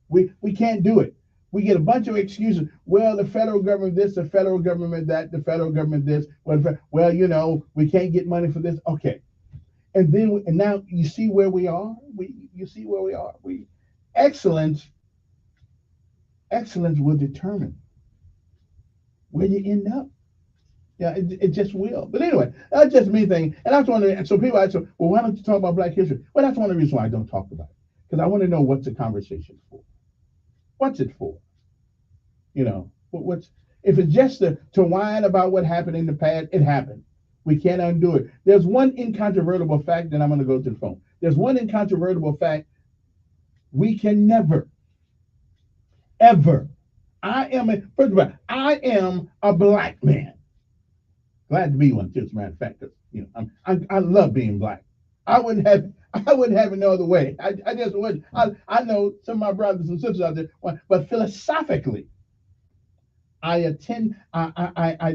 We can't do it. We get a bunch of excuses. Well, the federal government this, the federal government that, the federal government this. Well, we can't get money for this. Okay. And then now you see where we are. You see where we are. Excellence will determine where you end up. Yeah, it just will. But anyway, that's just me thing. And that's one of the, so people ask, well, why don't you talk about Black history? Well, that's one of the reasons why I don't talk about it. Because I want to know what's the conversation for. What's it for? If it's just to whine about what happened in the past, it happened. We can't undo it. There's one incontrovertible fact, then I'm going to go to the phone. There's one incontrovertible fact. We can never, ever. First of all, I am a Black man. Glad to be one, just a matter of fact. I love being Black. I wouldn't have it no other way. I just wouldn't. I know some of my brothers and sisters out there, but philosophically, I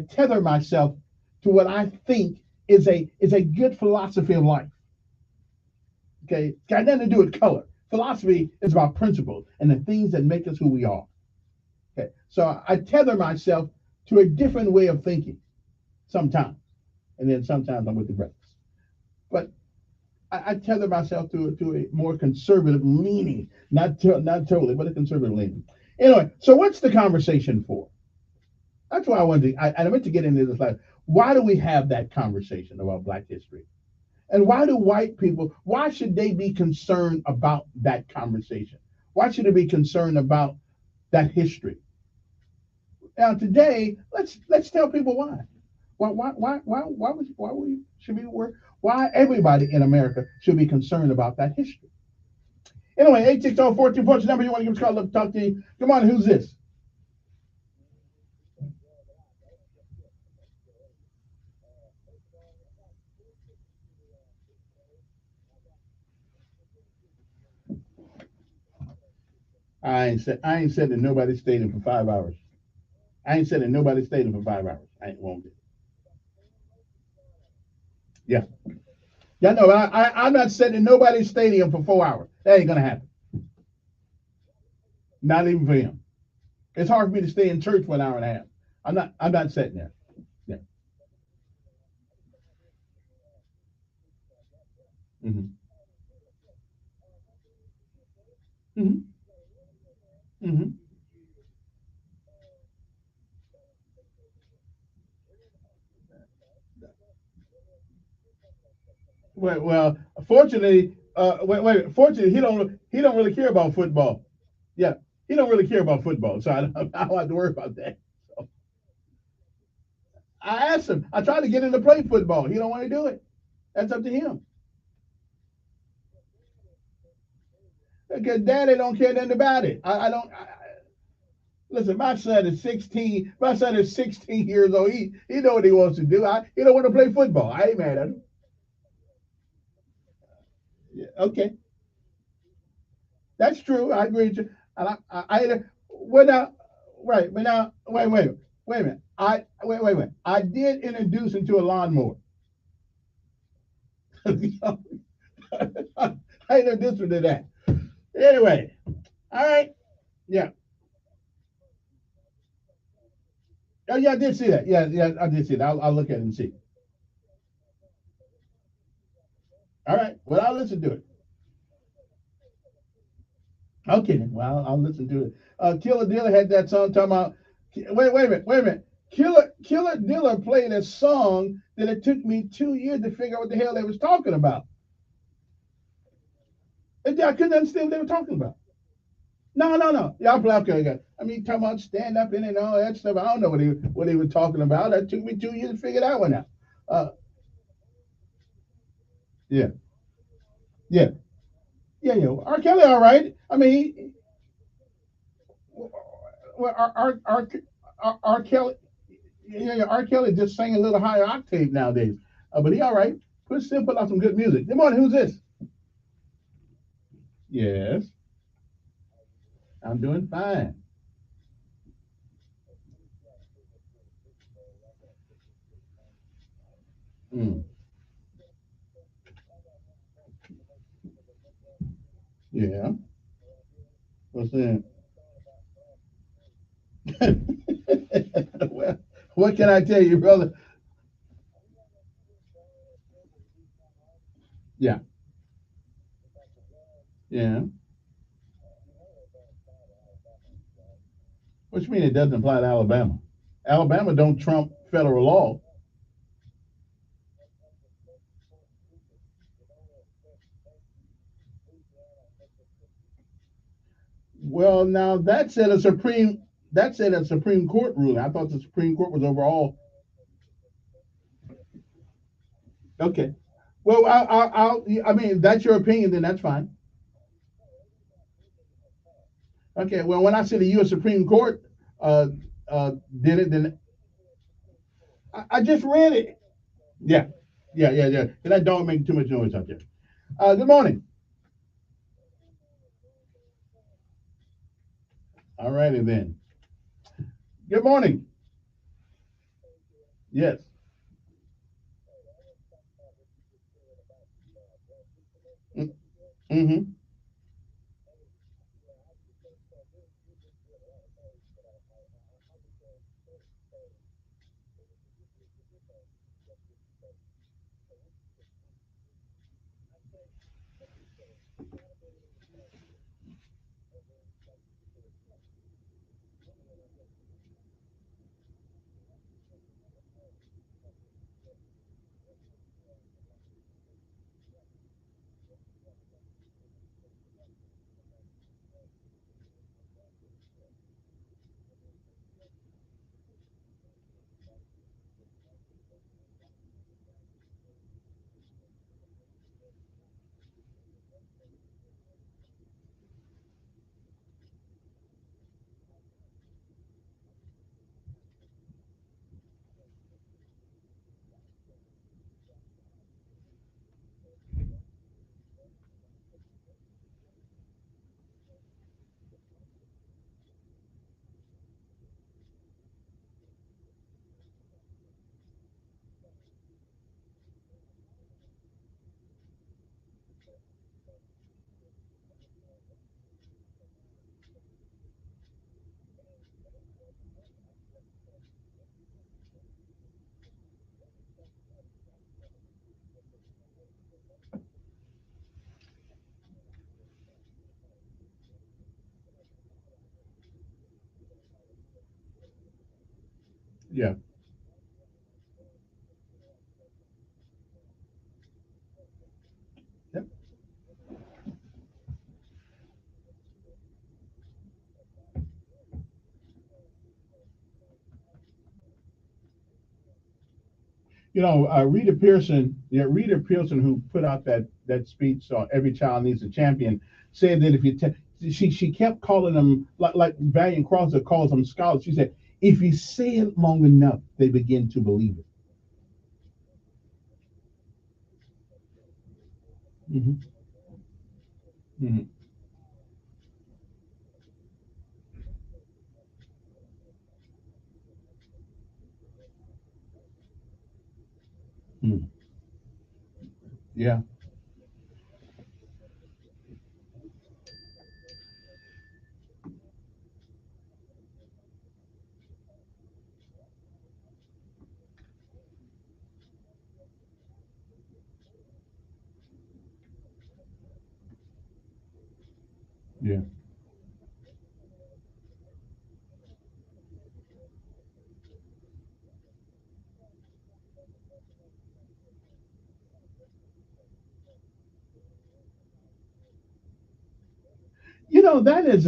tether myself to what I think is a good philosophy of life. Okay, it's got nothing to do with color. Philosophy is about principles and the things that make us who we are. Okay, so I tether myself to a different way of thinking sometimes, and then sometimes I'm with the brothers. But I tether myself to a more conservative leaning, not totally, but a conservative leaning. Anyway, so what's the conversation for? That's why I wanted to, I meant to get into this last. Why do we have that conversation about Black history? And why do white people, why should they be concerned about that conversation? Why should they be concerned about that history? Now today, let's tell people why. Why everybody in America should be concerned about that history. Anyway, 860-1414 number, you want to give us a call up, talk to you. Come on, who's this? I ain't said that nobody stayed in for 5 hours. I ain't said that nobody stayed in for 5 hours. I ain't won't do. Yeah. Yeah, no, I'm not sitting in nobody's stadium for 4 hours. That ain't gonna happen. Not even for him. It's hard for me to stay in church for an hour and a half. I'm not sitting there. Yeah. Mm-hmm. Mm-hmm. Mm-hmm. Well, fortunately, fortunately, he don't really care about football. Yeah, he don't really care about football, so I don't have to worry about that. So, I asked him. I tried to get him to play football. He don't want to do it. That's up to him. Because daddy don't care nothing about it. I don't. Listen, my son is 16. My son is 16 years old. He know what he wants to do. He don't want to play football. I ain't mad at him. Yeah, okay, that's true. I agree with you. And well now, right, but now, wait a minute. Wait a minute. I did introduce him to a lawnmower. I introduced him to that. Anyway, all right. Yeah. Oh, yeah, I did see that. Yeah, I did see that. I'll look at it and see. All right. Well, I'll listen to it. Okay, then. Well, I'll listen to it. Killer Diller had that song talking about. Wait a minute. Killer Diller played a song that it took me 2 years to figure out what the hell they was talking about. I couldn't understand what they were talking about. No. Y'all play okay. I mean, talking about stand up and all that stuff. I don't know what he was talking about. It took me 2 years to figure that one out. Uh, yeah, yeah, yeah. R. Kelly, all right. I mean, well, R. Kelly, yeah, R. Kelly just sang a little higher octave nowadays. But he all right. Still put out some good music. Good morning. Who's this? Yes, I'm doing fine. Mm, yeah. What's that? Well, what can I tell you, brother? Yeah, yeah. What you mean it doesn't apply to Alabama? Alabama don't trump federal law. Well, now that's a Supreme Court ruling. I thought the Supreme Court was overall. Okay. Well, I mean, that's your opinion, then that's fine. Okay. Well, when I say the U.S. Supreme Court uh, did it, then I just read it. Yeah, yeah. And that dog making too much noise out there. Good morning. All righty then. Good morning. Yes. Mm-hmm. Yeah. Yep. Rita Pearson, who put out that speech, Every Child Needs a Champion, said that if you she kept calling them like Valiant Crosser calls them scholars. She said, if you say it long enough, they begin to believe it. Mm-hmm. Mm-hmm. Mm. Yeah. Yeah. That is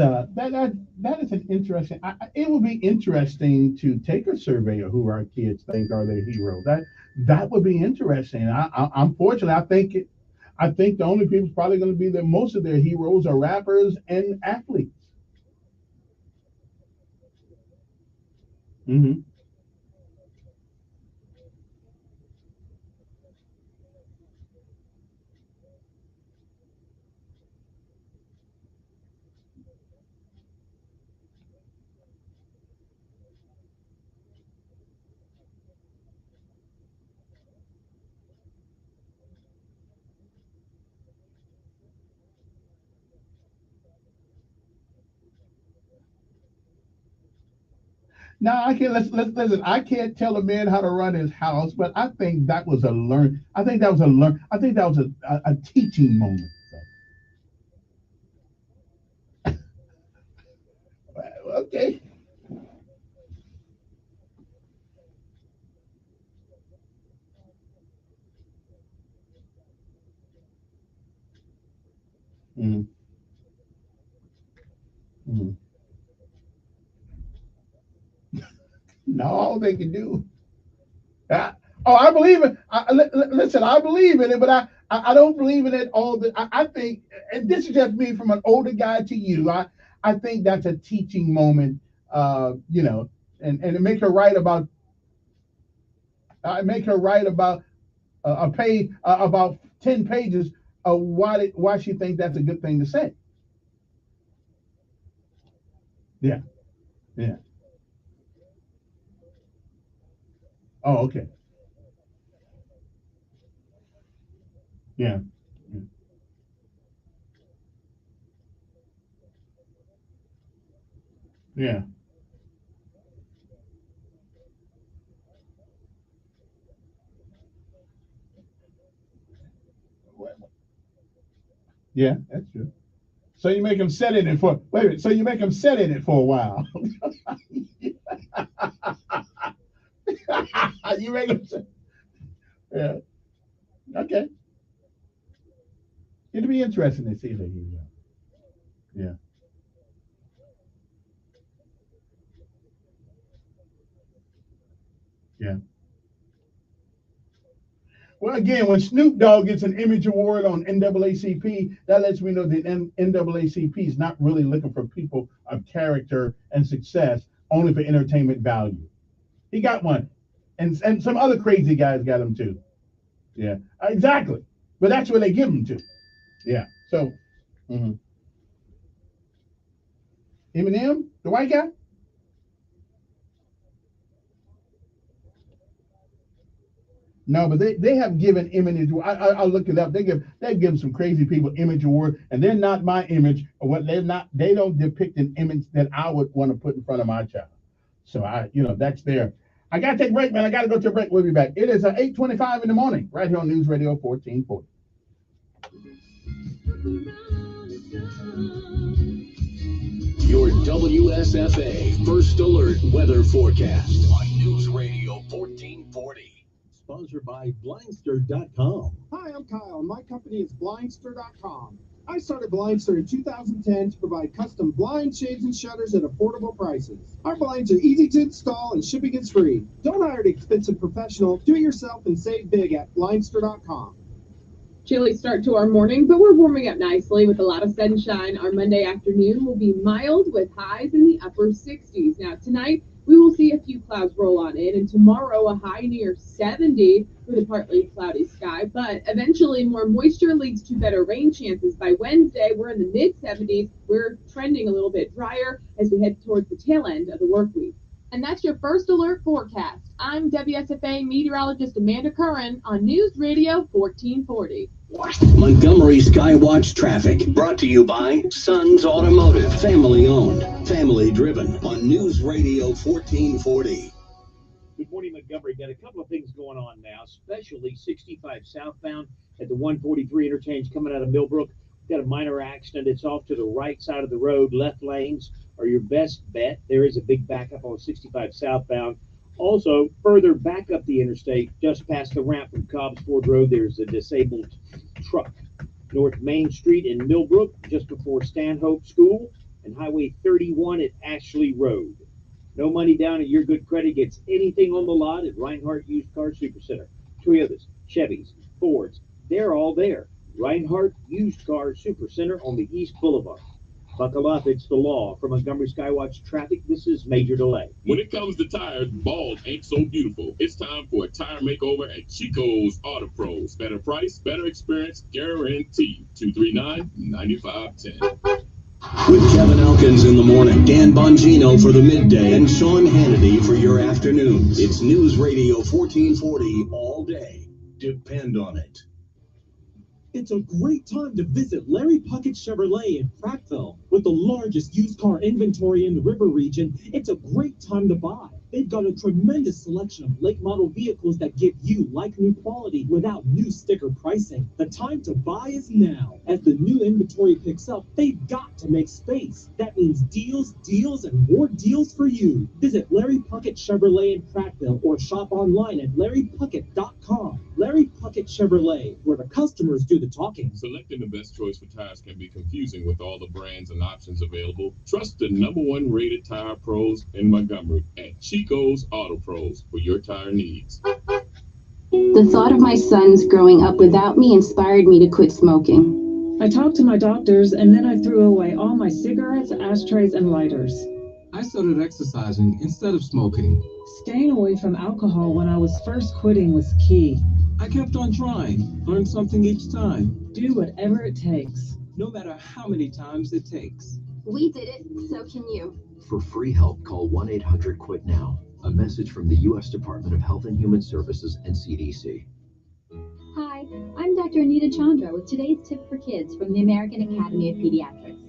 an interesting. It would be interesting to take a survey of who our kids think are their heroes. That would be interesting. Unfortunately, I think the only people probably going to be that most of their heroes are rappers and athletes. Mm-hmm. Now I can't let's listen. I can't tell a man how to run his house, but I think that was a learn. I think that was a learn. I think that was a teaching moment. Okay. Mm-hmm. Mm-hmm. No, all they can do. I believe it. Listen, I believe in it, but I don't believe in it all. I think, and this is just me from an older guy to you. I think that's a teaching moment. And make her write about. Make her write about a page about 10 pages of why she thinks that's a good thing to say. Yeah. Yeah. Oh, okay. Yeah. Yeah. Yeah, that's true. So you make them set in it for wait a minute. So you make them set in it for a while. You make them. Yeah. Okay. It'll be interesting to see that he. Yeah. Yeah. Well, again, when Snoop Dogg gets an Image Award on NAACP, that lets me know that NAACP is not really looking for people of character and success, only for entertainment value. He got one, and some other crazy guys got him too. Yeah, exactly. But that's where they give them to. Yeah. So, Eminem, the white guy. No, but they have given image. I'll look it up. They've given some crazy people image award, and they're not my image. Or what they're not. They don't depict an image that I would want to put in front of my child. So that's there. I gotta take a break, man. I gotta go to a break. We'll be back. It is 8:25 in the morning, right here on News Radio 1440. Your WSFA First Alert Weather Forecast on News Radio 1440. Sponsored by Blindster.com. Hi, I'm Kyle. My company is Blindster.com. I started Blindster in 2010 to provide custom blinds, shades, and shutters at affordable prices. Our blinds are easy to install and shipping is free. Don't hire an expensive professional. Do it yourself and save big at Blindster.com. Chilly start to our morning, but we're warming up nicely with a lot of sunshine. Our Monday afternoon will be mild with highs in the upper 60s. Now tonight, we will see a few clouds roll on in, and tomorrow a high near 70 with a partly cloudy sky, but eventually more moisture leads to better rain chances. By Wednesday, we're in the mid-70s. We're trending a little bit drier as we head towards the tail end of the work week. And that's your first alert forecast. I'm WSFA meteorologist Amanda Curran on News Radio 1440. Montgomery Skywatch traffic brought to you by Sons Automotive, family owned, family driven on News Radio 1440. Good morning, Montgomery. Got a couple of things going on now, especially 65 southbound at the 143 interchange coming out of Millbrook. Got a minor accident. It's off to the right side of the road. Left lanes are your best bet. There is a big backup on 65 southbound. Also, further back up the interstate, just past the ramp from Cobbs Ford Road, there's a disabled truck. North Main Street in Millbrook, just before Stanhope School, and Highway 31 at Ashley Road. No money down at Your Good Credit gets anything on the lot at Reinhardt Used Car Supercenter. Toyotas, Chevys, Fords, they're all there. Reinhardt Used Car Supercenter on the East Boulevard. Buckle up, it's the law. For Montgomery Skywatch traffic, this is Major Delay. When it comes to tires, bald ain't so beautiful. It's time for a tire makeover at Chico's Auto Pros. Better price, better experience, guaranteed. 239-9510. With Kevin Elkins in the morning, Dan Bongino for the midday, and Sean Hannity for your afternoons. It's News Radio 1440 all day. Depend on it. It's a great time to visit Larry Puckett Chevrolet in Prattville. With the largest used car inventory in the river region, it's a great time to buy. They've got a tremendous selection of late model vehicles that give you like-new quality without new sticker pricing. The time to buy is now. As the new inventory picks up, they've got to make space. That means deals, deals, and more deals for you. Visit Larry Puckett Chevrolet in Prattville or shop online at LarryPuckett.com. Larry Puckett Chevrolet, where the customers do the talking. Selecting the best choice for tires can be confusing with all the brands and options available. Trust the #1 rated tire pros in Montgomery at Chico's Auto Pros for your tire needs. The thought of my sons growing up without me inspired me to quit smoking. I talked to my doctors and then I threw away all my cigarettes, ashtrays, and lighters. I started exercising instead of smoking. Staying away from alcohol when I was first quitting was key. I kept on trying, learned something each time. Do whatever it takes. No matter how many times it takes. We did it, so can you. For free help, call 1-800-QUIT-NOW. A message from the U.S. Department of Health and Human Services and CDC. Hi, I'm Dr. Anita Chandra with today's tip for kids from the American Academy of Pediatrics.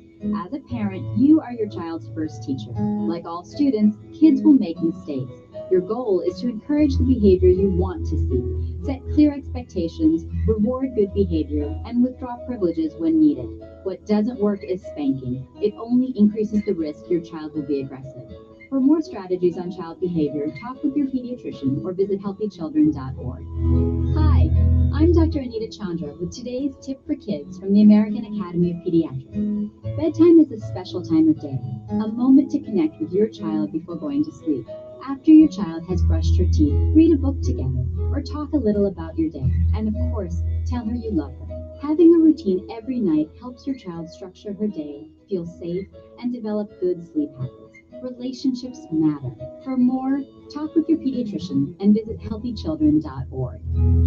As a parent, you are your child's first teacher. Like all students, kids will make mistakes. Your goal is to encourage the behavior you want to see. Set clear expectations, reward good behavior, and withdraw privileges when needed. What doesn't work is spanking. It only increases the risk your child will be aggressive. For more strategies on child behavior, talk with your pediatrician or visit healthychildren.org. Hi, I'm Dr. Anita Chandra with today's tip for kids from the American Academy of Pediatrics. Bedtime is a special time of day, a moment to connect with your child before going to sleep. After your child has brushed her teeth, read a book together, or talk a little about your day. And of course, tell her you love her. Having a routine every night helps your child structure her day, feel safe, and develop good sleep habits. Relationships matter. For more, talk with your pediatrician and visit healthychildren.org.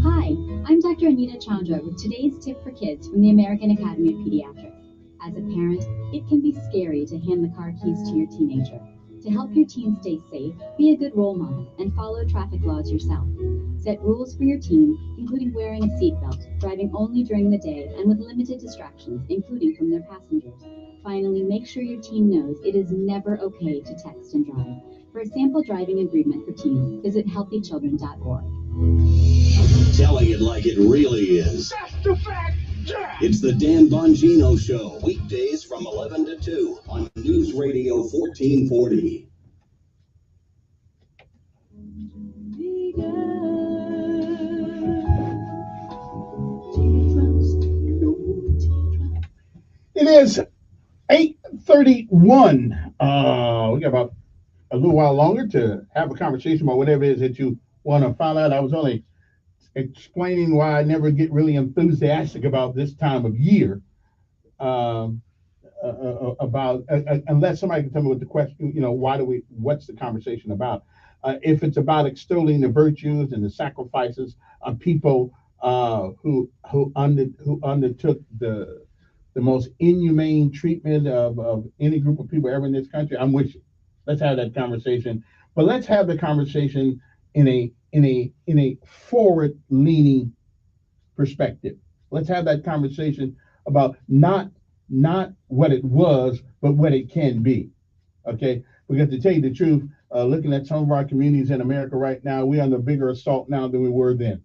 Hi, I'm Dr. Anita Chandra with today's tip for kids from the American Academy of Pediatrics. As a parent, it can be scary to hand the car keys to your teenager. To help your teen stay safe, be a good role model and follow traffic laws yourself. Set rules for your teen, including wearing a seatbelt, driving only during the day, and with limited distractions, including from their passengers. Finally, make sure your teen knows it is never okay to text and drive. For a sample driving agreement for teens, visit healthychildren.org. Telling it like it really is. That's the fact, Jack! It's the Dan Bongino Show, weekdays from 11 to 2 on News Radio 1440. It is 8:31. We got about a little while longer to have a conversation about whatever it is that you want to find out. I was only explaining why I never get really enthusiastic about this time of year. About unless somebody can tell me what the question, what's the conversation about? If it's about extolling the virtues and the sacrifices of people who undertook the most inhumane treatment of any group of people ever in this country, I'm with you. Let's have that conversation, but let's have the conversation in a forward-leaning perspective. Let's have that conversation about not what it was, but what it can be. Okay, because to tell you the truth, looking at some of our communities in America right now, we're under a bigger assault now than we were then.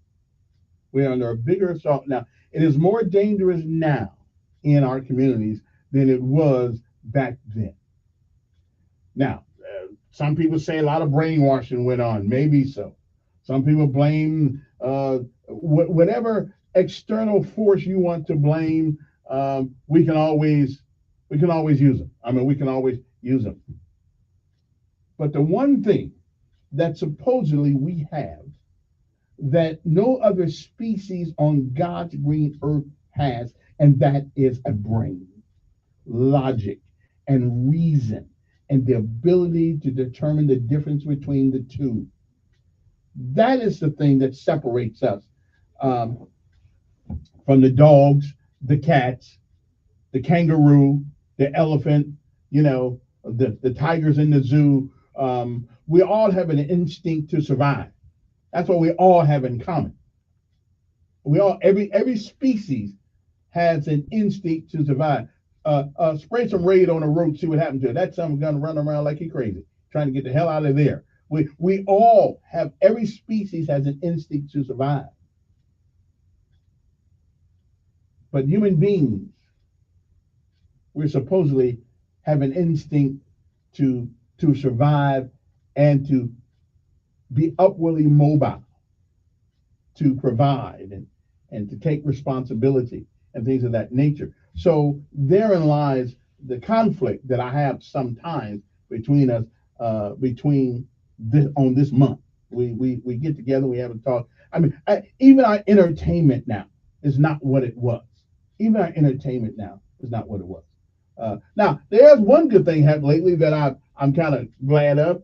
We're under a bigger assault now. It is more dangerous now in our communities than it was back then. Now, some people say a lot of brainwashing went on. Maybe so. Some people blame whatever external force you want to blame. We can always use them. I mean, we can always use them. But the one thing that supposedly we have that no other species on God's green earth has, and that is a brain, logic, and reason, and the ability to determine the difference between the two. That is the thing that separates us from the dogs, the cats, the kangaroo, the elephant, the tigers in the zoo. We all have an instinct to survive. That's what we all have in common. Every species has an instinct to survive. Spray some Raid on a road, see what happens to it. That son gonna run around like he crazy, trying to get the hell out of there. We all have, every species has an instinct to survive. But human beings, we supposedly have an instinct to survive and to be upwardly mobile, to provide and to take responsibility and things of that nature. So therein lies the conflict that I have sometimes between us, on this month. We get together, we have a talk. I mean, even our entertainment now is not what it was. Even our entertainment now is not what it was. Now, there's one good thing happened lately that I'm kind of glad of.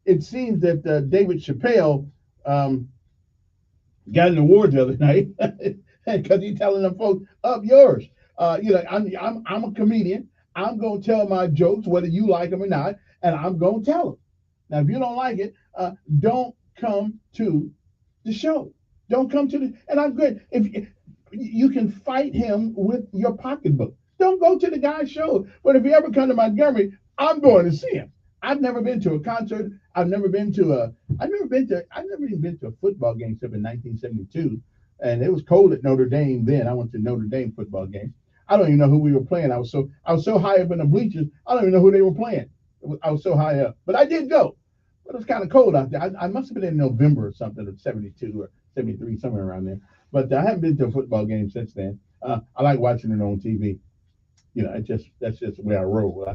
It seems that David Chappelle got an award the other night because he's telling them folks, up yours. I'm a comedian. I'm going to tell my jokes, whether you like them or not, and I'm going to tell them. Now, if you don't like it, don't come to the show. Don't come to the, and I'm good. If you can fight him with your pocketbook. Don't go to the guy's show. But if you ever come to Montgomery, I'm going to see him. I've never been to a concert. I've never even been to a football game except in 1972. And it was cold at Notre Dame then. I went to Notre Dame football game. I don't even know who we were playing. I was so high up in the bleachers, I don't even know who they were playing. I was so high up. But I did go. But it was kind of cold out there. I must have been in November or something of 72 or 73, somewhere around there. But I haven't been to a football game since then. I like watching it on TV. That's just the way I roll.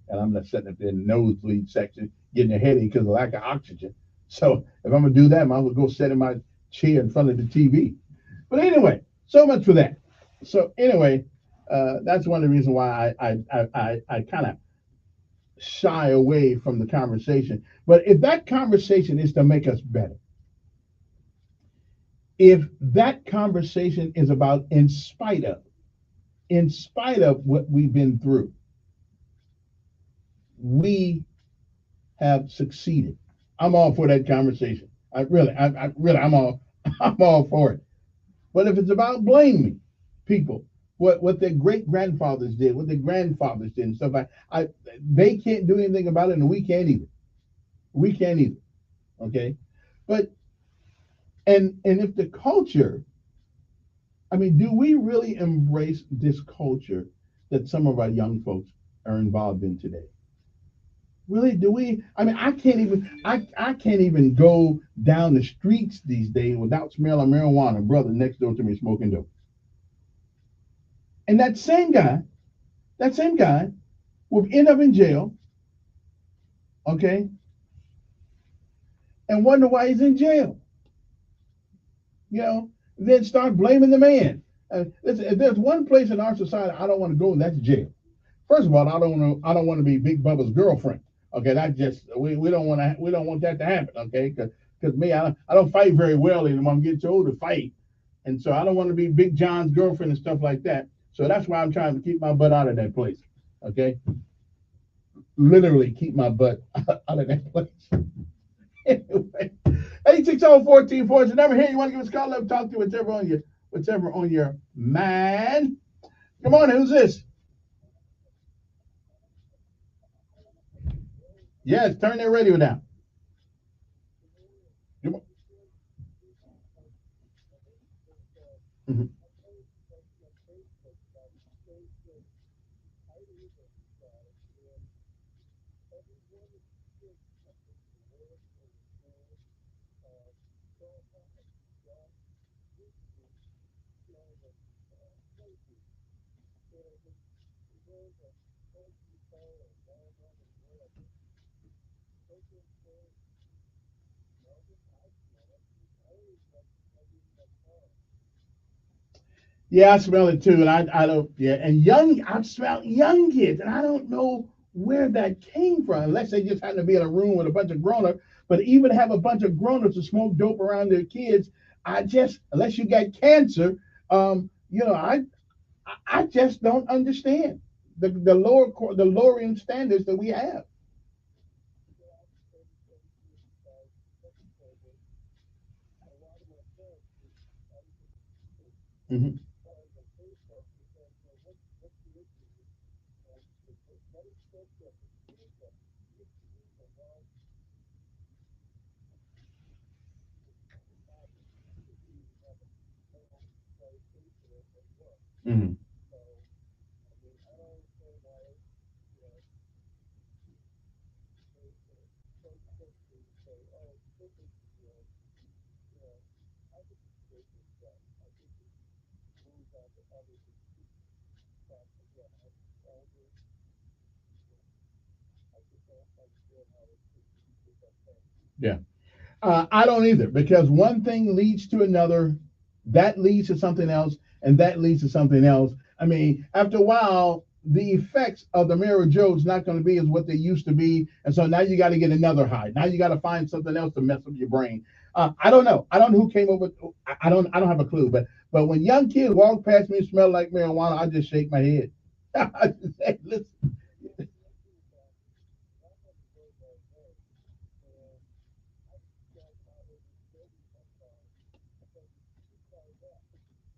And I'm not sitting up there in the nosebleed section getting a headache because of lack of oxygen. So if I'm going to do that, I might as well go sit in my chair in front of the TV. But anyway, so much for that. So anyway, that's one of the reasons why I kind of shy away from the conversation. But if that conversation is to make us better, if that conversation is about in spite of what we've been through, we have succeeded. I'm all for that conversation. I'm all for it. But if it's about blaming people, what their great grandfathers did, what their grandfathers did, and stuff like they can't do anything about it, and we can't either. We can't either. Okay, but and if the culture, I mean, do we really embrace this culture that some of our young folks are involved in today? Really, do we? I mean, I can't even go down the streets these days without smelling marijuana. Brother next door to me smoking dope. And that same guy that same guy will end up in jail, okay, and wonder why he's in jail. Then start blaming the man. Listen, if there's one place in our society I don't want to go, that's jail. First of all, I don't want to be Big Bubba's girlfriend. Okay, that just we don't want that to happen. Okay, because me, I don't fight very well anymore. I'm getting too old to fight, and so I don't want to be Big John's girlfriend and stuff like that. So that's why I'm trying to keep my butt out of that place. Okay, literally keep my butt out of that place. Anyway, 860-1440 is the number here. You want to give us a call? Let me talk to you. Whatever on your mind. Good morning. Who's this? Yes, turn that radio down. Mm-hmm. Yeah, I smell it too, and I don't. Yeah, and I smell young kids, and I don't know where that came from, unless they just happen to be in a room with a bunch of grown-ups. But even have a bunch of grown-ups to smoke dope around their kids, unless you got cancer, I just don't understand the lowering standards that we have. Mm-hmm. Mm-hmm. Yeah. I don't either, because one thing leads to another, that leads to something else, and that leads to something else. I mean, after a while, the effects of the Mary Jo is not going to be as what they used to be, and so now you got to get another high. Now you got to find something else to mess up your brain. I don't know. I don't know who came up with. I don't have a clue. But when young kids walk past me and smell like marijuana, I just shake my head. I just say, listen.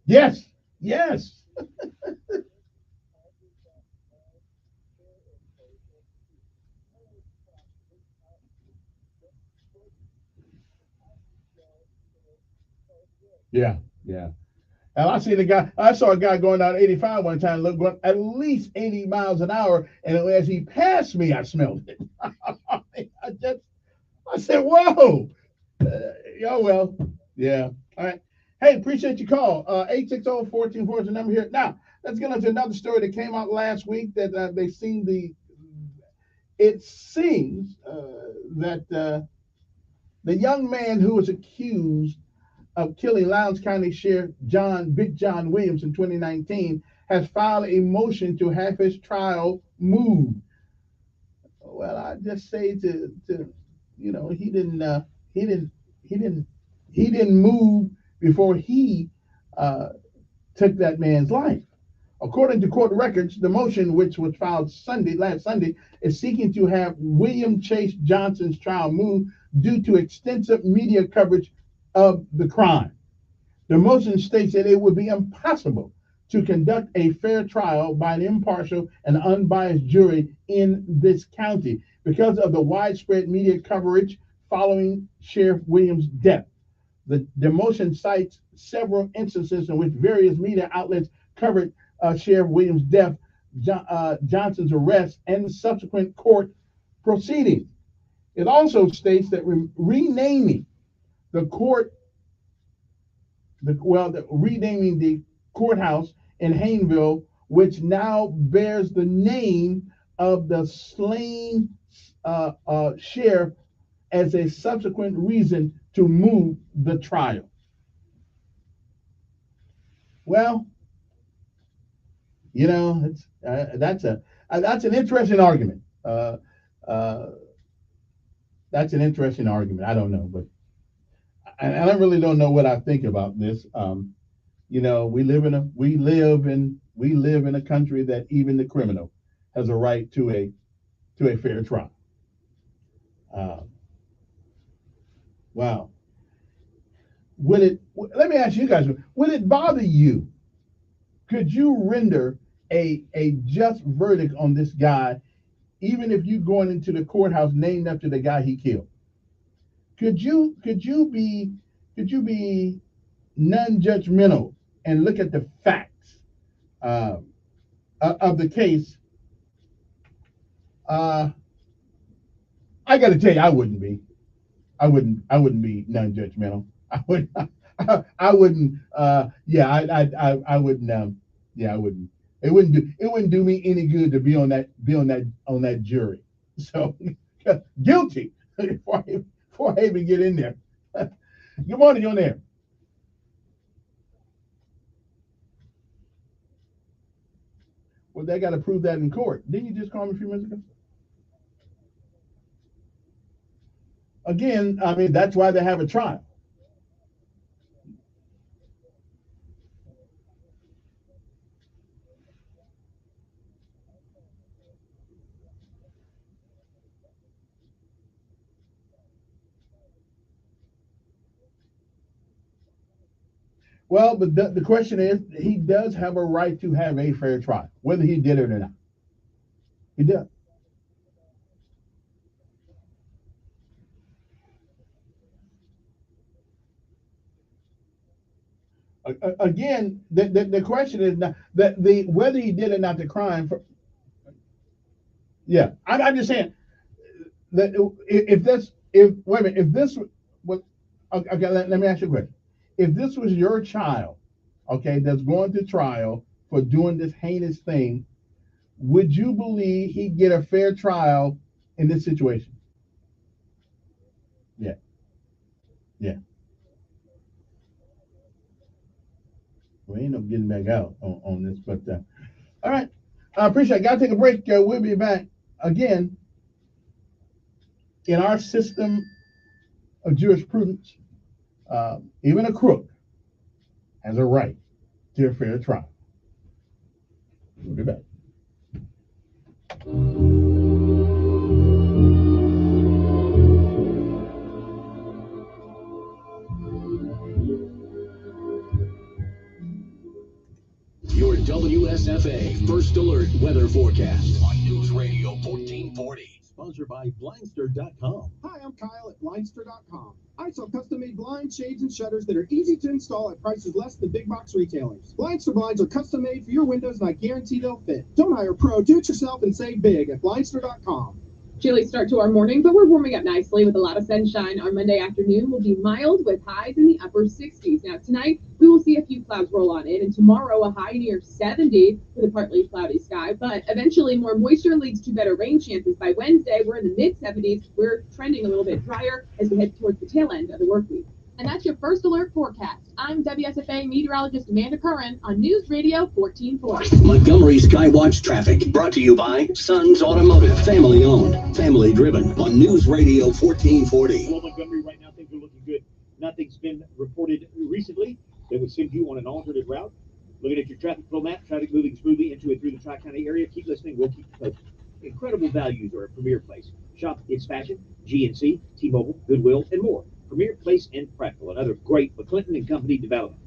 Yes. Yes. Yeah. Yeah. And I saw a guy going down 85 one time, going at least 80 miles an hour. And as he passed me, I smelled it. I said, whoa. Oh, well. Yeah. All right. Hey, appreciate your call. 860-1440 is the number here. Now, let's get into another story that came out last week that it seems that the young man who was accused of killing Lowndes County Sheriff Big John Williams in 2019 has filed a motion to have his trial moved. Well, I just say he didn't move before he took that man's life. According to court records, the motion, which was filed last Sunday, is seeking to have William Chase Johnson's trial moved due to extensive media coverage of the crime. The motion states that it would be impossible to conduct a fair trial by an impartial and unbiased jury in this county because of the widespread media coverage following Sheriff Williams' death. The motion cites several instances in which various media outlets covered Sheriff Williams' death, Johnson's arrest, and subsequent court proceedings. It also states that renaming the courthouse in Hayneville which now bears the name of the slain sheriff as a subsequent reason to move the trial. Well, you know, it's, that's an interesting argument. That's an interesting argument. I don't know, but I really don't know what I think about this. You know, we live in a country that even the criminal has a right to a fair trial. Wow. Let me ask you guys, would it bother you? Could you render a just verdict on this guy, even if you're going into the courthouse named after the guy he killed? Could you be non-judgmental and look at the facts of the case? I got to tell you, I wouldn't be. I wouldn't be non-judgmental. I wouldn't. I wouldn't. I wouldn't. Yeah, I wouldn't. It wouldn't do me any good to be on that jury. So guilty before I even get in there. Good morning, you're on there. Well, they got to prove that in court. Didn't you just call me a few minutes ago? Again, I mean, that's why they have a trial. Well, but the question is, he does have a right to have a fair trial, whether he did it or not. He does. Again, the question is not that whether he did or not the crime. Yeah, I'm just saying that if this was okay, let me ask you a question. If this was your child, okay, that's going to trial for doing this heinous thing, would you believe he'd get a fair trial in this situation? Yeah. Yeah. We ain't no getting back out on this, but all right. I appreciate it. Got to take a break. We'll be back again. In our system of jurisprudence, even a crook has a right to a fair trial. We'll be back. Your WSFA First Alert weather forecast on News Radio 1440. Sponsored by Blindster.com. Hi, I'm Kyle at Blindster.com. I sell custom-made blinds, shades, and shutters that are easy to install at prices less than big box retailers. Blindster blinds are custom-made for your windows, and I guarantee they'll fit. Don't hire a pro. Do it yourself and save big at Blindster.com. Chilly start to our morning, but we're warming up nicely with a lot of sunshine. Our Monday afternoon will be mild with highs in the upper 60s. Now tonight, we will see a few clouds roll on in, and tomorrow a high near 70 with a partly cloudy sky. But eventually more moisture leads to better rain chances. By Wednesday, we're in the mid-70s. We're trending a little bit drier as we head towards the tail end of the work week. And that's your First Alert forecast. I'm WSFA meteorologist Amanda Curran on News Radio 1440. Montgomery Skywatch traffic brought to you by Sons Automotive, family owned, family driven on News Radio 1440. Well, Montgomery, right now things are looking good. Nothing's been reported recently that would send you on an alternate route. Looking at your traffic flow map, traffic moving smoothly into and through the Tri-County area. Keep listening. We'll keep you posted. Incredible values are a Premier Place. Shop It's Fashion, GNC, T-Mobile, Goodwill, and more. Premier Place and Prattville, another great McClinton and Company development.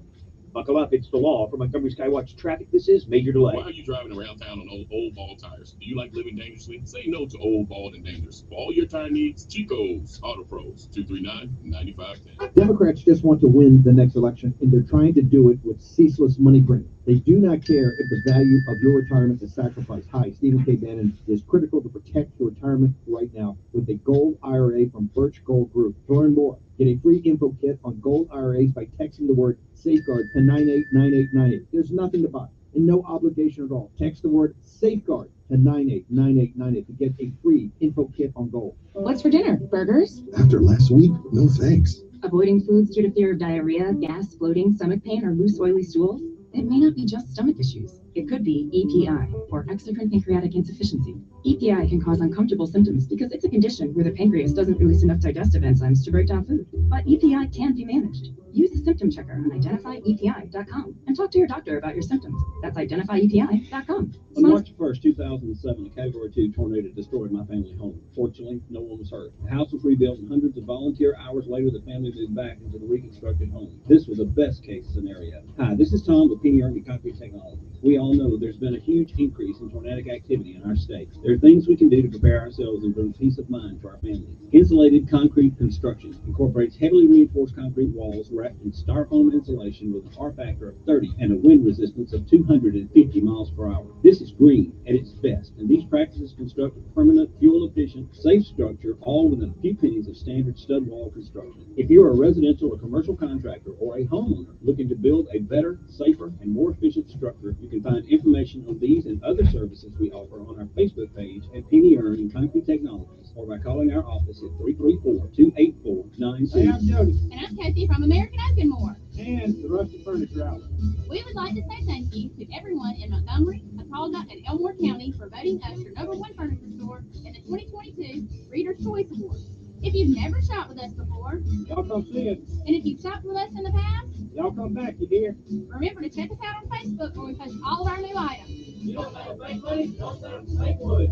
Buckle up, it's the law. For Montgomery Skywatch traffic, this is Major Delay. Why are you driving around town on old ball tires? Do you like living dangerously? Say no to old, bald, and dangerous. For all your tire needs, Chico's Auto Pros, 239-9510. Democrats just want to win the next election, and they're trying to do it with ceaseless money printing. They do not care if the value of your retirement is sacrificed. Hi, Stephen K. Bannon is critical to protect your retirement right now with a Gold IRA from Birch Gold Group. To learn more, get a free info kit on Gold IRAs by texting the word Safeguard to 989898. There's nothing to buy. and no obligation at all. Text the word safeguard to 989898 to get a free info kit on gold. What's for dinner? Burgers? After last week, no thanks. Avoiding foods due to fear of diarrhea, gas, bloating, stomach pain, or loose, oily stools? It may not be just stomach issues. It could be EPI, or exocrine pancreatic insufficiency. EPI can cause uncomfortable symptoms because it's a condition where the pancreas doesn't release enough digestive enzymes to break down food. But EPI can be managed. Use the symptom checker on identifyepi.com and talk to your doctor about your symptoms. That's identifyepi.com. On March 1st, 2007, a Category 2 tornado destroyed my family home. Fortunately, no one was hurt. The house was rebuilt, and hundreds of volunteer hours later, the family moved back into the reconstructed home. This was a best-case scenario. Hi, this is Tom with Penny Ernie Concrete Technology. We all know there's been a huge increase in tornadic activity in our state. There are things we can do to prepare ourselves and bring peace of mind to our families. Insulated concrete construction incorporates heavily reinforced concrete walls wrapped in styrofoam insulation with an R factor of 30 and a wind resistance of 250 miles per hour. This is green at its best, and these practices construct a permanent, fuel-efficient, safe structure, all within a few pennies of standard stud wall construction. If you're a residential or commercial contractor or a homeowner looking to build a better, safer, and more efficient structure, you can find information on these and other services we offer on our Facebook page at Penny Ernie Concrete Technologies, or by calling our office at 334-284-96. Hey, I'm Jody. And I'm Casey from American Oak and More. And the Rustic Furniture Outlet. We would like to say thank you to everyone in Montgomery, Apalda, and Elmore County for voting us your #1 furniture store in the 2022 Reader's Choice Awards. If you've never shopped with us before, y'all come see us. And if you've shopped with us in the past, y'all come back, you hear? Remember to check us out on Facebook where we post all of our new items. You don't have fake money, don't have fake wood.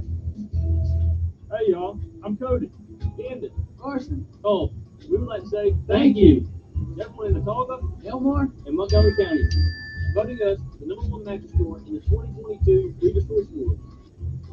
Hey y'all, I'm Cody. Camden. Carson. Oh, we would like to say thank you to everyone in Atauga, Elmore, and Montgomery County, voting us the #1 mattress store in the 2022 Reader's Choice Awards.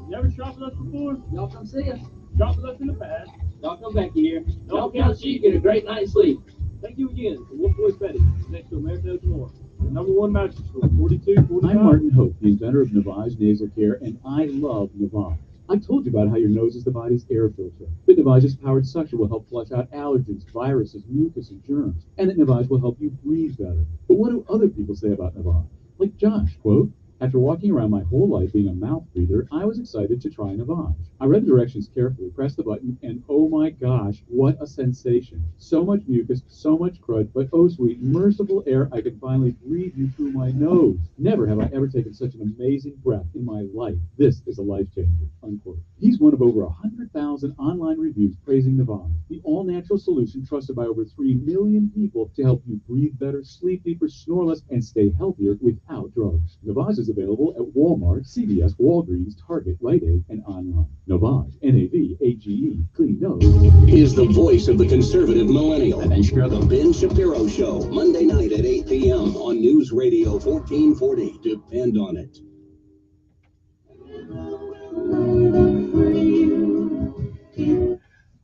Never shopped with us before? Y'all come see us. Shopped with us in the past. Y'all come back here. Don't count sheep, get a great night's sleep. Thank you again for Wolf Boys Bedding, next to American Oak and More. The #1 mattress store, 4245. I'm Martin Hope, the inventor of Navage Nasal Care, and I love Navage. I've told you about how your nose is the body's air filter. But Navage's powered suction will help flush out allergens, viruses, mucus, and germs. And that Navage will help you breathe better. But what do other people say about Navage? Like Josh, quote, "After walking around my whole life being a mouth breather, I was excited to try Navage. I read the directions carefully, pressed the button, and oh my gosh, what a sensation. So much mucus, so much crud, but oh sweet, merciful air, I can finally breathe you through my nose. Never have I ever taken such an amazing breath in my life. This is a life changer," unquote. He's one of over 100,000 online reviews praising Navage, the all-natural solution trusted by over 3 million people to help you breathe better, sleep deeper, snore less, and stay healthier without drugs. Navage is available at Walmart, CVS, Walgreens, Target, Rite Aid, and online. Navage, N-A-V-A-G-E, clean nose. Is the voice of the conservative millennial. The Ben Shapiro Show, Monday night at 8 p.m. on News Radio 1440. Depend on it.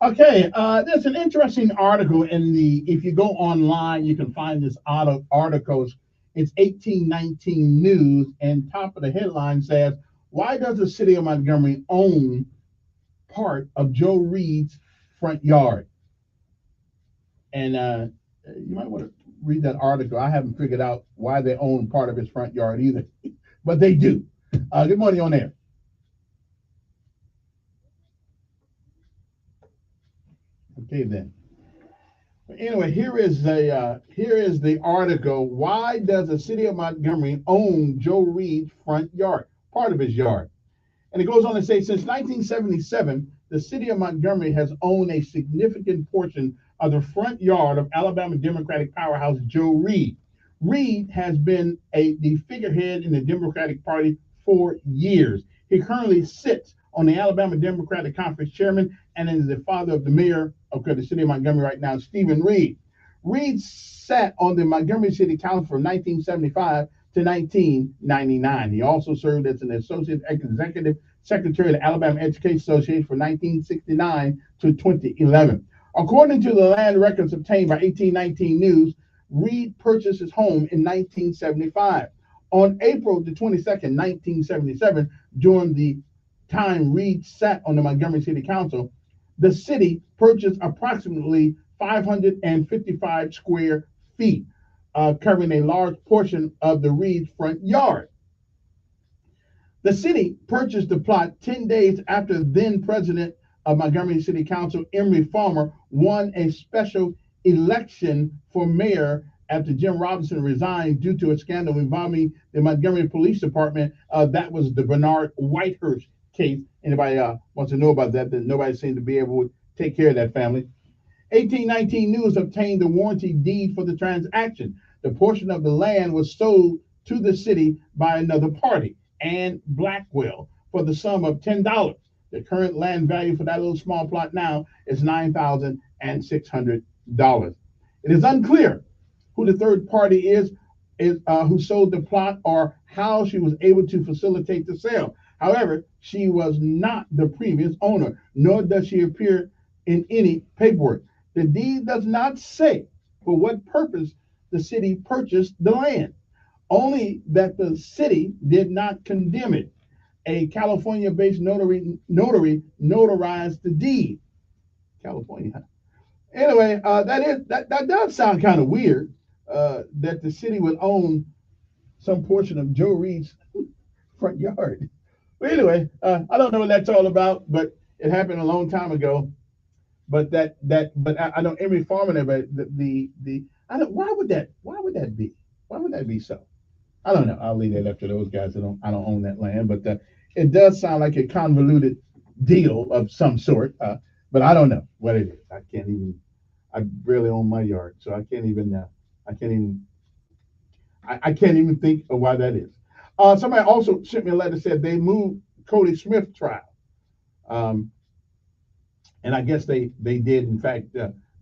Okay, there's an interesting article in if you go online, you can find this article. It's 1819 News, and top of the headline says, "Why does the city of Montgomery own part of Joe Reed's front yard?" And you might want to read that article. I haven't figured out why they own part of his front yard either, but they do. Good morning on air. Okay then. Anyway, here is the article. Why does the city of Montgomery own Joe Reed's front yard, part of his yard? And it goes on to say, since 1977, the city of Montgomery has owned a significant portion of the front yard of Alabama Democratic powerhouse Joe Reed. Reed has been the figurehead in the Democratic Party for years. He currently sits on the Alabama Democratic Conference chairman and is the father of the mayor of the city of Montgomery right now, Stephen Reed. Reed sat on the Montgomery City Council from 1975 to 1999. He also served as an associate executive secretary of the Alabama Education Association from 1969 to 2011. According to the land records obtained by 1819 News, Reed purchased his home in 1975. On April the 22nd, 1977, during the time Reed sat on the Montgomery City Council, the city purchased approximately 555 square feet, covering a large portion of the Reed front yard. The city purchased the plot 10 days after then President of Montgomery City Council, Emery Farmer, won a special election for mayor after Jim Robinson resigned due to a scandal involving the Montgomery Police Department. That was the Bernard Whitehurst case. Anybody wants to know about that? Then nobody seemed to be able to take care of that family. 1819 News obtained the warranty deed for the transaction. The portion of the land was sold to the city by another party, Ann Blackwell, for the sum of $10. The current land value for that little small plot now is $9,600. It is unclear who the third party is who sold the plot or how she was able to facilitate the sale. However, she was not the previous owner, nor does she appear in any paperwork. The deed does not say for what purpose the city purchased the land, only that the city did not condemn it. A California-based notary notarized the deed. California. Anyway, that does sound kind of weird that the city would own some portion of Joe Reed's front yard. But anyway, I don't know what that's all about, but it happened a long time ago. But I know Emery Farmer, why would that be? Why would that be so? I don't know. I'll leave that up to those guys. I don't own that land, but it does sound like a convoluted deal of some sort. But I don't know what it is. I barely own my yard, so I can't even think of why that is. Somebody also sent me a letter, said they moved Cody Smith trial. And I guess they did, in fact,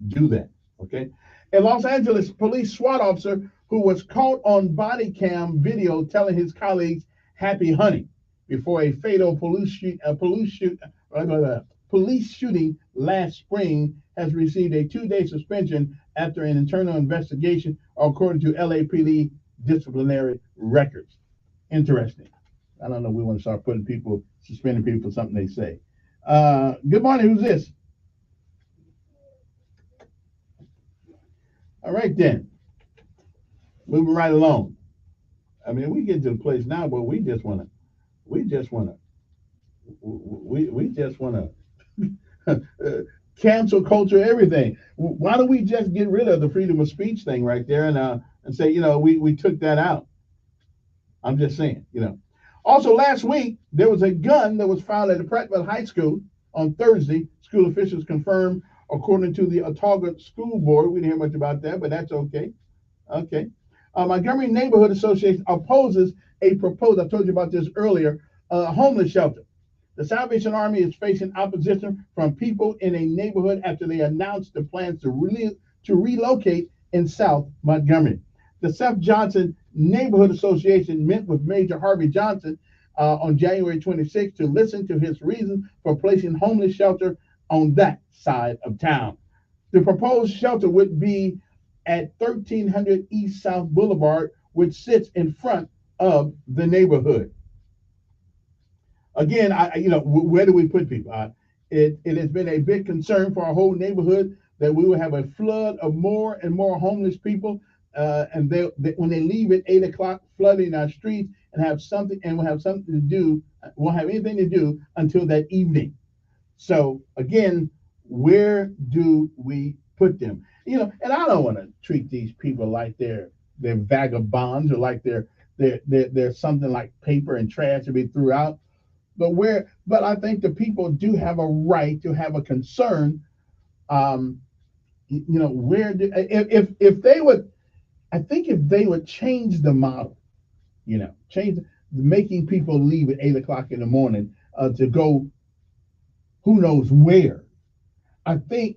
do that. Okay. A Los Angeles police SWAT officer who was caught on body cam video telling his colleagues happy hunting before a fatal police shooting last spring has received a 2-day suspension after an internal investigation, according to LAPD disciplinary records. Interesting. I don't know. We want to start suspending people for something they say. Good morning. Who's this? All right, then. Moving right along. I mean, we get to the place now where we just want to cancel culture, everything. Why don't we just get rid of the freedom of speech thing right there and say, we took that out? I'm just saying, Also, last week, there was a gun that was found at the Prattville High School on Thursday. School officials confirmed, according to the Autauga School Board. We didn't hear much about that, but that's okay. Okay. Montgomery Neighborhood Association opposes a proposed, I told you about this earlier, homeless shelter. The Salvation Army is facing opposition from people in a neighborhood after they announced the plans to relocate in South Montgomery. The Seth Johnson Neighborhood Association met with Major Harvey Johnson on January 26th to listen to his reasons for placing homeless shelter on that side of town. The proposed shelter would be at 1300 East South Boulevard, which sits in front of the neighborhood. Again, where do we put people? It has been a big concern for our whole neighborhood that we will have a flood of more and more homeless people, and when they leave at 8 o'clock, flooding our streets and won't have anything to do until that evening. So again, where do we put them? And I don't want to treat these people like they're vagabonds or like they're something like paper and trash to be threw out. But I think the people do have a right to have a concern. If they would change the model, change making people leave at 8 o'clock in the morning to go who knows where. I think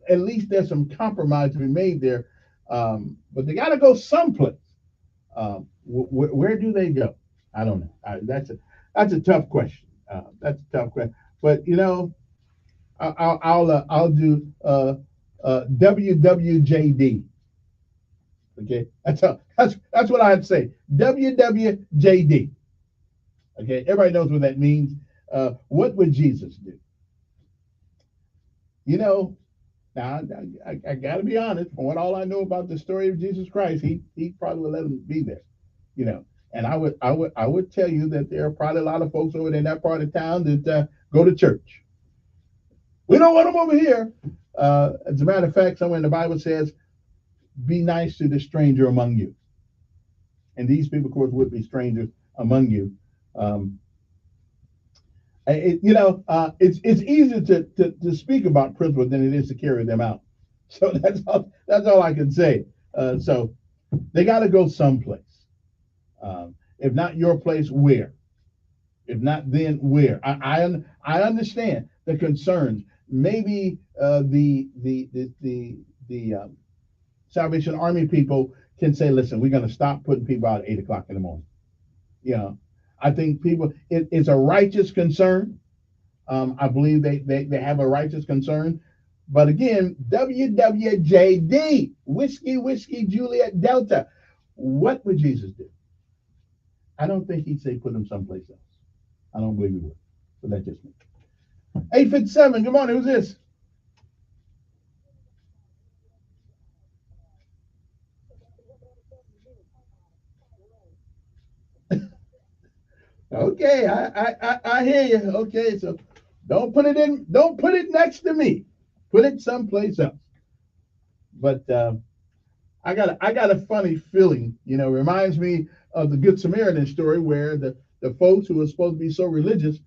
at least there's some compromise to be made there, but they got to go someplace. Where do they go? I don't know. That's a tough question. That's a tough question. But I'll do WWJD. Okay, that's what I have to say. WWJD. Okay, everybody knows what that means. What would Jesus do? Now I got to be honest. From what all I know about the story of Jesus Christ, he probably would let him be there. And I would tell you that there are probably a lot of folks over in that part of town that go to church. We don't want them over here. As a matter of fact, somewhere in the Bible says, be nice to the stranger among you. And these people, of course, would be strangers among you. It's easier to speak about principles than it is to carry them out. So that's all I can say. So they got to go someplace. If not your place, where? If not, then where? I understand the concerns. Maybe the Salvation Army people can say, listen, we're going to stop putting people out at 8 o'clock in the morning. I think it's a righteous concern. I believe they have a righteous concern. But again, WWJD, Whiskey, Juliet, Delta. What would Jesus do? I don't think he'd say put them someplace else. I don't believe he would. But that's just me. 857, good morning. Who's this? Okay, I hear you. Okay, so don't put it next to me. Put it someplace else. But I got a funny feeling, reminds me of the Good Samaritan story where the folks who were supposed to be so religious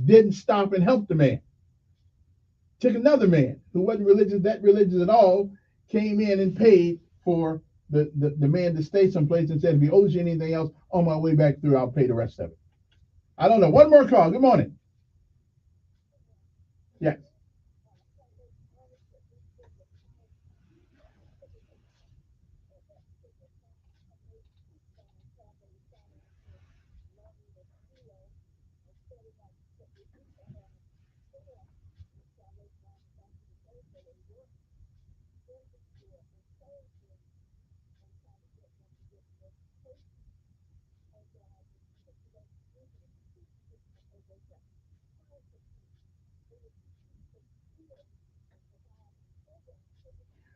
didn't stop and help the man. Took another man who wasn't religious at all, came in and paid for the man to stay someplace and said, if he owes you anything else, on my way back through, I'll pay the rest of it. I don't know. One more call. Good morning. Yes.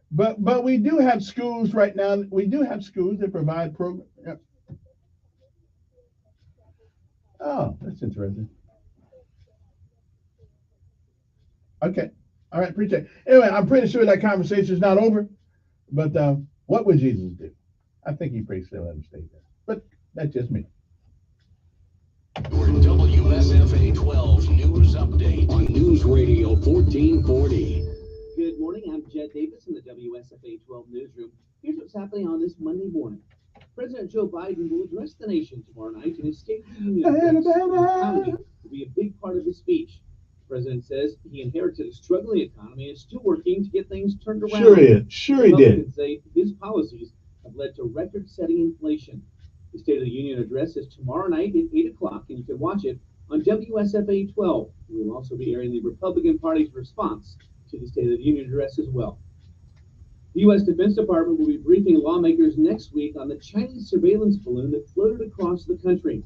But we do have schools right now. We do have schools that provide programs. Yeah. Oh, that's interesting. Okay. All right. Appreciate it. Anyway, I'm pretty sure that conversation is not over. But what would Jesus do? I think he pretty still let him stay there. But that's just me. Your WSFA 12 News Update on News Radio 1440. Good morning, I'm Jed Davis in the WSFA 12 newsroom. Here's what's happening on this Monday morning. President Joe Biden will address the nation tomorrow night in his State of the Union address. Economy will be a big part of his speech. The president says he inherited a struggling economy and is still working to get things turned around. Sure he did. Say his policies have led to record-setting inflation. The State of the Union address is tomorrow night at 8 o'clock, and you can watch it on WSFA 12. We will also be airing the Republican Party's response to the State of the Union address as well. The U.S. Defense Department will be briefing lawmakers next week on the Chinese surveillance balloon that floated across the country.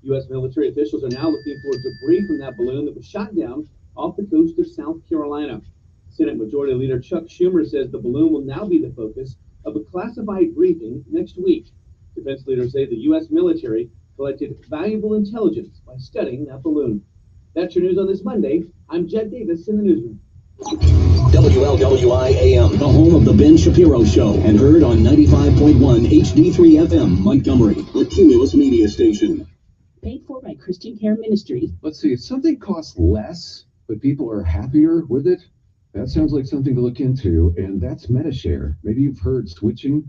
U.S. military officials are now looking for debris from that balloon that was shot down off the coast of South Carolina. Senate Majority Leader Chuck Schumer says the balloon will now be the focus of a classified briefing next week. Defense leaders say the U.S. military collected valuable intelligence by studying that balloon. That's your news on this Monday. I'm Jed Davis in the newsroom. WLWI AM, the home of the Ben Shapiro Show, and heard on 95.1 HD3 FM, Montgomery, a Cumulus media station. Paid for by Christian Care Ministry. Let's see, if something costs less, but people are happier with it, that sounds like something to look into, and that's MediShare. Maybe you've heard switching to